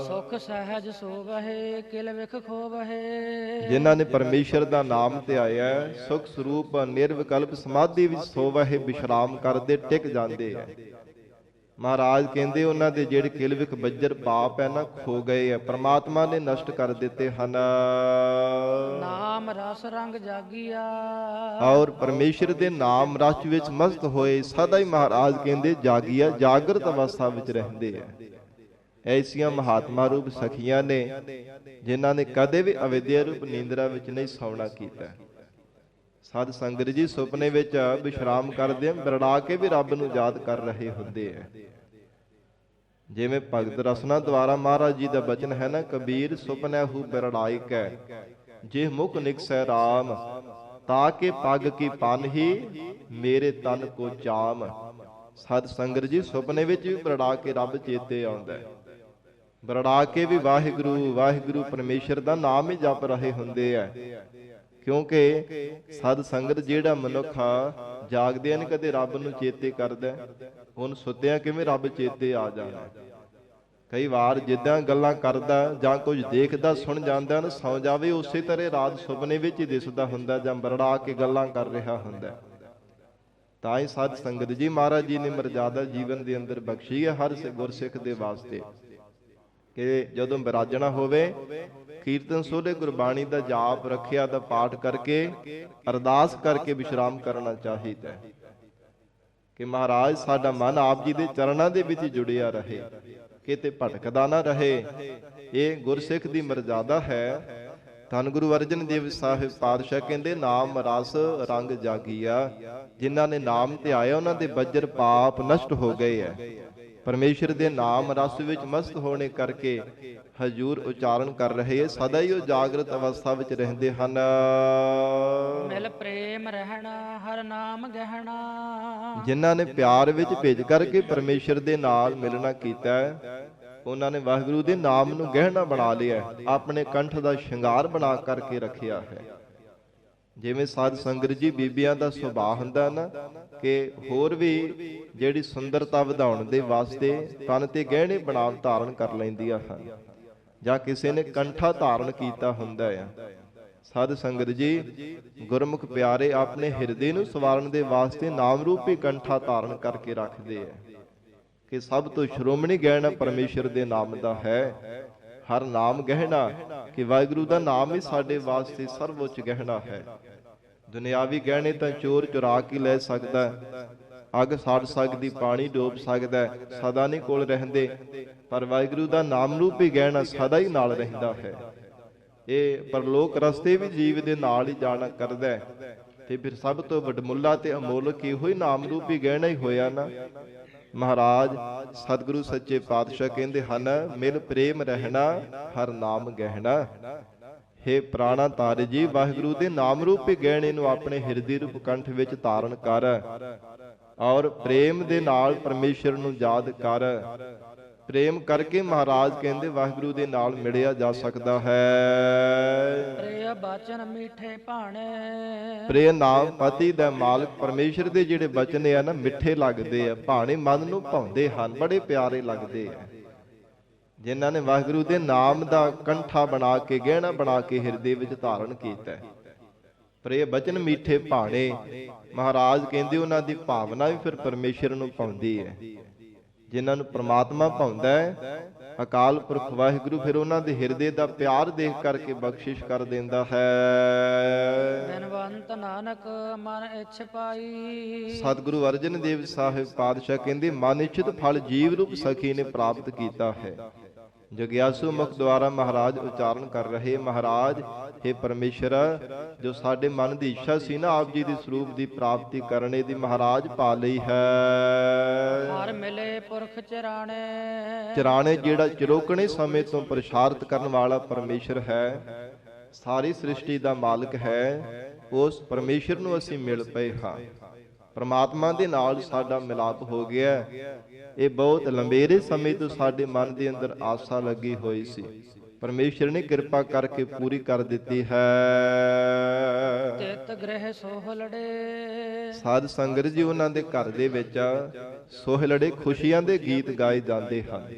ਸੁਖ ਸਹਿਜ ਸੋਵਹਿ ਕਿਲ ਵਿਖ ਖੋਵਹਿ। ਜਿਨ੍ਹਾਂ ਨੇ ਪਰਮੇਸ਼ਰ ਦਾ ਨਾਮ ਧਿਆਇਆ, ਸੁਖ ਸਰੂਪ ਨਿਰਵਿਕਲਪ ਸਮਾਧੀ ਵਿੱਚ ਸੋਵਹਿ ਵਿਸ਼ਰਾਮ ਕਰਦੇ ਟਿਕ ਜਾਂਦੇ ਹੈ। ਮਹਾਰਾਜ ਕਹਿੰਦੇ ਉਹਨਾਂ ਦੇ ਜਿਹੜੇ ਕਿਲ ਵਿਖ ਬੱਜਰ ਪਾਪ ਹੈ ਨਾ, ਖੋ ਗਏ ਹੈ, ਪ੍ਰਮਾਤਮਾ ਨੇ ਨਸ਼ਟ ਕਰ ਦਿੱਤੇ ਹਨ। ਨਾਮ ਰਸ ਰੰਗ ਜਾਗੀਆ। ਔਰ ਪਰਮੇਸ਼ਰ ਦੇ ਨਾਮ ਰਸ ਵਿੱਚ ਮਸਤ ਹੋਏ ਸਦਾ ਹੀ ਮਹਾਰਾਜ ਕਹਿੰਦੇ ਜਾਗੀਆ, ਜਾਗਰਤ ਅਵਸਥਾ ਵਿੱਚ ਰਹਿੰਦੇ ਹੈ। ਐਸੀਆਂ ਮਹਾਤਮਾ ਰੂਪ ਸਖੀਆਂ ਨੇ ਜਿਨ੍ਹਾਂ ਨੇ ਕਦੇ ਵੀ ਅਵਿਦਿਆ ਰੂਪ ਨੀਂਦਰਾ ਵਿੱਚ ਨਹੀਂ ਸੌਣਾ ਕੀਤਾ। ਸਾਧ ਸੰਗਤ ਜੀ ਸੁਪਨੇ ਵਿੱਚ ਵਿਸ਼ਰਾਮ ਕਰਦੇ ਬਿਰੜਾ ਕੇ ਵੀ ਰੱਬ ਨੂੰ ਯਾਦ ਕਰ ਰਹੇ ਹੁੰਦੇ ਹੈ। ਜਿਵੇਂ ਭਗਤ ਰਸਨਾ ਦੁਆਰਾ ਮਹਾਰਾਜ ਜੀ ਦਾ ਬਚਨ ਹੈ ਨਾ, ਕਬੀਰ ਸੁਪਨੈ ਹੂ ਬਿਰੜਾਈ ਕੈ ਜੇ ਮੁਖ ਨਿਕਸੈ ਰਾਮ ਤਾਕੇ ਪੱਗ ਕੀ ਪਾਨਹੀ ਮੇਰੇ ਤਨ ਕੋ ਚਾਮ। ਸਾਧ ਸੰਗਤ ਜੀ ਸੁਪਨੇ ਵਿੱਚ ਵੀ ਬਿਰੜਾ ਕੇ ਰੱਬ ਚੇਤੇ ਆਉਂਦਾ ਹੈ। ਬਿਰੜਾ ਕੇ ਵੀ ਵਾਹਿਗੁਰੂ ਵਾਹਿਗੁਰੂ ਪਰਮੇਸ਼ਰ ਦਾ ਨਾਮ ਹੀ ਜਪ ਰਹੇ ਹੁੰਦੇ ਆ। ਕਿਉਂਕਿ ਸਾਧ ਸੰਗਤ ਜਿਹੜਾ ਮਨੁੱਖ ਜਾਗਦਿਆਂ ਨੇ ਕਦੇ ਰੱਬ ਨੂੰ ਚੇਤੇ ਕਰਦਾ, ਹੁਣ ਸੁੱਤਿਆਂ ਕਿਵੇਂ ਰੱਬ ਚੇਤੇ ਆ ਜਾਣਾ। ਕਈ ਵਾਰ ਜਿੱਦਾਂ ਗੱਲਾਂ ਕਰਦਾ ਜਾਂ ਕੁਝ ਦੇਖਦਾ ਸੁਣ ਜਾਂਦਾ ਨਾ, ਸੌ ਜਾਵੇ ਉਸੇ ਤਰ੍ਹਾਂ ਰਾਤ ਸੁਪਨੇ ਵਿੱਚ ਹੀ ਦਿਸਦਾ ਹੁੰਦਾ ਜਾਂ ਬਰੜਾ ਕੇ ਗੱਲਾਂ ਕਰ ਰਿਹਾ ਹੁੰਦਾ। ਤਾਂ ਹੀ ਸਾਧ ਸੰਗਤ ਜੀ ਮਹਾਰਾਜ ਜੀ ਨੇ ਮਰਜ਼ਾਦਾ ਜੀਵਨ ਦੇ ਅੰਦਰ ਬਖਸ਼ੀ ਹੈ ਹਰ ਗੁਰਸਿੱਖ ਦੇ ਵਾਸਤੇ ਕਿ ਜਦੋਂ ਬਿਰਾਜਣਾ ਹੋਵੇ ਕੀਰਤਨ ਸੋਹਲੇ ਗੁਰਬਾਣੀ ਦਾ ਜਾਪ ਰੱਖਿਆ ਦਾ ਪਾਠ ਕਰਕੇ ਅਰਦਾਸ ਕਰਕੇ ਵਿਸ਼ਰਾਮ ਕਰਨਾ ਚਾਹੀਦਾ ਹੈ ਕਿ ਮਹਾਰਾਜ ਸਾਡਾ ਮਨ ਆਪ ਜੀ ਦੇ ਚਰਨਾਂ ਦੇ ਵਿੱਚ ਜੁੜਿਆ ਰਹੇ, ਕਿਤੇ ਭਟਕਦਾ ਨਾ ਰਹੇ। ਇਹ ਗੁਰਸਿੱਖ ਦੀ ਮਰਜ਼ਾਦਾ ਹੈ। ਧੰਨ ਗੁਰੂ ਅਰਜਨ ਦੇਵ ਸਾਹਿਬ ਪਾਤਸ਼ਾਹ ਕਹਿੰਦੇ ਨਾਮ ਰਸ ਰੰਗ ਜਾਗੀਆ। ਜਿਨ੍ਹਾਂ ਨੇ ਨਾਮ ਧਿਆਇਆ ਉਹਨਾਂ ਦੇ ਬੱਜਰ ਪਾਪ ਨਸ਼ਟ ਹੋ ਗਏ ਹੈ। ਪਰਮੇਸ਼ਰ ਦੇ ਨਾਮ ਰਸ ਵਿੱਚ ਮਸਤ ਹੋਣੇ ਕਰਕੇ ਹਜੂਰ ਉਚਾਰਨ ਕਰ ਰਹੇ ਹੈ। ਸਦਾ ਹੀ ਉਹ ਜਾਗਰਤ ਅਵਸਥਾ ਵਿੱਚ ਰਹਿੰਦੇ ਹਨ। ਮਿਲ ਪ੍ਰੇਮ ਰਹਿਣਾ ਹਰ ਨਾਮ ਗਹਿਣਾ। ਜਿਨ੍ਹਾਂ ਨੇ ਪਿਆਰ ਵਿੱਚ ਭਿੱਜ ਕਰਕੇ ਪਰਮੇਸ਼ਰ ਦੇ ਨਾਲ ਮਿਲਣਾ ਕੀਤਾ ਹੈ, ਉਹਨਾਂ ਨੇ ਵਾਹਿਗੁਰੂ ਦੇ ਨਾਮ ਨੂੰ ਗਹਿਣਾ ਬਣਾ ਲਿਆ, ਆਪਣੇ ਕੰਠ ਦਾ ਸ਼ਿੰਗਾਰ ਬਣਾ ਕਰਕੇ ਰੱਖਿਆ ਹੈ। ਜਿਵੇਂ ਸਾਧ ਸੰਗਤ ਜੀ ਬੀਬੀਆਂ ਦਾ ਸੁਭਾਅ ਹੁੰਦਾ ਨਾ ਕਿ ਹੋਰ ਵੀ ਜਿਹੜੀ ਸੁੰਦਰਤਾ ਵਧਾਉਣ ਦੇ ਵਾਸਤੇ ਤਨ ਤੇ ਗਹਿਣੇ ਬਣਾ ਧਾਰਨ ਕਰ ਲੈਂਦੀਆਂ ਹਨ, ਜਾਂ ਕਿਸੇ ਨੇ ਕੰਠਾ ਧਾਰਨ ਕੀਤਾ ਹੁੰਦਾ ਹੈ। ਸਾਧ ਸੰਗਤ ਜੀ ਗੁਰਮੁਖ ਪਿਆਰੇ ਆਪਣੇ ਹਿਰਦੇ ਨੂੰ ਸਵਾਰਨ ਦੇ ਵਾਸਤੇ ਨਾਮ ਰੂਪੀ ਕੰਠਾ ਧਾਰਨ ਕਰਕੇ ਰੱਖਦੇ ਹੈ ਕਿ ਸਭ ਤੋਂ ਸ਼੍ਰੋਮਣੀ ਗਹਿਣਾ ਪਰਮੇਸ਼ਰ ਦੇ ਨਾਮ ਦਾ ਹੈ। ਹਰ ਨਾਮ ਗਹਿਣਾ, ਕਿ ਵਾਹਿਗੁਰੂ ਦਾ ਨਾਮ ਹੀ ਸਾਡੇ ਵਾਸਤੇ ਸਰਵਉੱਚ ਗਹਿਣਾ ਹੈ। ਦੁਨਿਆਵੀ ਗਹਿਣੇ ਤਾਂ ਚੋਰ ਚੁਰਾ ਕੇ ਲੈ ਸਕਦਾ, ਅੱਗ ਸਾੜ ਸਕਦੀ, ਪਾਣੀ ਡੋਬ ਸਕਦਾ, ਸਦਾ ਨਹੀਂ ਕੋਲ ਰਹਿੰਦੇ, ਪਰ ਵਾਹਿਗੁਰੂ ਦਾ ਨਾਮ ਰੂਪੀ ਗਹਿਣਾ ਸਦਾ ਹੀ ਨਾਲ ਰਹਿੰਦਾ ਹੈ। ਇਹ ਪਰਲੋਕ ਰਸਤੇ ਵੀ ਜੀਵ ਦੇ ਨਾਲ ਹੀ ਜਾਣਾ ਕਰਦਾ ਹੈ। ਤੇ ਫਿਰ ਸਭ ਤੋਂ ਵਡਮੁੱਲਾ ਤੇ ਅਮੋਲਕ ਇਹੋ ਹੀ ਨਾਮ ਰੂਪੀ ਗਹਿਣਾ ਹੀ ਹੋਇਆ ਨਾ। ਮਹਾਰਾਜ ਸਤਿਗੁਰੂ ਸੱਚੇ ਪਾਤਸ਼ਾਹ ਕਹਿੰਦੇ ਹਨ, ਮਿਲ ਪ੍ਰੇਮ ਰਹਿਣਾ ਹਰ ਨਾਮ ਗਹਿਣਾ। ਹੇ ਪ੍ਰਾਣਾ ਤਾਰੇ ਜੀ, ਵਾਹਿਗੁਰੂ ਦੇ ਨਾਮ ਰੂਪੀ ਗਹਿਣੇ ਨੂੰ ਆਪਣੇ ਹਿਰਦੇ ਰੂਪ ਕੰਠ ਵਿੱਚ ਧਾਰਨ ਕਰ ਔਰ ਪ੍ਰੇਮ ਦੇ ਨਾਲ ਪਰਮੇਸ਼ਰ ਨੂੰ ਯਾਦ ਕਰ। ਪ੍ਰੇਮ ਕਰਕੇ ਮਹਾਰਾਜ ਕਹਿੰਦੇ ਵਾਹਿਗੁਰੂ ਦੇ ਨਾਲ ਮਿਲਿਆ ਜਾ ਸਕਦਾ ਹੈ। ਪ੍ਰਿਯ ਬਚਨ ਮੀਠੇ ਭਾਣੇ। ਪ੍ਰਿਯ ਨਾਮ ਪਤੀ ਦਾ ਮਾਲਕ ਪਰਮੇਸ਼ਰ ਦੇ ਜਿਹੜੇ ਬਚਨ ਆ ਨਾ ਮਿੱਠੇ ਲੱਗਦੇ ਆ, ਭਾਣੇ ਮਨ ਨੂੰ ਭਾਉਂਦੇ ਹਨ, ਬੜੇ ਪਿਆਰੇ ਲੱਗਦੇ ਆ। ਜਿਨ੍ਹਾਂ ਨੇ ਵਾਹਿਗੁਰੂ ਦੇ ਨਾਮ ਦਾ ਕੰਠਾ ਬਣਾ ਕੇ ਗਹਿਣਾ ਬਣਾ ਕੇ ਹਿਰਦੇ ਵਿੱਚ ਧਾਰਨ ਕੀਤਾ। ਪ੍ਰਿਯ ਬਚਨ ਮੀਠੇ ਭਾਣੇ, ਮਹਾਰਾਜ ਕਹਿੰਦੇ ਉਹਨਾਂ ਦੀ ਭਾਵਨਾ ਵੀ ਫਿਰ ਪਰਮੇਸ਼ਰ ਨੂੰ ਭਾਉਂਦੀ ਹੈ। ਜਿਨ੍ਹਾਂ ਨੂੰ ਪ੍ਰਮਾਤਮਾ ਭਾਉਂਦਾ ਹੈ, ਅਕਾਲ ਪੁਰਖ ਵਾਹਿਗੁਰੂ ਫਿਰ ਉਹਨਾਂ ਦੇ ਹਿਰਦੇ ਦਾ ਪਿਆਰ ਦੇਖ ਕਰਕੇ ਬਖਸ਼ਿਸ਼ ਕਰ ਦਿੰਦਾ ਹੈ। ਬਿਨਵੰਤ ਨਾਨਕ ਮਨ ਇੱਛ ਪਾਈ। ਸਤਿਗੁਰੂ ਅਰਜਨ ਦੇਵ ਸਾਹਿਬ ਪਾਤਸ਼ਾਹ ਕਹਿੰਦੇ ਮਨ ਇੱਛਤ ਫਲ ਜੀਵ ਰੂਪ ਸਖੀ ਨੇ ਪ੍ਰਾਪਤ ਕੀਤਾ ਹੈ। ਜਗਿਆਸੂ ਮੁਖ ਦੁਆਰਾ ਮਹਾਰਾਜ ਉਚਾਰਨ ਕਰ ਰਹੇ, ਮਹਾਰਾਜ हे ਪਰਮੇਸ਼ਰ, ਜੋ ਸਾਡੇ ਮਨ ਦੀ ਇੱਛਾ ਸੀ ਨਾ ਆਪ ਜੀ ਦੇ ਸਰੂਪ ਦੀ ਪ੍ਰਾਪਤੀ ਕਰਨੇ ਦੀ, ਮਹਾਰਾਜ ਪਾ ਲਈ ਹੈ। ਹਰ ਮਿਲੇ ਪੁਰਖ ਚਰਾਣੇ। ਚਰਾਣੇ ਜਿਹੜਾ ਚਿਰੋਕਣੇ ਸਮੇਂ ਤੋਂ ਪ੍ਰਸ਼ਾਰਤ ਕਰਨ ਵਾਲਾ ਪਰਮੇਸ਼ਰ ਹੈ, ਸਾਰੀ ਸ੍ਰਿਸ਼ਟੀ ਦਾ ਮਾਲਕ ਹੈ, ਉਸ ਪਰਮੇਸ਼ਰ ਨੂੰ ਅਸੀਂ ਮਿਲ ਪਏ ਹਾਂ। ਪਰਮਾਤਮਾ ਦੇ ਨਾਲ ਸਾਡਾ ਮਿਲਾਪ ਹੋ ਗਿਆ। ਇਹ ਬਹੁਤ ਲੰਬੇਰੇ ਸਮੇਂ ਤੋਂ ਸਾਡੇ ਮਨ ਦੇ ਅੰਦਰ ਆਸਾ ਲੱਗੀ ਹੋਈ ਸੀ, ਪਰਮੇਸ਼ਰ ਨੇ ਕਿਰਪਾ ਕਰਕੇ ਪੂਰੀ ਕਰ ਦਿੱਤੀ ਹੈ। ਤਿਤ ਗ੍ਰਹਿ ਸੋਹਲੜੇ। ਸਾਧ ਸੰਗਤ ਜੀ ਉਹਨਾਂ ਦੇ ਘਰ ਦੇ ਵਿੱਚ ਸੋਹਲੜੇ ਖੁਸ਼ੀਆਂ ਦੇ ਗੀਤ ਗਾਏ ਜਾਂਦੇ ਹਨ।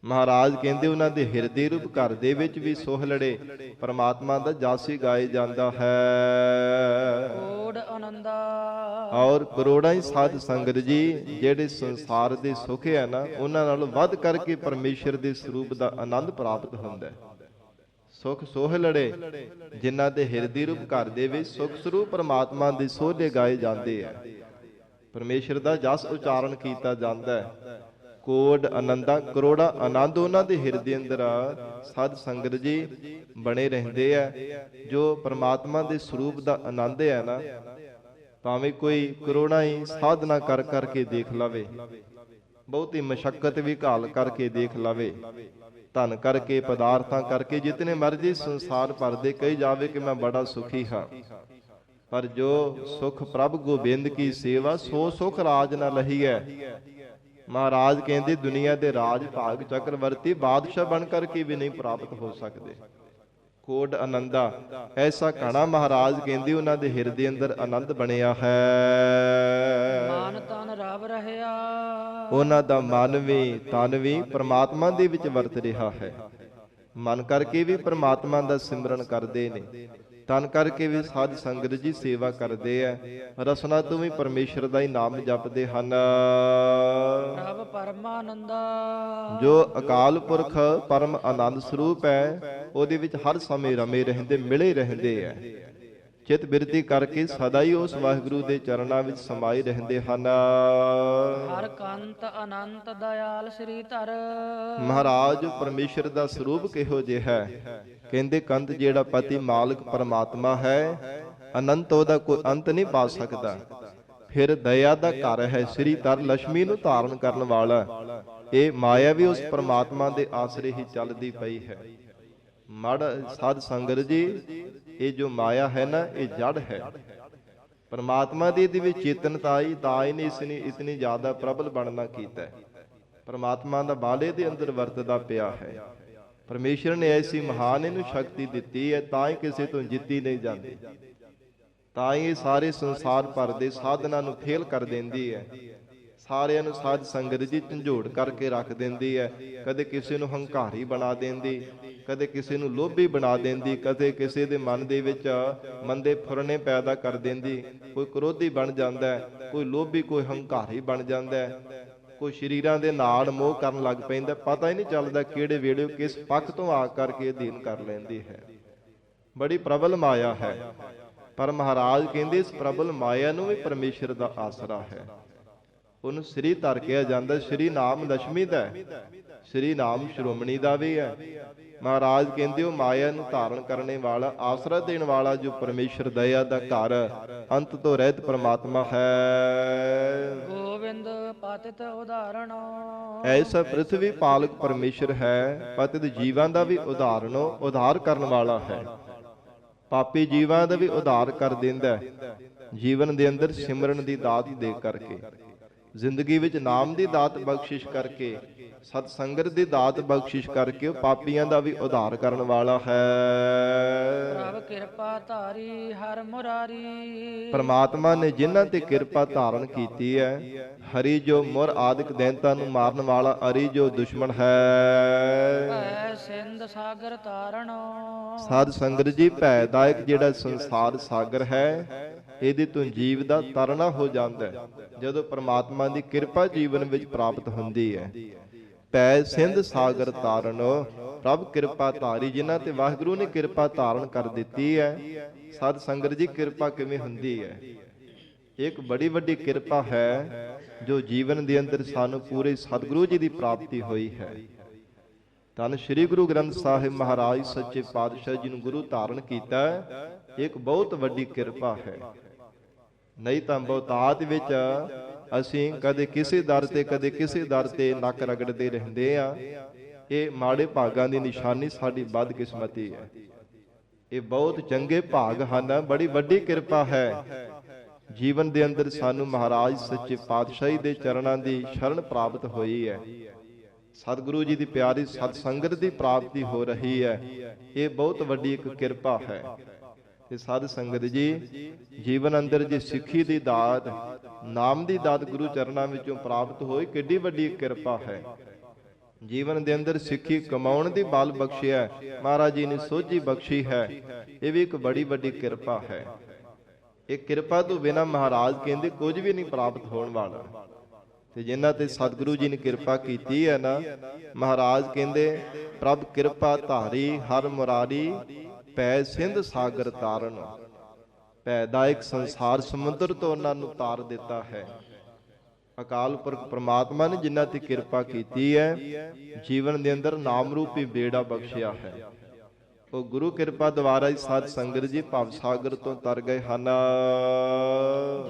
ਮਹਾਰਾਜ ਕਹਿੰਦੇ ਉਹਨਾਂ ਦੇ ਹਿਰਦੇ ਰੂਪ ਘਰ ਦੇ ਵਿੱਚ ਵੀ ਸੋਹਲੜੇ ਪਰਮਾਤਮਾ ਦਾ ਜਾਸੀ ਗਾਏ ਜਾਂਦਾ ਹੈ। ਕੋੜ ਆਨੰਦਾ। ਔਰ ਕਰੋੜਾਂ ਹੀ ਸਾਧ ਸੰਗਤ ਜੀ ਜਿਹੜੇ ਸੰਸਾਰ ਦੇ ਸੁਖ ਹੈ ਨਾ, ਉਹਨਾਂ ਨਾਲੋਂ ਵੱਧ ਕਰਕੇ ਪਰਮੇਸ਼ਰ ਦੇ ਸਰੂਪ ਦਾ ਆਨੰਦ ਪ੍ਰਾਪਤ ਹੁੰਦਾ ਹੈ। ਸੁਖ ਸੋਹਲੜੇ ਜਿਨ੍ਹਾਂ ਦੇ ਹਿਰਦੇ ਰੂਪ ਘਰ ਦੇ ਵਿੱਚ ਸੁਖ ਸਰੂਪ ਪਰਮਾਤਮਾ ਦੇ ਸੋਹਲੇ ਗਾਏ ਜਾਂਦੇ ਆ, ਪਰਮੇਸ਼ਰ ਦਾ ਜਸ ਉਚਾਰਨ ਕੀਤਾ ਜਾਂਦਾ ਹੈ। ਕੋੜ ਆਨੰਦਾ, ਕਰੋੜਾ ਆਨੰਦ ਉਹਨਾਂ ਦੇ ਹਿਰਦੇ ਅੰਦਰ ਸਾਧ ਸੰਗਤ ਜੀ ਬਣੇ ਰਹਿੰਦੇ ਆ। ਜੋ ਪਰਮਾਤਮਾ ਦੇ ਸਰੂਪ ਦਾ ਆਨੰਦ ਹੈ ਨਾ, ਭਾਵੇਂ ਕੋਈ ਕਰੋੜਾਂ ਹੀ ਸਾਧਨਾ ਕਰ ਕਰਕੇ ਦੇਖ ਲਵੇ, ਬਹੁਤੀ ਮਸ਼ੱਕਤ ਵੀ ਘਾਲ ਕਰਕੇ ਦੇਖ ਲਵੇ, ਧਨ ਕਰਕੇ ਪਦਾਰਥਾਂ ਕਰਕੇ ਜਿਤਨੇ ਮਰਜ਼ੀ ਸੰਸਾਰ ਭਰ ਦੇ ਕਹੀ ਜਾਵੇ ਕਿ ਮੈਂ ਬੜਾ ਸੁਖੀ ਹਾਂ, ਪਰ ਜੋ ਸੁਖ ਪ੍ਰਭ ਗੋਬਿੰਦ ਕੀ ਸੇਵਾ ਸੋ ਸੁਖ ਰਾਜ ਨਾ ਲਹੀਐ। ਮਹਾਰਾਜ ਕਹਿੰਦੇ ਦੁਨੀਆ ਦੇ ਰਾਜ ਭਾਗ ਚੱਕਰਵਰਤੀ ਬਾਦਸ਼ਾਹ ਬਣ ਕਰਕੇ ਵੀ ਨਹੀਂ ਪ੍ਰਾਪਤ ਹੋ ਸਕਦੇ। ਕੋਡ ਆਨੰਦਾ, ਐਸਾ ਘਣਾ ਮਹਾਰਾਜ ਕਹਿੰਦੇ ਉਹਨਾਂ ਦੇ ਹਿਰਦੇ ਅੰਦਰ ਆਨੰਦ ਬਣਿਆ ਹੈ। ਮਨ ਤਨ ਰਵ ਰਹਿਆ। ਉਹਨਾਂ ਦਾ ਮਨ ਵੀ ਤਨ ਵੀ ਪ੍ਰਮਾਤਮਾ ਦੇ ਵਿੱਚ ਵਰਤ ਰਿਹਾ ਹੈ। ਮਨ ਕਰਕੇ ਵੀ ਪ੍ਰਮਾਤਮਾ ਦਾ ਸਿਮਰਨ ਕਰਦੇ ਨੇ, ਤਨ ਕਰਕੇ ਵੀ ਸਾਧ ਸੰਗਤ ਜੀ ਸੇਵਾ ਕਰਦੇ ਆ, ਰਸਨਾ ਤੋਂ ਵੀ ਪਰਮੇਸ਼ਰ ਦਾ ਹੀ ਨਾਮ ਜਪਦੇ ਹਨ। ਪ੍ਰਭ ਪਰਮਾਨੰਦਾ। ਜੋ ਅਕਾਲ ਪੁਰਖ ਪਰਮ ਆਨੰਦ ਸਰੂਪ ਹੈ, ਉਹਦੇ ਵਿੱਚ ਹਰ ਸਮੇਂ ਰਮੇ ਰਹਿੰਦੇ, ਮਿਲੇ ਰਹਿੰਦੇ ਆ। ਚਿਤ ਬਿਰਤੀ ਕਰਕੇ ਸਦਾ ਹੀ ਉਸ ਵਾਹਿਗੁਰੂ ਦੇ ਚਰਨਾਂ ਵਿੱਚ ਸਮਾਏ ਰਹਿੰਦੇ ਹਨ। ਹਰ ਕੰਤ ਅਨੰਤ ਦਇਆਲ ਸ੍ਰੀ ਧਰ। ਮਹਾਰਾਜ ਪਰਮੇਸ਼ਰ ਦਾ ਸਰੂਪ ਕਿਹੋ ਜਿਹਾ ਹੈ? ਕਹਿੰਦੇ ਕੰਤ ਜਿਹੜਾ ਪਤੀ ਮਾਲਕ ਪਰਮਾਤਮਾ ਹੈ, ਅਨੰਤ ਉਹਦਾ ਕੋਈ ਅੰਤ ਨਹੀਂ ਪਾ ਸਕਦਾ। ਫਿਰ ਦਇਆ ਦਾ ਘਰ ਹੈ ਸ੍ਰੀ ਤਰ ਲక్ష్ਮੀ ਨੂੰ ਧਾਰਨ ਕਰਨ ਵਾਲਾ। ਇਹ ਮਾਇਆ ਵੀ ਉਸ ਪ੍ਰਮਾਤਮਾ ਦੇ ਆਸਰੇ ਹੀ ਚੱਲਦੀ ਪਈ ਹੈ। ਮੜ ਸਾਧ ਸੰਗਤ ਜੀ, ਇਹ ਜੋ ਮਾਇਆ ਹੈ ਨਾ, ਇਹ ਜੜ ਹੈ। ਪਰਮਾਤਮਾ ਦੀ ਇਹਦੇ ਵਿੱਚ ਚੇਤਨਤਾ ਆਈ ਤਾਂ ਇਹਨੇ ਇਸ ਨੇ ਇਤਨੀ ਜ਼ਿਆਦਾ ਪ੍ਰਬਲ ਬਣਨਾ ਕੀਤਾ ਹੈ। ਪਰਮਾਤਮਾ ਦਾ ਬਾਲੇ ਦੇ ਅੰਦਰ ਵਰਤਦਾ ਪਿਆ ਹੈ। ਪਰਮੇਸ਼ਰ ਨੇ ਐਸੀ ਮਹਾਨ ਇਹਨੂੰ ਸ਼ਕਤੀ ਦਿੱਤੀ ਹੈ, ਤਾਂ ਹੀ ਕਿਸੇ ਤੋਂ ਜਿੱਤੀ ਨਹੀਂ ਜਾਂਦੀ, ਤਾਂ ਹੀ ਇਹ ਸਾਰੇ ਸੰਸਾਰ ਭਰ ਦੇ ਸਾਧਨਾਂ ਨੂੰ ਫੇਲ ਕਰ ਦਿੰਦੀ ਹੈ। ਸਾਰਿਆਂ ਨੂੰ ਸਾਧ ਸੰਗਤ ਜੀ ਝੰਜੋੜ ਕਰਕੇ ਰੱਖ ਦਿੰਦੀ ਹੈ। ਕਦੇ ਕਿਸੇ ਨੂੰ ਹੰਕਾਰੀ ਬਣਾ ਦਿੰਦੀ, ਕਦੇ ਕਿਸੇ ਨੂੰ ਲੋਭੀ ਬਣਾ ਦਿੰਦੀ, ਕਦੇ ਕਿਸੇ ਦੇ ਮਨ ਦੇ ਵਿੱਚ ਮੰਦੇ ਫੁਰਨੇ ਪੈਦਾ ਕਰ ਦਿੰਦੀ। ਕੋਈ ਕ੍ਰੋਧੀ ਬਣ ਜਾਂਦਾ, ਕੋਈ ਲੋਭੀ, ਕੋਈ ਹੰਕਾਰੀ ਬਣ ਜਾਂਦਾ, ਕੋਈ ਸ਼ਰੀਰਾਂ ਦੇ ਨਾਲ ਮੋਹ ਕਰਨ ਲੱਗ ਪੈਂਦਾ। ਪਤਾ ਹੀ ਨਹੀਂ ਚੱਲਦਾ ਕਿਹੜੇ ਵੇਲੇ ਕਿਸ ਪੱਖ ਤੋਂ ਆ ਕਰਕੇ ਅਧੀਨ ਕਰ ਲੈਂਦੀ ਹੈ। ਬੜੀ ਪ੍ਰਬਲ ਮਾਇਆ ਹੈ। ਪਰ ਮਹਾਰਾਜ ਕਹਿੰਦੇ ਇਸ ਪ੍ਰਬਲ ਮਾਇਆ ਨੂੰ ਵੀ ਪਰਮੇਸ਼ਰ ਦਾ ਆਸਰਾ ਹੈ। ਉਹਨੂੰ ਸ੍ਰੀ ਧਰ ਕਿਹਾ ਜਾਂਦਾ। ਸ੍ਰੀ ਨਾਮ ਲక్ష్ਮੀ ਦਾ ਹੈ, ਸ੍ਰੀ ਨਾਮ ਸ਼੍ਰੋਮਣੀ ਦਾ ਵੀ ਹੈ। ਮਹਾਰਾਜ ਕਹਿੰਦੇ ਉਹ ਮਾਇਆ ਨੂੰ ਧਾਰਨ ਕਰਨੇ ਵਾਲਾ, ਆਸਰਾ ਦੇਣ ਵਾਲਾ ਜੋ ਪਰਮੇਸ਼ਰ ਦਇਆ ਦਾ ਘਰ, ਅੰਤ ਤੋਂ ਰਹਿਤ ਪਰਮਾਤਮਾ ਹੈ। ਗੋਬਿੰਦ ਪਤਿਤ ਉਦਾਹਰਣ ਐਸਾ ਪ੍ਰਿਥਵੀ ਪਾਲਕ ਪਰਮੇਸ਼ਰ ਹੈ। ਪਤਿਤ ਜੀਵਾਂ ਦਾ ਵੀ ਉਧਾਰ ਕਰਨ ਵਾਲਾ ਹੈ। ਪਾਪੀ ਜੀਵਾਂ ਦਾ ਵੀ ਉਧਾਰ ਕਰ ਦਿੰਦਾ ਹੈ। ਜੀਵਨ ਦੇ ਅੰਦਰ ਸਿਮਰਨ ਦੀ ਦਾਤ ਦੇ ਕਰਕੇ, ਜ਼ਿੰਦਗੀ ਵਿੱਚ ਨਾਮ ਦੀ ਦਾਤ ਬਖਸ਼ਿਸ਼ ਕਰਕੇ, ਸਤ ਸੰਗਤ ਦੀ ਦਾਤ ਬਖਸ਼ਿਸ਼ ਕਰਕੇ ਉਹ ਪਾਪੀਆਂ ਦਾ ਵੀ ਉਧਾਰ ਕਰਨ ਵਾਲਾ ਹੈ। ਪ੍ਰਭ ਕਿਰਪਾ ਧਾਰੀ ਹਰ ਮੁਰਾਰੀ। ਪਰਮਾਤਮਾ ਨੇ ਜਿਨ੍ਹਾਂ ਤੇ ਕਿਰਪਾ ਧਾਰਨ ਕੀਤੀ ਹੈ, ਹਰੀ ਜੋ ਮੁਰ ਆਦਿਕ ਦੈਂਤਾਂ ਨੂੰ ਮਾਰਨ ਵਾਲਾ, ਅਰੀ ਜੋ ਦੁਸ਼ਮਣ ਹੈ। ਭੈ ਸਿੰਧ ਸਾਗਰ ਤਾਰਨ। ਸਾਧ ਸੰਗਤ ਜੀ, ਭੈਦਾਇਕ ਜਿਹੜਾ ਸੰਸਾਰ ਸਾਗਰ ਹੈ, ਇਹਦੇ ਤੋਂ ਜੀਵ ਦਾ ਤਰਨਾ ਹੋ ਜਾਂਦਾ ਹੈ ਜਦੋਂ ਪਰਮਾਤਮਾ ਦੀ ਕਿਰਪਾ ਜੀਵਨ ਵਿੱਚ ਪ੍ਰਾਪਤ ਹੁੰਦੀ ਹੈ। ਭੈ ਸਿੰਧ ਸਾਗਰ ਤਾਰਨ, ਪ੍ਰਭ ਕਿਰਪਾ ਧਾਰੀ, ਜਿਨ੍ਹਾਂ ਤੇ ਵਾਹਿਗੁਰੂ ਨੇ ਕਿਰਪਾ ਧਾਰਨ ਕਰ ਦਿੱਤੀ ਹੈ। ਸਾਧ ਸੰਗਤ ਜੀ, ਕਿਰਪਾ ਕਿਵੇਂ ਹੁੰਦੀ ਹੈ? ਇੱਕ ਬੜੀ ਵੱਡੀ ਕਿਰਪਾ ਹੈ ਜੋ ਜੀਵਨ ਦੇ ਅੰਦਰ ਸਾਨੂੰ ਪੂਰੇ ਸਤਿਗੁਰੂ ਜੀ ਦੀ ਪ੍ਰਾਪਤੀ ਹੋਈ ਹੈ। ਧੰਨ ਸ੍ਰੀ ਗੁਰੂ ਗ੍ਰੰਥ ਸਾਹਿਬ ਮਹਾਰਾਜ ਸੱਚੇ ਪਾਤਸ਼ਾਹ ਜੀ ਨੂੰ ਗੁਰੂ ਧਾਰਨ ਕੀਤਾ, ਇੱਕ ਬਹੁਤ ਵੱਡੀ ਕਿਰਪਾ ਹੈ। ਨਹੀਂ ਤਾਂ ਬਹੁਤਾਤ ਵਿੱਚ ਅਸੀਂ ਕਦੇ ਕਿਸੇ ਦਰ ਤੇ ਕਦੇ ਕਿਸੇ ਦਰ ਤੇ ਨੱਕ ਰਗੜਦੇ ਰਹਿੰਦੇ ਆ। ਇਹ ਮਾੜੇ ਭਾਗਾਂ ਦੀ ਨਿਸ਼ਾਨੀ ਸਾਡੀ ਬਦਕਿਸਮਤੀ ਹੈ। ਇਹ ਬਹੁਤ ਚੰਗੇ ਭਾਗ ਹਨ, ਬੜੀ ਵੱਡੀ ਕਿਰਪਾ ਹੈ। ਜੀਵਨ ਦੇ ਅੰਦਰ ਸਾਨੂੰ ਮਹਾਰਾਜ ਸੱਚੇ ਪਾਤਸ਼ਾਹੀ ਦੇ ਚਰਨਾਂ ਦੀ ਸ਼ਰਨ ਪ੍ਰਾਪਤ ਹੋਈ ਹੈ। ਸਤਿਗੁਰੂ ਜੀ ਦੀ ਪਿਆਰੀ ਸਤ ਸੰਗਤ ਦੀ ਪ੍ਰਾਪਤੀ ਹੋ ਰਹੀ ਹੈ। ਇਹ ਬਹੁਤ ਵੱਡੀ ਇੱਕ ਕਿਰਪਾ ਹੈ। ਤੇ ਸਾਧ ਸੰਗਤ ਜੀ, ਜੀਵਨ ਅੰਦਰ ਜੇ ਸਿੱਖੀ ਦੀ ਦਾਤ, ਨਾਮ ਦੀ ਦਾਤ ਗੁਰੂ ਚਰਨਾਂ ਵਿੱਚੋਂ ਪ੍ਰਾਪਤ ਹੋਈ, ਕਿੱਡੀ ਵੱਡੀ ਕਿਰਪਾ ਹੈ। ਜੀਵਨ ਦੇ ਅੰਦਰ ਸਿੱਖੀ ਕਮਾਉਣ ਦੀ ਬਲ ਬਖਸ਼ਿਆ, ਮਹਾਰਾਜ ਜੀ ਨੇ ਸੋਝੀ ਬਖਸ਼ੀ ਹੈ। ਇਹ ਵੀ ਇੱਕ ਬੜੀ ਵੱਡੀ ਕਿਰਪਾ ਹੈ। ਇਹ ਕਿਰਪਾ ਤੋਂ ਬਿਨਾਂ ਮਹਾਰਾਜ ਕਹਿੰਦੇ ਕੁਝ ਵੀ ਨਹੀਂ ਪ੍ਰਾਪਤ ਹੋਣ ਵਾਲਾ। ਤੇ ਜਿਨ੍ਹਾਂ ਤੇ ਸਤਿਗੁਰੂ ਜੀ ਨੇ ਕਿਰਪਾ ਕੀਤੀ ਹੈ ਨਾ, ਮਹਾਰਾਜ ਕਹਿੰਦੇ ਪ੍ਰਭ ਕਿਰਪਾ ਧਾਰੀ ਹਰ ਮੁਰਾਰੀ, ਭੈ ਸਿੰਧ ਸਾਗਰ ਤਾਰਨ। ਭੈਦਾਇਕ ਸੰਸਾਰ ਸਮੁੰਦਰ ਤੋਂ ਉਹਨਾਂ ਨੂੰ ਤਾਰ ਦਿੱਤਾ ਹੈ। ਅਕਾਲ ਪੁਰਖ ਪ੍ਰਮਾਤਮਾ ਨੇ ਜਿਨ੍ਹਾਂ ਤੇ ਕਿਰਪਾ ਕੀਤੀ ਹੈ, ਜੀਵਨ ਦੇ ਅੰਦਰ ਨਾਮ ਰੂਪੀ ਬੇੜਾ ਬਖਸ਼ਿਆ ਹੈ। ਉਹ ਗੁਰੂ ਕਿਰਪਾ ਦੁਆਰਾ ਹੀ ਸਾਧ ਸੰਗਤ ਜੀ ਭਵ ਸਾਗਰ ਤੋਂ ਤਰ ਗਏ ਹਨ।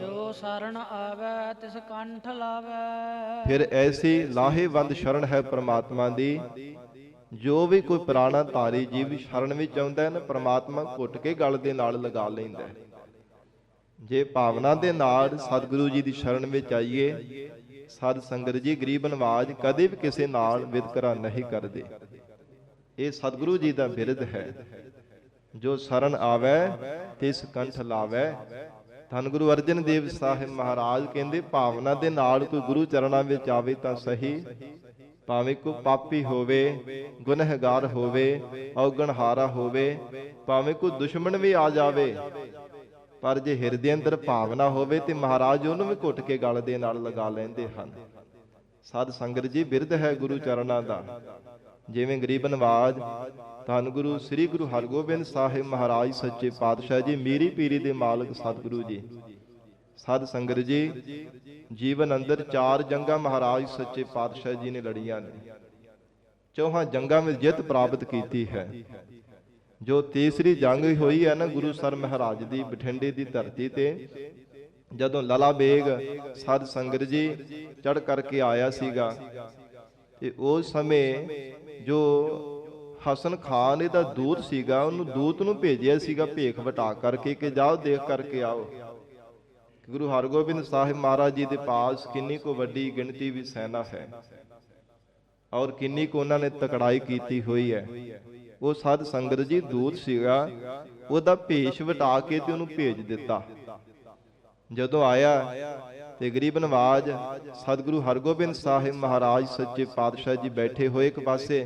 ਜੋ ਸ਼ਰਨ ਆਵੈ ਤਿਸ ਕੰਠ ਲਾਵੈ। ਫਿਰ ਐਸੀ ਲਾਹੇਵੰਦ ਸ਼ਰਨ ਹੈ ਪ੍ਰਮਾਤਮਾ ਦੀ, ਜੋ ਵੀ ਕੋਈ ਪ੍ਰਾਣਾ ਧਾਰੀ ਜੀਵ ਸ਼ਰਨ ਵਿੱਚ ਆਉਂਦਾ ਹੈ ਨਾ, ਪ੍ਰਮਾਤਮਾ ਘੁੱਟ ਕੇ ਗਲ ਦੇ ਨਾਲ ਲਗਾ ਲੈਂਦਾ ਹੈ। ਜੇ ਭਾਵਨਾ ਦੇ ਨਾਲ ਸਤਿਗੁਰੂ ਜੀ ਦੀ ਸ਼ਰਨ ਵਿੱਚ ਆਈਏ, ਸਾਧ ਸੰਗਤ ਜੀ ਗਰੀਬ ਨਵਾਜ ਕਦੇ ਵੀ ਕਿਸੇ ਨਾਲ ਵਿਤਕਰਾ ਨਹੀਂ ਕਰਦੇ। ਇਹ ਸਤਿਗੁਰੂ ਜੀ ਦਾ ਬਿਰਧ ਹੈ। ਜੋ ਸ਼ਰਨ ਆਵੈ ਤਿਸ ਕੰਠ ਲਾਵੈ। ਧੰਨ ਗੁਰੂ ਅਰਜਨ ਦੇਵ ਸਾਹਿਬ ਮਹਾਰਾਜ ਕਹਿੰਦੇ, ਭਾਵਨਾ ਦੇ ਨਾਲ ਕੋਈ ਗੁਰੂ ਚਰਨਾਂ ਵਿੱਚ ਆਵੇ ਤਾਂ ਸਹੀ, ਭਾਵੇਂ ਕੋਈ ਪਾਪੀ ਹੋਵੇ, ਗੁਨਹਗਾਰ ਹੋਵੇ, ਔਗਣਹਾਰਾ ਹੋਵੇ, ਭਾਵੇਂ ਕੋਈ ਦੁਸ਼ਮਣ ਵੀ ਆ ਜਾਵੇ, ਪਰ ਜੇ ਹਿਰਦੇ ਅੰਦਰ ਭਾਵਨਾ ਹੋਵੇ ਤੇ ਮਹਾਰਾਜ ਉਹਨੂੰ ਵੀ ਘੁੱਟ ਕੇ ਗਲ ਦੇ ਨਾਲ ਲਗਾ ਲੈਂਦੇ ਹਨ। ਸਾਧ ਸੰਗਤ ਜੀ, ਬਿਰਧ ਹੈ ਗੁਰੂ ਚਰਨਾਂ ਦਾ। ਜਿਵੇਂ ਗਰੀਬ ਨਵਾਜ ਧੰਨ ਗੁਰੂ ਸ੍ਰੀ ਗੁਰੂ ਹਰਗੋਬਿੰਦ ਸਾਹਿਬ ਮਹਾਰਾਜ ਸੱਚੇ ਪਾਤਸ਼ਾਹ ਜੀ, ਮੀਰੀ ਪੀਰੀ ਦੇ ਮਾਲਕ ਸਤਿਗੁਰੂ ਜੀ। ਸਾਧ ਸੰਗਤ ਜੀ, ਜੀਵਨ ਅੰਦਰ 4 ਜੰਗਾਂ ਮਹਾਰਾਜ ਸੱਚੇ ਪਾਤਸ਼ਾਹ ਜੀ ਨੇ ਲੜੀਆਂ ਨੇ। 4 ਜੰਗਾਂ ਵਿੱਚ ਜਿੱਤ ਪ੍ਰਾਪਤ ਕੀਤੀ ਹੈ। ਜੋ ਤੀਸਰੀ ਜੰਗ ਹੋਈ ਹੈ ਨਾ ਗੁਰੂ ਸਰ ਮਹਾਰਾਜ ਦੀ ਬਠਿੰਡੇ ਦੀ ਧਰਤੀ ਤੇ, ਜਦੋਂ ਲਾਲਾ ਬੇਗ ਸਾਧ ਸੰਗਤ ਜੀ ਚੜ ਕਰਕੇ ਆਇਆ ਸੀਗਾ ਤੇ ਉਸ ਸਮੇਂ ਜੋ ਹਸਨ ਖਾਨ ਇਹਦਾ ਦੂਤ ਸੀਗਾ, ਉਹਨੂੰ ਦੂਤ ਨੂੰ ਭੇਜਿਆ ਸੀਗਾ ਭੇਖ ਵਟਾ ਕਰਕੇ ਕਿ ਜਾਓ ਦੇਖ ਕਰਕੇ ਆਓ ਗੁਰੂ ਹਰਗੋਬਿੰਦ ਸਾਹਿਬ ਮਹਾਰਾਜ ਜੀ ਦੇ ਪਾਸ ਕਿੰਨੀ ਕੋ ਵੱਡੀ ਗਿਣਤੀ ਵੀ ਸੈਨਾ ਹੈ ਔਰ ਕਿੰਨੀ ਕੋ ਉਹਨਾਂ ਨੇ ਤਕੜਾਈ ਕੀਤੀ ਹੋਈ ਹੈ। ਉਹ ਸਾਧ ਸੰਗਤ ਜੀ ਦੂਤ ਸੀਗਾ, ਉਹਦਾ ਭੇਸ਼ ਵਟਾ ਕੇ ਤੇ ਉਹਨੂੰ ਭੇਜ ਦਿੱਤਾ। ਜਦੋਂ ਆਇਆ ਤੇ ਗਰੀਬ ਨਵਾਜ ਸਤਿਗੁਰੂ ਹਰਗੋਬਿੰਦ ਸਾਹਿਬ ਮਹਾਰਾਜ ਸੱਚੇ ਪਾਤਸ਼ਾਹ ਜੀ ਬੈਠੇ ਹੋਏ ਇੱਕ ਪਾਸੇ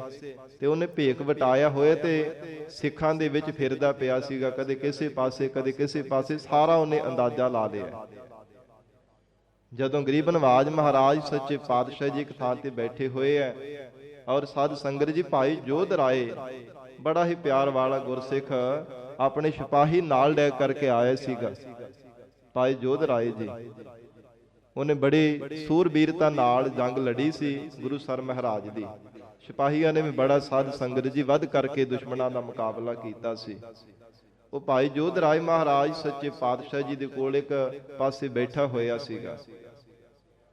ਤੇ ਉਹਨੇ ਭੇਖ ਵਟਾਇਆ ਹੋਇਆ ਤੇ ਸਿੱਖਾਂ ਦੇ ਵਿੱਚ ਫਿਰਦਾ ਪਿਆ ਸੀਗਾ, ਕਦੇ ਕਿਸੇ ਪਾਸੇ ਕਦੇ ਕਿਸੇ ਪਾਸੇ, ਸਾਰਾ ਉਹਨੇ ਅੰਦਾਜ਼ਾ ਲਾ ਲਿਆ। ਜਦੋਂ ਗਰੀਬ ਨਵਾਜ ਮਹਾਰਾਜ ਸੱਚੇ ਪਾਤਸ਼ਾਹ ਜੀ ਇੱਕ ਥਾਂ ਤੇ ਬੈਠੇ ਹੋਏ ਐ ਔਰ ਸਾਧ ਸੰਗਤ ਜੀ ਭਾਈ ਜੋਧ ਰਾਏ ਬੜਾ ਹੀ ਪਿਆਰ ਵਾਲਾ ਗੁਰਸਿੱਖ ਆਪਣੇ ਸਿਪਾਹੀ ਨਾਲ ਲੈ ਕਰਕੇ ਆਇਆ ਸੀਗਾ। ਭਾਈ ਜੋਧ ਰਾਏ ਜੀ ਉਹਨੇ ਬੜੀ ਸੂਰਬੀਰਤਾ ਨਾਲ ਜੰਗ ਲੜੀ ਸੀ ਗੁਰੂ ਸਰ ਮਹਾਰਾਜ ਦੀ। ਸਿਪਾਹੀਆਂ ਨੇ ਵੀ ਬੜਾ ਸਾਧ ਸੰਗਤ ਜੀ ਵੱਧ ਕਰਕੇ ਦੁਸ਼ਮਣਾਂ ਦਾ ਮੁਕਾਬਲਾ ਕੀਤਾ ਸੀ। ਉਹ ਭਾਈ ਜੋਧ ਰਾਏ ਮਹਾਰਾਜ ਸੱਚੇ ਪਾਤਸ਼ਾਹ ਜੀ ਦੇ ਕੋਲ ਇੱਕ ਪਾਸੇ ਬੈਠਾ ਹੋਇਆ ਸੀਗਾ।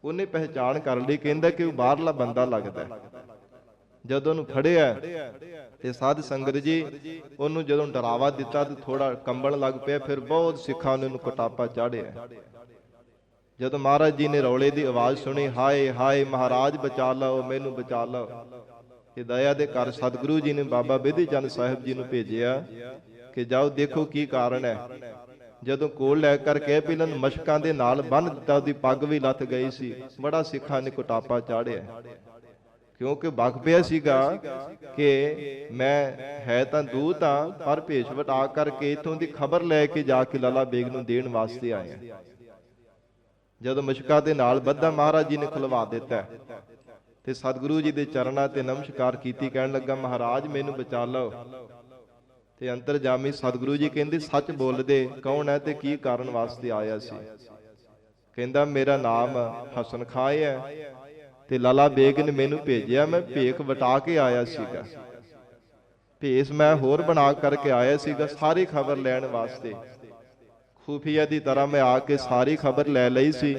ਉਹਨੇ ਪਹਿਚਾਣ ਕਰ ਲਈ, ਕਹਿੰਦਾ ਕਿ ਉਹ ਬਾਹਰਲਾ ਬੰਦਾ ਲੱਗਦਾ। ਜਦੋਂ ਉਹਨੂੰ ਫੜਿਆ ਤੇ ਸਾਧ ਸੰਗਤ ਜੀ ਉਹਨੂੰ ਜਦੋਂ ਡਰਾਵਾ ਦਿੱਤਾ ਤੇ ਥੋੜਾ ਕੰਬਣ ਲੱਗ ਪਿਆ। ਫਿਰ ਬਹੁਤ ਸਿੱਖਾਂ ਨੇ ਉਹਨੂੰ ਕੁਟਾਪਾ ਚਾੜਿਆ। ਜਦੋਂ ਮਹਾਰਾਜ ਜੀ ਨੇ ਰੌਲੇ ਦੀ ਆਵਾਜ਼ ਸੁਣੀ, ਹਾਏ ਹਾਏ ਮਹਾਰਾਜ ਬਚਾ ਲਓ, ਮੈਨੂੰ ਬਚਾ ਲਓ, ਇਹ ਦਇਆ ਦੇ ਘਰ ਸਤਿਗੁਰੂ ਜੀ ਨੇ ਬਾਬਾ ਬਿਧੀ ਚੰਦ ਸਾਹਿਬ ਜੀ ਨੂੰ ਭੇਜਿਆ ਕਿ ਜਾਓ ਦੇਖੋ ਕੀ ਕਾਰਨ ਹੈ। ਜਦੋਂ ਕੋਲ ਲੈ ਕਰਕੇ ਪਹਿਲਾਂ ਮਸ਼ਕਾਂ ਦੇ ਨਾਲ ਬੰਨ੍ਹ ਦਿੱਤਾ, ਉਹਦੀ ਪੱਗ ਵੀ ਲੱਥ ਗਈ ਸੀ। ਬੜਾ ਸਿੱਖਾਂ ਨੇ ਕੁਟਾਪਾ ਚਾੜਿਆ ਕਿਉਂਕਿ ਵਗ ਪਿਆ ਸੀਗਾ ਕਿ ਮੈਂ ਹੈ ਤਾਂ ਦੂਤ ਆ ਪਰ ਭੇਸ਼ ਵਟਾ ਕਰਕੇ ਇਥੋਂ ਦੀ ਖਬਰ ਲੈ ਕੇ ਜਾ ਕੇ ਲਾਲਾ ਬੇਗ ਨੂੰ ਦੇਣ ਵਾਸਤੇ ਆਇਆ। ਜਦੋਂ ਮਸ਼ਕਾਂ ਦੇ ਨਾਲ ਬੱਧਾ ਮਹਾਰਾਜ ਜੀ ਨੇ ਖੁਲਵਾ ਦਿੱਤਾ ਤੇ ਸਤਿਗੁਰੂ ਜੀ ਦੇ ਚਰਨਾਂ ਤੇ ਨਮਸਕਾਰ ਕੀਤੀ, ਕਹਿਣ ਲੱਗਾ ਮਹਾਰਾਜ ਮੈਨੂੰ ਬਚਾ ਲਓ। ਤੇ ਅੰਤਰਜਾਮੀ ਸਤਿਗੁਰੂ ਜੀ ਕਹਿੰਦੇ ਸੱਚ ਬੋਲਦੇ, ਕੌਣ ਹੈ ਤੇ ਕੀ ਕਾਰਨ ਵਾਸਤੇ ਆਇਆ ਸੀ? ਕਹਿੰਦਾ ਮੇਰਾ ਨਾਮ ਹਸਨ ਖਾਂ ਹੈ ਤੇ ਲਾਲਾ ਬੇਗ ਨੇ ਮੈਨੂੰ ਭੇਜਿਆ, ਮੈਂ ਭੇਖ ਵਟਾ ਕੇ ਆਇਆ ਸੀਗਾ, ਭੇਸ ਮੈਂ ਹੋਰ ਬਣਾ ਕਰਕੇ ਆਇਆ ਸੀਗਾ ਸਾਰੀ ਖਬਰ ਲੈਣ ਵਾਸਤੇ। ਖੂਫੀਆ ਦੀ ਤਰ੍ਹਾਂ ਮੈਂ ਆ ਕੇ ਸਾਰੀ ਖਬਰ ਲੈ ਲਈ ਸੀ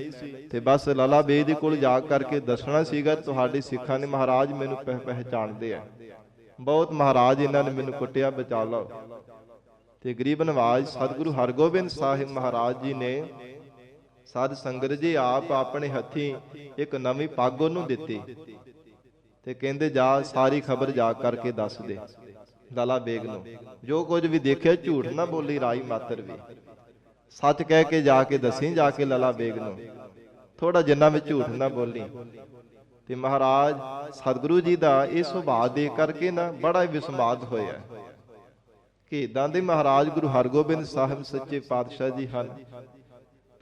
ਤੇ ਬਸ ਲਾਲਾ ਬੇਗ ਦੇ ਕੋਲ ਜਾ ਕਰਕੇ ਦੱਸਣਾ ਸੀਗਾ ਤੁਹਾਡੇ ਸਿੱਖਾਂ ਨੇ ਮਹਾਰਾਜ ਮੈਨੂੰ ਪਹਿਚਾਣਦੇ ਆ, ਬਹੁਤ ਮਹਾਰਾਜ ਇਹਨਾਂ ਨੇ ਮੈਨੂੰ ਕੁੱਟਿਆ, ਬਚਾ ਲਓ। ਤੇ ਗਰੀਬ ਨਵਾਜ ਸਤਿਗੁਰੂ ਹਰਗੋਬਿੰਦ ਸਾਹਿਬ ਮਹਾਰਾਜ ਜੀ ਨੇ ਸਾਧ ਸੰਗਤ ਜੀ ਆਪ ਆਪਣੇ ਹੱਥੀਂ ਇੱਕ ਨਵੀਂ ਪੱਗ ਉਹਨੂੰ ਦਿੱਤੀ ਤੇ ਕਹਿੰਦੇ ਜਾ ਸਾਰੀ ਖਬਰ ਜਾ ਕਰਕੇ ਦੱਸ ਦੇ ਲਾਲਾ ਬੇਗ ਨੂੰ, ਜੋ ਕੁਝ ਵੀ ਦੇਖਿਆ ਝੂਠ ਨਾ ਬੋਲੀ ਰਾਈ ਮਾਤਰ ਵੀ, ਸੱਚ ਕਹਿ ਕੇ ਜਾ ਕੇ ਦੱਸੀ ਜਾ ਕੇ ਲਾਲਾ ਬੇਗ ਨੂੰ, ਥੋੜਾ ਜਿੰਨਾ ਵੀ ਝੂਠ ਨਾ ਬੋਲੀ। ਤੇ ਮਹਾਰਾਜ ਸਤਿਗੁਰੂ ਜੀ ਦਾ ਇਹ ਸੁਭਾਅ ਦੇਖ ਕਰਕੇ ਨਾ ਬੜਾ ਵਿਸਮਾਦ ਹੋਇਆ ਕਿ ਇਦਾਂ ਦੇ ਮਹਾਰਾਜ ਗੁਰੂ ਹਰਗੋਬਿੰਦ ਸਾਹਿਬ ਸੱਚੇ ਪਾਤਸ਼ਾਹ ਜੀ ਹਨ।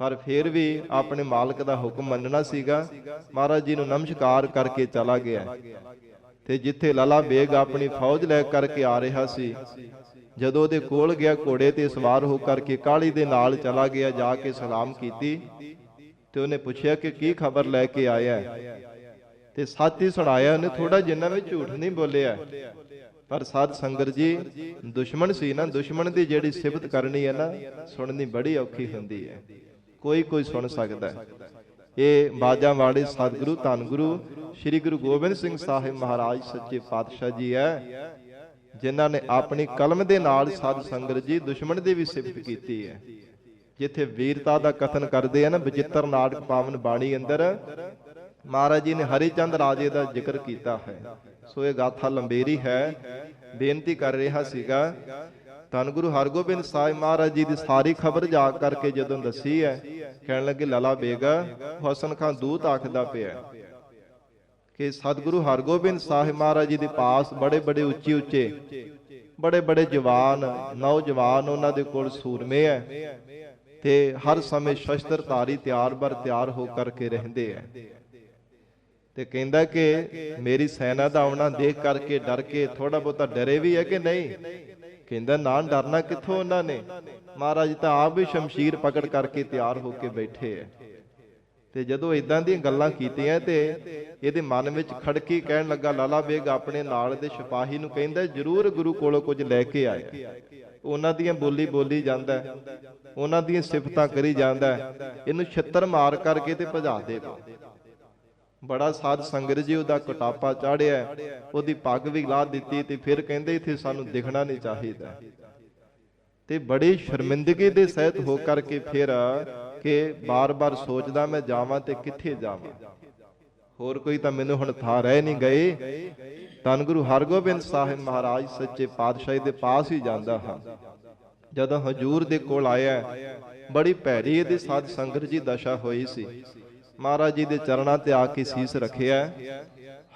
ਪਰ ਫਿਰ ਵੀ ਆਪਣੇ ਮਾਲਕ ਦਾ ਹੁਕਮ ਮੰਨਣਾ ਸੀਗਾ। ਮਹਾਰਾਜ ਜੀ ਨੂੰ ਨਮਸਕਾਰ ਕਰਕੇ ਚਲਾ ਗਿਆ ਤੇ ਜਿੱਥੇ ਲਾਲਾ ਬੇਗ ਆਪਣੀ ਫੌਜ ਲੈ ਕਰਕੇ ਆ ਰਿਹਾ ਸੀ, ਜਦੋਂ ਉਹਦੇ ਕੋਲ ਗਿਆ ਘੋੜੇ ਤੇ ਸਵਾਰ ਹੋ ਕਰਕੇ ਕਾਹਲੀ ਦੇ ਨਾਲ ਚਲਾ ਗਿਆ, ਜਾ ਕੇ ਸਲਾਮ ਕੀਤੀ ਤੇ ਉਹਨੇ ਪੁੱਛਿਆ ਕਿ ਕੀ ਖਬਰ ਲੈ ਕੇ ਆਇਆ ਤੇ ਸੱਚ ਹੀ ਸੁਣਾਇਆ ਉਹਨੇ, ਥੋੜਾ ਜਿੰਨਾ ਵੀ ਝੂਠ ਨਹੀਂ ਬੋਲਿਆ। ਪਰ ਸਾਧ ਸੰਗਤ ਜੀ ਦੁਸ਼ਮਣ ਸੀ ਨਾ, ਦੁਸ਼ਮਣ ਦੀ ਜਿਹੜੀ ਸਿਫਤ ਕਰਨੀ ਹੈ ਨਾ ਸੁਣਨੀ ਬੜੀ ਔਖੀ ਹੁੰਦੀ ਹੈ, ਕੋਈ ਕੋਈ ਸੁਣ ਸਕਦਾ। ਇਹ ਬਾਜਾਂ ਵਾਲੇ ਸਤਿਗੁਰੂ ਧੰਨ ਗੁਰੂ ਸ੍ਰੀ ਗੁਰੂ ਗੋਬਿੰਦ ਸਿੰਘ ਸਾਹਿਬ ਮਹਾਰਾਜ ਸੱਚੇ ਪਾਤਸ਼ਾਹ ਜੀ ਹੈ, ਜਿਨ੍ਹਾਂ ਨੇ ਆਪਣੀ ਕਲਮ ਦੇ ਨਾਲ ਸਾਧ ਸੰਗਤ ਜੀ ਦੁਸ਼ਮਣ ਦੀ ਵੀ ਸਿਫਤ ਕੀਤੀ ਹੈ। ਜਿੱਥੇ ਵੀਰਤਾ ਦਾ ਕਥਨ ਕਰਦੇ ਆ ਨਾ ਬਚਿੱਤਰ ਨਾਟਕ ਪਾਵਨ ਬਾਣੀ ਅੰਦਰ ਮਹਾਰਾਜ ਜੀ ਨੇ ਹਰੀਚੰਦ ਰਾਜੇ ਦਾ ਜ਼ਿਕਰ ਕੀਤਾ ਹੈ। ਸੋ ਇਹ ਗਾਥਾ ਲੰਬੇਰੀ ਹੈ। ਬੇਨਤੀ ਕਰ ਰਿਹਾ ਸੀਗਾ ਧੰਨ ਗੁਰੂ ਹਰਗੋਬਿੰਦ ਸਾਹਿਬ ਮਹਾਰਾਜ ਜੀ ਦੀ ਸਾਰੀ ਖਬਰ ਜਾ ਕਰਕੇ ਜਦੋਂ ਦੱਸੀ ਹੈ, ਕਹਿਣ ਲੱਗੇ ਲਾਲਾ ਬੇਗ ਹਸਨ ਖਾਂ ਦੂਤ ਆਖਦਾ ਪਿਆ ਕਿ ਸਤਿਗੁਰੂ ਹਰਗੋਬਿੰਦ ਸਾਹਿਬ ਮਹਾਰਾਜ ਜੀ ਦੇ ਪਾਸ ਬੜੇ ਬੜੇ ਉੱਚੇ ਉੱਚੇ ਬੜੇ ਬੜੇ ਜਵਾਨ ਨੌਜਵਾਨ ਉਹਨਾਂ ਦੇ ਕੋਲ ਸੂਰਮੇ ਹੈ ਤੇ ਹਰ ਸਮੇਂ ਸ਼ਸਤਰ ਧਾਰੀ ਤਿਆਰ ਬਰ ਤਿਆਰ ਹੋ ਕਰਕੇ ਰਹਿੰਦੇ ਹੈ। ਤੇ ਕਹਿੰਦਾ ਕਿ ਮੇਰੀ ਸੈਨਾ ਦਾ ਆਉਣਾ ਦੇਖ ਕਰਕੇ ਡਰ ਕੇ ਥੋੜਾ ਬਹੁਤਾ ਡਰੇ ਵੀ ਹੈ ਕਿ ਨਹੀਂ? ਕਹਿੰਦਾ ਨਾ ਡਰਨਾ ਕਿੱਥੋਂ ਉਹਨਾਂ ਨੇ, ਮਹਾਰਾਜ ਤਾਂ ਆਪ ਵੀ ਸ਼ਮਸ਼ੀਰ ਪਕੜ ਕਰਕੇ ਤਿਆਰ ਹੋ ਕੇ ਬੈਠੇ ਹੈ। ਤੇ ਜਦੋਂ ਇਦਾਂ ਦੀਆਂ ਗੱਲਾਂ ਕੀਤੀਆਂ ਤੇ ਇਹਦੇ ਮਨ ਵਿੱਚ ਖੜਕੀ, ਕਹਿਣ ਲੱਗਾ ਲਾਲਾ ਬੇਗ ਆਪਣੇ ਨਾਲ ਦੇ ਸਿਪਾਹੀ ਨੂੰ ਕਹਿੰਦਾ ਜ਼ਰੂਰ ਗੁਰੂ ਕੋਲੋਂ ਕੁਝ ਲੈ ਕੇ ਆਇਆ। ਉਹਨਾਂ ਦੀਆਂ ਬੋਲੀ ਬੋਲੀ ਜਾਂਦਾ ਉਹਨਾਂ ਦੀਆਂ ਸਿਫਤਾਂ ਕਰੀ ਜਾਂਦਾ, ਇਹਨੂੰ ਛਿੱਤਰ ਮਾਰ ਕਰਕੇ ਤੇ ਭਜਾ ਦੇਗਾ। ਬੜਾ ਸਾਧ ਸੰਗਤ ਜੀ ਉਹਦਾ ਕਟਾਪਾ ਚਾੜਿਆ, ਉਹਦੀ ਪੱਗ ਵੀ ਲਾਹ ਦਿੱਤੀ, ਤੇ ਫਿਰ ਕਹਿੰਦੇ ਇੱਥੇ ਸਾਨੂੰ ਦਿਖਣਾ ਨਹੀਂ ਚਾਹੀਦਾ। ਤੇ ਬੜੀ ਸ਼ਰਮਿੰਦਗੀ ਦੇ ਸਹਿਤ ਹੋ ਕਰਕੇ ਫਿਰ ਕਿ ਬਾਰ-ਬਾਰ ਸੋਚਦਾ ਮੈਂ ਜਾਵਾਂ ਤੇ ਕਿੱਥੇ ਜਾਵਾਂ, ਹੋਰ ਕੋਈ ਤਾਂ ਮੈਨੂੰ ਹੁਣ ਥਾਂ ਰਹਿ ਨਹੀਂ ਗਏ। ਧੰਨ ਗੁਰੂ ਹਰਗੋਬਿੰਦ ਸਾਹਿਬ ਮਹਾਰਾਜ ਸੱਚੇ ਪਾਤਸ਼ਾਹ ਦੇ ਪਾਸ ਹੀ ਜਾਂਦਾ ਹਾਂ। ਜਦੋਂ ਹਜੂਰ ਦੇ ਕੋਲ ਆਇਆ, ਬੜੀ ਭੈੜੀ ਇਹਦੀ ਸਾਧ ਸੰਗਤ ਜੀ ਦਸ਼ਾ ਹੋਈ ਸੀ। ਮਹਾਰਾਜ ਜੀ ਦੇ ਚਰਨਾਂ ਤੇ ਆ ਕੇ ਸੀਸ ਰੱਖਿਆ,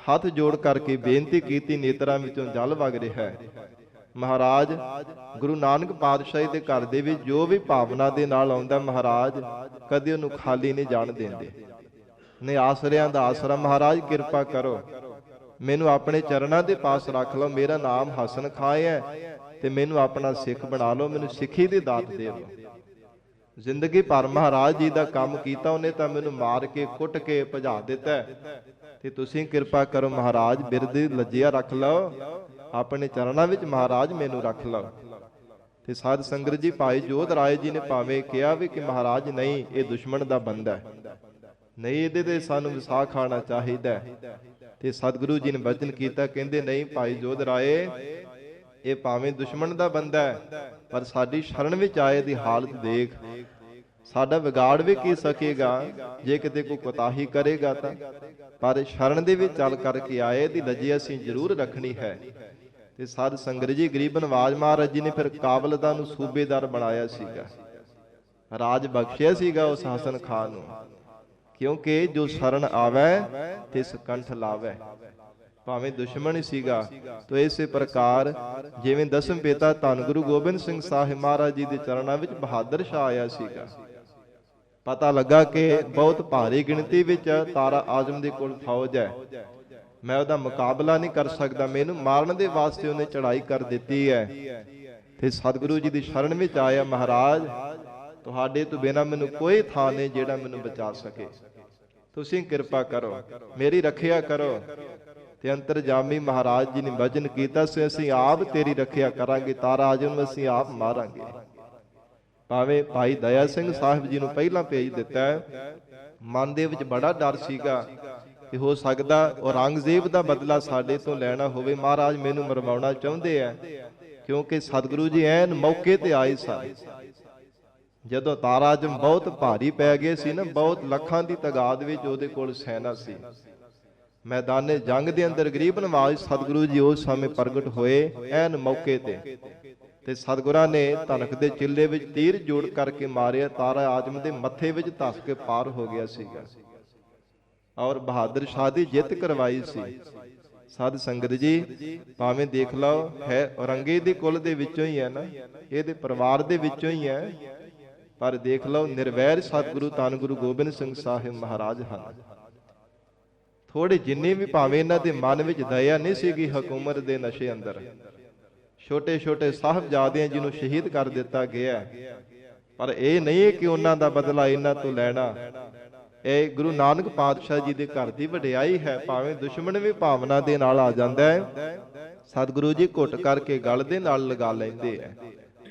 ਹੱਥ ਜੋੜ ਕਰਕੇ ਬੇਨਤੀ ਕੀਤੀ, ਨੇਤਰਾਂ ਵਿੱਚੋਂ ਜਲ ਵਗ ਰਿਹਾ ਹੈ। ਮਹਾਰਾਜ ਗੁਰੂ ਨਾਨਕ ਪਾਤਸ਼ਾਹ ਦੇ ਘਰ ਦੇ ਵਿੱਚ ਜੋ ਵੀ ਭਾਵਨਾ ਦੇ ਨਾਲ ਆਉਂਦਾ, ਮਹਾਰਾਜ ਕਦੇ ਉਹਨੂੰ ਖਾਲੀ ਨਹੀਂ ਜਾਣ ਦਿੰਦੇ ਨੇ। ਆਸਰਿਆਂ ਦਾ ਆਸਰਾ, ਮਹਾਰਾਜ ਕਿਰਪਾ ਕਰੋ, ਮੈਨੂੰ ਆਪਣੇ ਚਰਨਾਂ ਦੇ ਪਾਸ ਰੱਖ ਲਓ। ਮੇਰਾ ਨਾਮ ਹਸਨ ਖਾਂ ਹੈ ਤੇ ਮੈਨੂੰ ਆਪਣਾ ਸਿੱਖ ਬਣਾ ਲਓ, ਮੈਨੂੰ ਸਿੱਖੀ ਦੀ ਦਾਤ ਦੇ ਦਿਓ। ਜ਼ਿੰਦਗੀ ਭਰ ਮਹਾਰਾਜ ਜੀ ਦਾ ਕੰਮ ਕੀਤਾ, ਉਹਨੇ ਤਾਂ ਮੈਨੂੰ ਮਾਰ ਕੇ ਕੁੱਟ ਕੇ ਭਜਾ ਦਿੱਤਾ, ਤੇ ਤੁਸੀਂ ਕਿਰਪਾ ਕਰੋ ਮਹਾਰਾਜ, ਬਿਰਦੀ ਲੱਜਿਆ ਰੱਖ ਲਓ, ਆਪਣੇ ਚਰਨਾਂ ਵਿੱਚ ਮਹਾਰਾਜ ਮੈਨੂੰ ਰੱਖ ਲਓ। ਤੇ ਸਾਧ ਸੰਗਤ ਜੀ, ਭਾਈ ਜੋਧ ਰਾਏ ਜੀ ਨੇ ਭਾਵੇਂ ਕਿਹਾ ਵੀ ਕਿ ਮਹਾਰਾਜ ਨਹੀਂ, ਇਹ ਦੁਸ਼ਮਣ ਦਾ ਬੰਦਾ ਹੈ, ਨਹੀਂ ਇਹਦੇ ਤੇ ਸਾਨੂੰ ਵਿਸਾਖ ਖਾਣਾ ਚਾਹੀਦਾ। ਤੇ ਸਤਿਗੁਰੂ ਜੀ ਨੇ ਵਚਨ ਕੀਤਾ, ਕਹਿੰਦੇ ਨਹੀਂ ਭਾਈ ਜੋਧ ਰਾਏ, ਇਹ ਭਾਵੇਂ ਦੁਸ਼ਮਣ ਦਾ ਬੰਦਾ ਹੈ, ਪਰ ਸਾਡੀ ਸ਼ਰਨ ਵਿੱਚ ਆਏ ਦੀ ਹਾਲਤ ਦੇਖ, ਸਾਡਾ ਵਿਗਾੜ ਵੀ ਕੀ ਸਕੇਗਾ ਜੇ ਕਿਤੇ ਕੋਈ ਕੋਤਾਹੀ ਕਰੇਗਾ ਤਾਂ, ਪਰ ਸ਼ਰਨ ਦੇ ਵਿੱਚ ਚੱਲ ਕਰਕੇ ਆਏ ਦੀ ਲੱਜੀ ਅਸੀਂ ਜ਼ਰੂਰ ਰੱਖਣੀ ਹੈ। ਤੇ ਸਾਧ ਸੰਗਤ ਜੀ, ਗਰੀਬ ਨਵਾਜ ਮਹਾਰਾਜ ਜੀ ਨੇ ਫਿਰ ਕਾਬਲਦਾ ਨੂੰ ਸੂਬੇਦਾਰ ਬਣਾਇਆ ਸੀਗਾ, ਰਾਜ ਬਖਸ਼ਿਆ ਸੀਗਾ ਉਸ ਹਸਨ ਖਾਨ ਨੂੰ, ਕਿਉਂਕਿ ਜੋ ਸ਼ਰਨ ਆਵੈ ਤੇ ਸਕੰਠ ਲਾਵੈ, ਭਾਵੇਂ ਦੁਸ਼ਮਣ ਸੀਗਾ। ਤੋ ਇਸੇ ਪ੍ਰਕਾਰ ਜਿਵੇਂ ਦਸਮ ਪਿਤਾ ਧੰਨ ਗੁਰੂ ਗੋਬਿੰਦ ਸਿੰਘ ਸਾਹਿਬ ਮਹਾਰਾਜ ਜੀ ਦੇ ਚਰਨਾਂ ਵਿੱਚ ਬਹਾਦਰ ਸ਼ਾਹ ਆਇਆ ਸੀਗਾ, ਪਤਾ ਲੱਗਾ ਕਿ ਬਹੁਤ ਭਾਰੀ ਗਿਣਤੀ ਵਿੱਚ ਤਾਰਾ ਆਜ਼ਮ ਦੇ ਕੋਲ ਫੌਜ ਹੈ, ਮੈਂ ਉਹਦਾ ਮੁਕਾਬਲਾ ਨਹੀਂ ਕਰ ਸਕਦਾ, ਮੈਨੂੰ ਮਾਰਨ ਦੇ ਵਾਸਤੇ ਉਹਨੇ ਚੜ੍ਹਾਈ ਕਰ ਦਿੱਤੀ ਹੈ। ਤੇ ਸਤਿਗੁਰੂ ਜੀ ਦੀ ਸ਼ਰਨ ਵਿੱਚ ਆਇਆ, ਮਹਾਰਾਜ ਤੁਹਾਡੇ ਤੋਂ ਬਿਨਾਂ ਮੈਨੂੰ ਕੋਈ ਥਾਂ ਨਹੀਂ ਜਿਹੜਾ ਮੈਨੂੰ ਬਚਾ ਸਕੇ, ਤੁਸੀਂ ਕਿਰਪਾ ਕਰੋ, ਮੇਰੀ ਰੱਖਿਆ ਕਰੋ। ਤੇ ਅੰਤਰਜਾਮੀ ਮਹਾਰਾਜ ਜੀ ਨੇ ਵਚਨ ਕੀਤਾ ਸੀ, ਅਸੀਂ ਆਪ ਤੇਰੀ ਰੱਖਿਆ ਕਰਾਂਗੇ, ਤਾਰਾ ਆਜ਼ਮ ਨੂੰ ਅਸੀਂ ਆਪ ਮਾਰਾਂਗੇ। ਭਾਵੇਂ ਭਾਈ ਦਇਆ ਸਿੰਘ ਸਾਹਿਬ ਜੀ ਨੂੰ ਪਹਿਲਾਂ ਭੇਜ ਦਿੱਤਾ, ਮਨ ਦੇ ਵਿੱਚ ਬੜਾ ਡਰ ਸੀਗਾ ਕਿ ਹੋ ਸਕਦਾ ਔਰੰਗਜ਼ੇਬ ਦਾ ਬਦਲਾ ਸਾਡੇ ਤੋਂ ਲੈਣਾ ਹੋਵੇ, ਮਹਾਰਾਜ ਮੈਨੂੰ ਮਰਵਾਉਣਾ ਚਾਹੁੰਦੇ ਆ, ਕਿਉਂਕਿ ਸਤਿਗੁਰੂ ਜੀ ਐਨ ਮੌਕੇ ਤੇ ਆਏ ਸਨ ਜਦੋਂ ਤਾਰਾ ਆਜ਼ਮ ਬਹੁਤ ਭਾਰੀ ਪੈ ਗਏ ਸੀ ਨਾ, ਬਹੁਤ ਲੱਖਾਂ ਦੀ ਤਾਦਾਦ ਵਿੱਚ ਉਹਦੇ ਕੋਲ ਸੈਨਾ ਸੀ। ਮੈਦਾਨੇ ਜੰਗ ਦੇ ਅੰਦਰ ਗਰੀਬ ਨਵਾਜ਼ ਸਤਿਗੁਰੂ ਜੀ ਉਸ ਸਮੇਂ ਪ੍ਰਗਟ ਹੋਏ ਐਨ ਮੌਕੇ ਤੇ ਸਤਿਗੁਰਾਂ ਨੇ ਧਨਕ ਦੇ ਚਿੱਲੇ ਵਿੱਚ ਤੀਰ ਜੋੜ ਕਰਕੇ ਮਾਰਿਆ, ਤਾਰਾ ਆਜ਼ਮ ਦੇ ਮੱਥੇ ਵਿੱਚ ਧੱਸ ਕੇ ਪਾਰ ਹੋ ਗਿਆ ਸੀਗਾ, ਔਰ ਬਹਾਦਰ ਸ਼ਾਹ ਦੀ ਜਿੱਤ ਕਰਵਾਈ ਸੀ। ਸਾਧ ਸੰਗਤ ਜੀ, ਭਾਵੇਂ ਦੇਖ ਲਓ ਹੈ ਔਰੰਗੇ ਦੇ ਕੁਲ ਦੇ ਵਿੱਚੋਂ ਹੀ ਹੈ ਨਾ, ਇਹਦੇ ਪਰਿਵਾਰ ਦੇ ਵਿੱਚੋਂ ਹੀ ਹੈ, ਪਰ ਦੇਖ ਲਓ ਨਿਰਵੈਰ ਸਤਿਗੁਰੂ ਧੰਨ ਗੁਰੂ ਗੋਬਿੰਦ ਸਿੰਘ ਸਾਹਿਬ ਮਹਾਰਾਜ ਹਨ। ਥੋੜੇ ਜਿੰਨੇ ਵੀ ਭਾਵੇਂ ਇਹਨਾਂ ਦੇ ਮਨ ਵਿੱਚ ਦਇਆ ਨਹੀਂ ਸੀਗੀ ਹਕੂਮਤ ਦੇ ਨਸ਼ੇ ਅੰਦਰ, ਛੋਟੇ ਛੋਟੇ ਸਾਹਿਬਜ਼ਾਦਿਆਂ ਜਿਹਨੂੰ ਸ਼ਹੀਦ ਕਰ ਦਿੱਤਾ ਗਿਆ, ਪਰ ਇਹ ਨਹੀਂ ਕਿ ਉਹਨਾਂ ਦਾ ਬਦਲਾ ਇਹਨਾਂ ਤੋਂ ਲੈਣਾ। ਇਹ ਗੁਰੂ ਨਾਨਕ ਪਾਤਸ਼ਾਹ ਜੀ ਦੇ ਘਰ ਦੀ ਵਡਿਆਈ ਹੈ। ਭਾਵੇਂ ਦੁਸ਼ਮਣ ਵੀ ਭਾਵਨਾ ਦੇ ਨਾਲ ਆ ਜਾਂਦਾ ਹੈ, ਸਤਿਗੁਰੂ ਜੀ ਘੁੱਟ ਕਰਕੇ ਗਲ ਦੇ ਨਾਲ ਲਗਾ ਲੈਂਦੇ ਹੈ।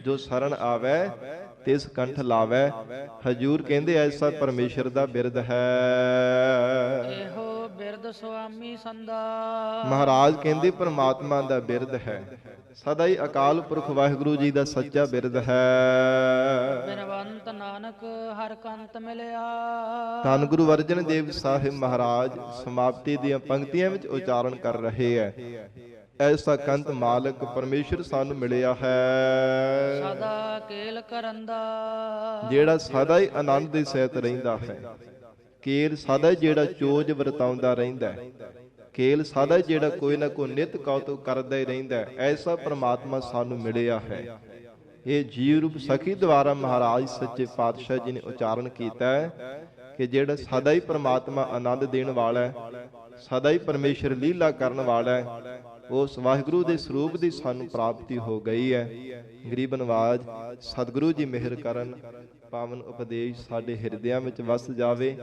ਜੋ ਸ਼ਰਨ ਆਵੈ ਤਿਸ ਕੰਠ ਲਾਵੈ, ਹਜੂਰ ਕਹਿੰਦੇ ਐਸਾ ਪਰਮੇਸ਼ਰ ਦਾ ਬਿਰਦ ਹੈ। ਇਹੋ ਬਿਰਦ ਸੁਆਮੀ ਸੰਦਾ, ਮਹਾਰਾਜ ਕਹਿੰਦੇ ਪਰਮਾਤਮਾ ਦਾ ਬਿਰਦ ਹੈ, ਸਦਾ ਹੀ ਅਕਾਲ ਪੁਰਖ ਵਾਹਿਗੁਰੂ ਜੀ ਦਾ ਸੱਚਾ ਬਿਰਦ ਹੈ। ਬਿਨਵੰਤ ਨਾਨਕ ਹਰ ਕੰਤ ਮਿਲਿਆ। ਧੰਨ ਗੁਰੂ ਅਰਜਨ ਦੇਵ ਸਾਹਿਬ ਮਹਾਰਾਜ ਸਮਾਪਤੀ ਦੀਆਂ ਪੰਕਤੀਆਂ ਵਿੱਚ ਉਚਾਰਨ ਕਰ ਰਹੇ ਹੈ, ਐਸਾ ਕੰਤ ਮਾਲਕ ਪਰਮੇਸ਼ਰ ਸਾਨੂੰ ਮਿਲਿਆ ਹੈ, ਸਦਾ ਕੇਲ ਕਰੰਦਾ, ਜਿਹੜਾ ਸਦਾ ਹੀ ਆਨੰਦ ਦੇ ਸਹਿਤ ਰਹਿੰਦਾ ਹੈ। ਕੇਲ ਸਦਾ ਹੀ ਜਿਹੜਾ ਚੋਜ ਵਰਤਾਉਂਦਾ ਰਹਿੰਦਾ ਹੈ, ਕੇਲ ਸਦਾ ਹੀ ਜਿਹੜਾ ਕੋਈ ਨਾ ਕੋਈ ਨਿਤ ਕੌਤੁਕ ਕਰਦਾ ਹੀ ਰਹਿੰਦਾ ਹੈ। ਐਸਾ ਪ੍ਰਮਾਤਮਾ ਸਾਨੂੰ ਮਿਲਿਆ ਹੈ। ਇਹ ਜੀਵ ਰੂਪ ਸਖੀ ਦੁਆਰਾ ਮਹਾਰਾਜ ਸੱਚੇ ਪਾਤਸ਼ਾਹ ਜੀ ਨੇ ਉਚਾਰਨ ਕੀਤਾ ਹੈ ਕਿ ਜਿਹੜਾ ਸਦਾ ਹੀ ਪ੍ਰਮਾਤਮਾ ਆਨੰਦ ਦੇਣ ਵਾਲਾ ਹੈ, ਸਦਾ ਹੀ ਪਰਮੇਸ਼ਰ ਲੀਲਾ ਕਰਨ ਵਾਲਾ ਹੈ, ਉਸ ਵਾਹਿਗੁਰੂ ਦੇ ਸਰੂਪ ਦੀ ਸਾਨੂੰ ਪ੍ਰਾਪਤੀ ਹੋ ਗਈ ਹੈ। ਗਰੀਬ ਨਵਾਜ ਸਤਿਗੁਰੂ ਜੀ ਮਿਹਰ ਕਰਨ, ਪਾਵਨ ਉਪਦੇਸ਼ ਸਾਡੇ ਹਿਰਦਿਆਂ ਵਿੱਚ ਵਸ ਜਾਵੇ,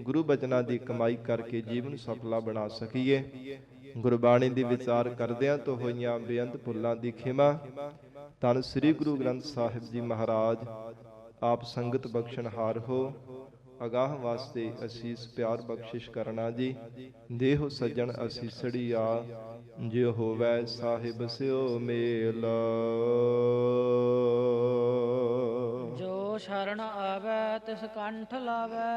ਗੁਰੂ ਬਚਨਾਂ ਦੀ ਕਮਾਈ ਕਰਕੇ ਜੀਵਨ ਸਫਲਾ ਬਣਾ ਸਕੀਏ। ਗੁਰਬਾਣੀ ਦੀ ਵਿਚਾਰ ਕਰਦਿਆਂ ਤੋਂ ਹੋਈਆਂ ਬੇਅੰਤ ਭੁੱਲਾਂ ਦੀ ਖਿਮਾ। ਧੰਨ ਸ੍ਰੀ ਗੁਰੂ ਗ੍ਰੰਥ ਸਾਹਿਬ ਜੀ ਮਹਾਰਾਜ ਆਪ ਸੰਗਤ ਬਖਸ਼ਣਹਾਰ ਹੋ। ਅਗਾਹ ਵਾਸਤੇ ਅਸੀਸ ਪਿਆਰ ਬਖਸ਼ਿਸ਼ ਕਰਨਾ ਜੀ। ਦੇਹੁ ਸੱਜਣ ਅਸੀਸੜੀਆ, ਜਿਉ ਹੋਵੈ ਸਾਹਿਬ ਸਿਓ ਮੇਲ। ਜੋ ਸ਼ਰਨ ਆਵੈ ਤਿਸ ਕੰਠ ਲਾਵੈ,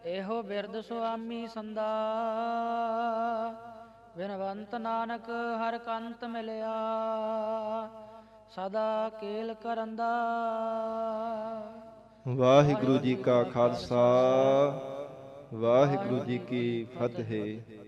ਇਹੋ ਬਿਰਦ ਸੁਆਮੀ ਸੰਦਾ। ਬਿਨਵੰਤ ਨਾਨਕ ਹਰ ਕੰਤ ਮਿਲਿਆ, ਸਦਾ ਕੇਲ ਕਰੰਦਾ। ਵਾਹਿਗੁਰੂ ਜੀ ਕਾ ਖਾਲਸਾ, ਵਾਹਿਗੁਰੂ ਜੀ ਕੀ ਫਤਿਹ।